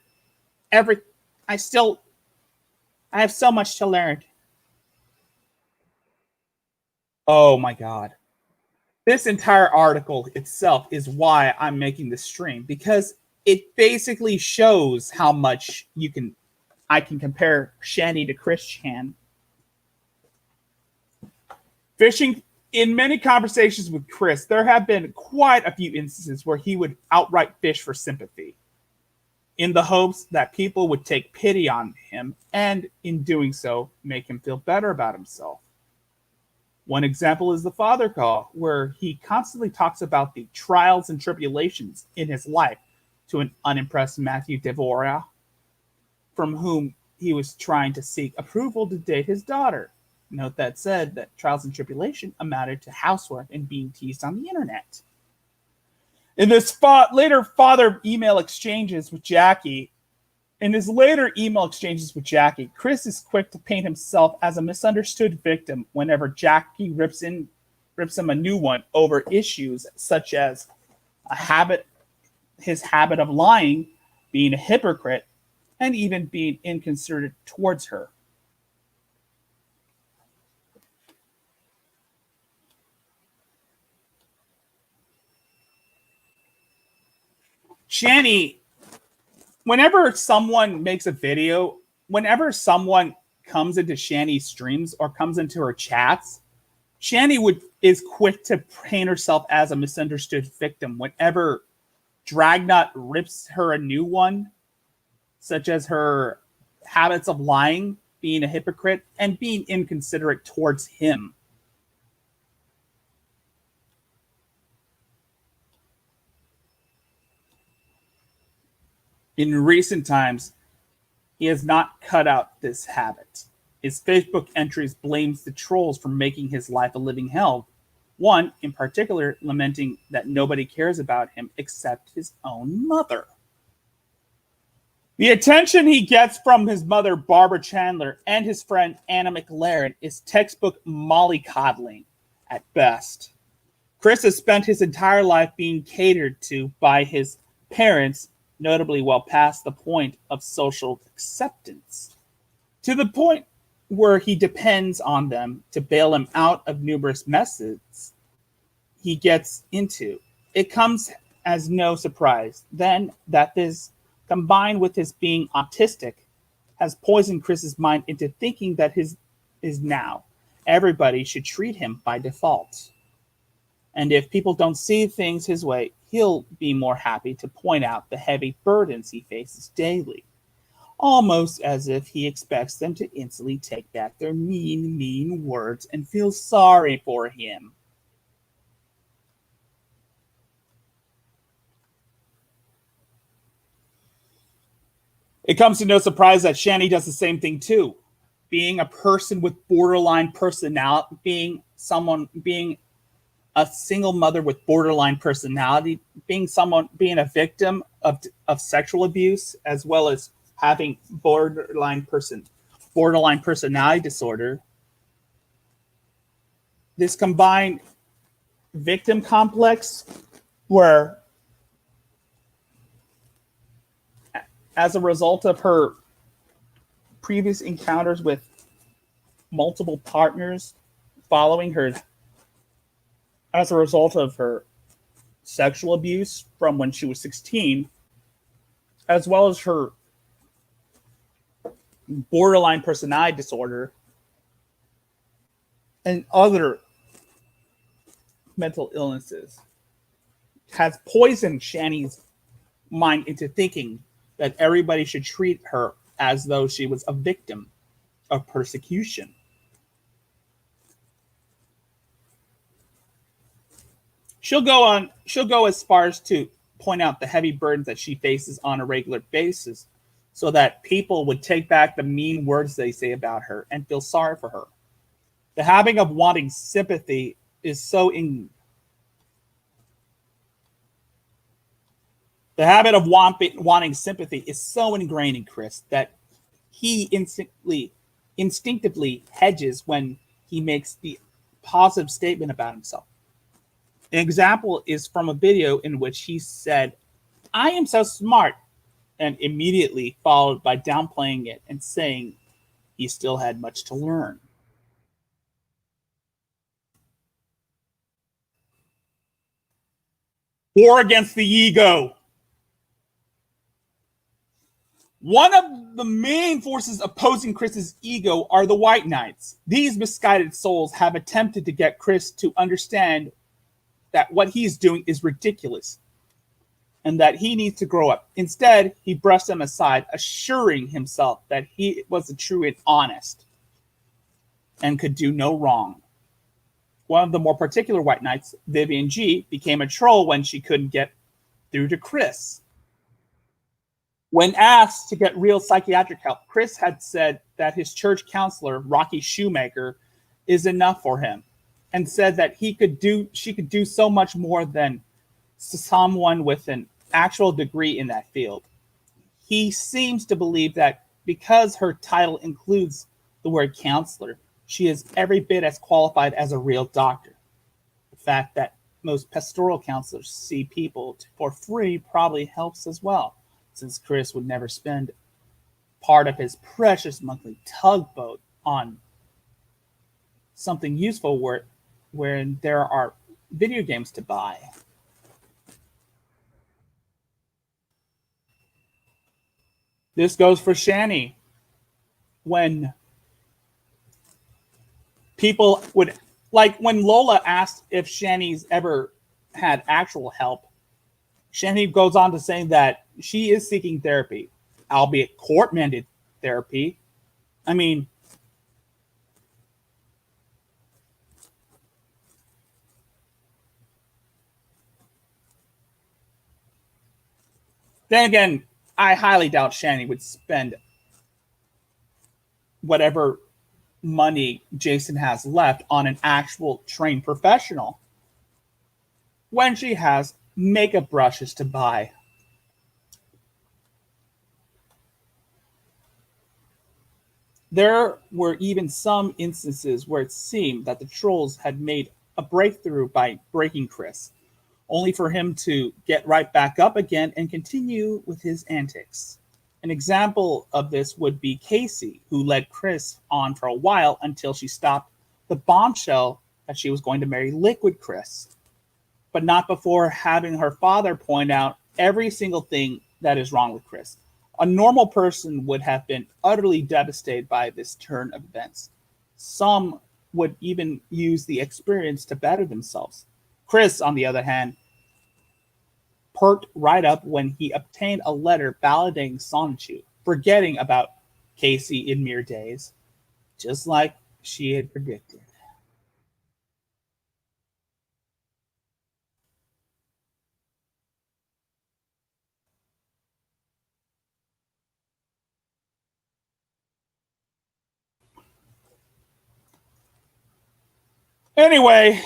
I have so much to learn. Oh my God. This entire article itself is why I'm making this stream, because it basically shows how much I can compare Shanny to Christian. Fishing, in many conversations with Chris, there have been quite a few instances where he would outright fish for sympathy, in the hopes that people would take pity on him, and in doing so, make him feel better about himself. One example is the Father Call, where he constantly talks about the trials and tribulations in his life to an unimpressed Matthew Devorah, from whom he was trying to seek approval to date his daughter. Note that said that trials and tribulation amounted to housework and being teased on the internet. In his later email exchanges with Jackie, Chris is quick to paint himself as a misunderstood victim whenever Jackie rips him a new one over issues such as his habit of lying, being a hypocrite, and even being inconsiderate towards her. Shanny, whenever someone makes a video, whenever someone comes into Shanny's streams or comes into her chats, Shanny is quick to paint herself as a misunderstood victim whenever Dragnot rips her a new one, such as her habits of lying, being a hypocrite, and being inconsiderate towards him. In recent times, he has not cut out this habit. His Facebook entries blames the trolls for making his life a living hell. One, in particular, lamenting that nobody cares about him except his own mother. The attention he gets from his mother, Barbara Chandler, and his friend, Anna McLaren, is textbook mollycoddling at best. Chris has spent his entire life being catered to by his parents, notably well past the point of social acceptance, to the point where he depends on them to bail him out of numerous messes he gets into. It comes as no surprise then that this, combined with his being autistic, has poisoned Chris's mind into thinking that his is now. Everybody should treat him by default. And if people don't see things his way, he'll be more happy to point out the heavy burdens he faces daily, almost as if he expects them to instantly take back their mean, mean words and feel sorry for him. It comes to no surprise that Shanny does the same thing too. Being a person with borderline personality, being a single mother with borderline personality, being a victim of sexual abuse, as well as having borderline personality disorder. This combined victim complex, where as a result of her previous encounters with multiple partners following her, as a result of her sexual abuse from when she was 16, as well as her borderline personality disorder and other mental illnesses, has poisoned Shanny's mind into thinking that everybody should treat her as though she was a victim of persecution. She'll go as far as to point out the heavy burdens that she faces on a regular basis so that people would take back the mean words they say about her and feel sorry for her. The habit of wanting sympathy is so The habit of wanting sympathy is so ingrained in Chris that he instinctively hedges when he makes the positive statement about himself. An example is from a video in which he said, "I am so smart," and immediately followed by downplaying it and saying he still had much to learn. War against the ego. One of the main forces opposing Chris's ego are the White Knights. These misguided souls have attempted to get Chris to understand that what he's doing is ridiculous and that he needs to grow up. Instead, he brushed them aside, assuring himself that he was the true and honest and could do no wrong. One of the more particular White Knights, Vivian G, became a troll when she couldn't get through to Chris. When asked to get real psychiatric help, Chris had said that his church counselor, Rocky Shoemaker, is enough for him, and said that she could do so much more than someone with an actual degree in that field. He seems to believe that because her title includes the word counselor, she is every bit as qualified as a real doctor. The fact that most pastoral counselors see people for free probably helps as well, since Chris would never spend part of his precious monthly tugboat on something useful where there are video games to buy. This goes for Shanny. When people would, like when Lola asked if Shanny's ever had actual help, Shanny goes on to say that she is seeking therapy, albeit court-mandated therapy. I mean, then again, I highly doubt Shanny would spend whatever money Jason has left on an actual trained professional when she has makeup brushes to buy. There were even some instances where it seemed that the trolls had made a breakthrough by breaking Chris, only for him to get right back up again and continue with his antics. An example of this would be Casey, who led Chris on for a while until she stopped the bombshell that she was going to marry Liquid Chris, but not before having her father point out every single thing that is wrong with Chris. A normal person would have been utterly devastated by this turn of events. Some would even use the experience to better themselves. Chris, on the other hand, perked right up when he obtained a letter validating solitude, forgetting about Casey in mere days, just like she had predicted. Anyway,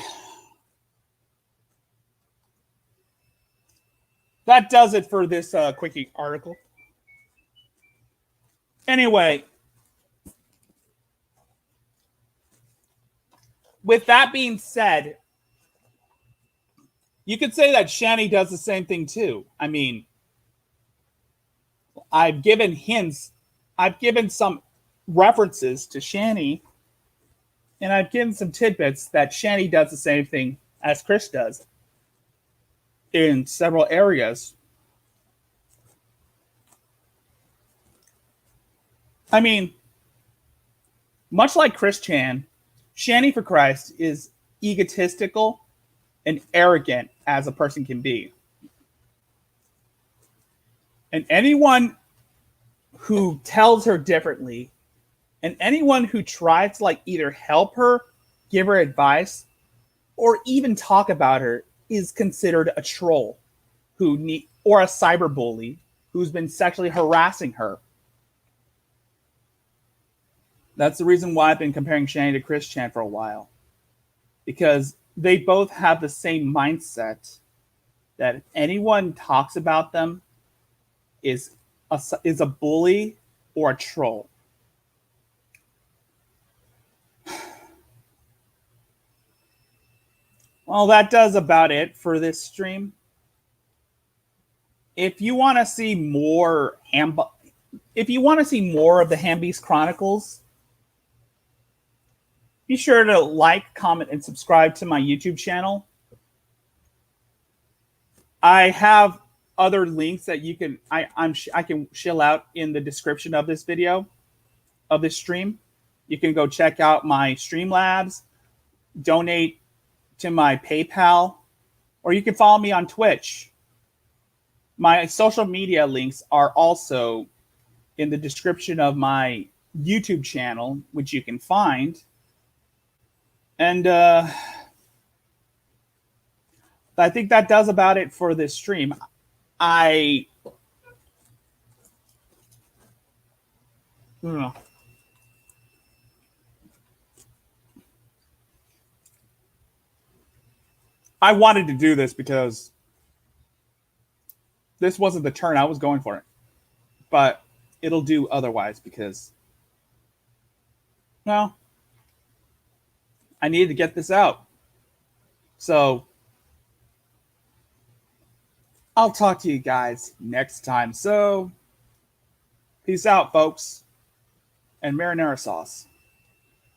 that does it for this quickie article. Anyway, with that being said, you could say that Shanny does the same thing too. I mean, I've given hints, I've given some references to Shanny, and I've given some tidbits that Shanny does the same thing as Chris does in several areas. I mean, much like Chris Chan, ShannyforChrist is egotistical and arrogant as a person can be. And anyone who tells her differently, and anyone who tries to like either help her, give her advice, or even talk about her is considered a troll or a cyberbully who's been sexually harassing her. That's the reason why I've been comparing Shanny to Chris Chan for a while. Because they both have the same mindset that if anyone talks about them is a bully or a troll. Well, that does about it for this stream. If you want to see more of the Hambeast Chronicles, be sure to like, comment, and subscribe to my YouTube channel. I have other links that you can I can shill out in the description of this video, of this stream. You can go check out my Streamlabs, donate to my PayPal, or you can follow me on Twitch. My social media links are also in the description of my YouTube channel, which you can find. And I think that does about it for this stream. I don't know. I wanted to do this because this wasn't the turn I was going for. But it'll do otherwise because, well, I needed to get this out. So I'll talk to you guys next time. So peace out, folks, and marinara sauce.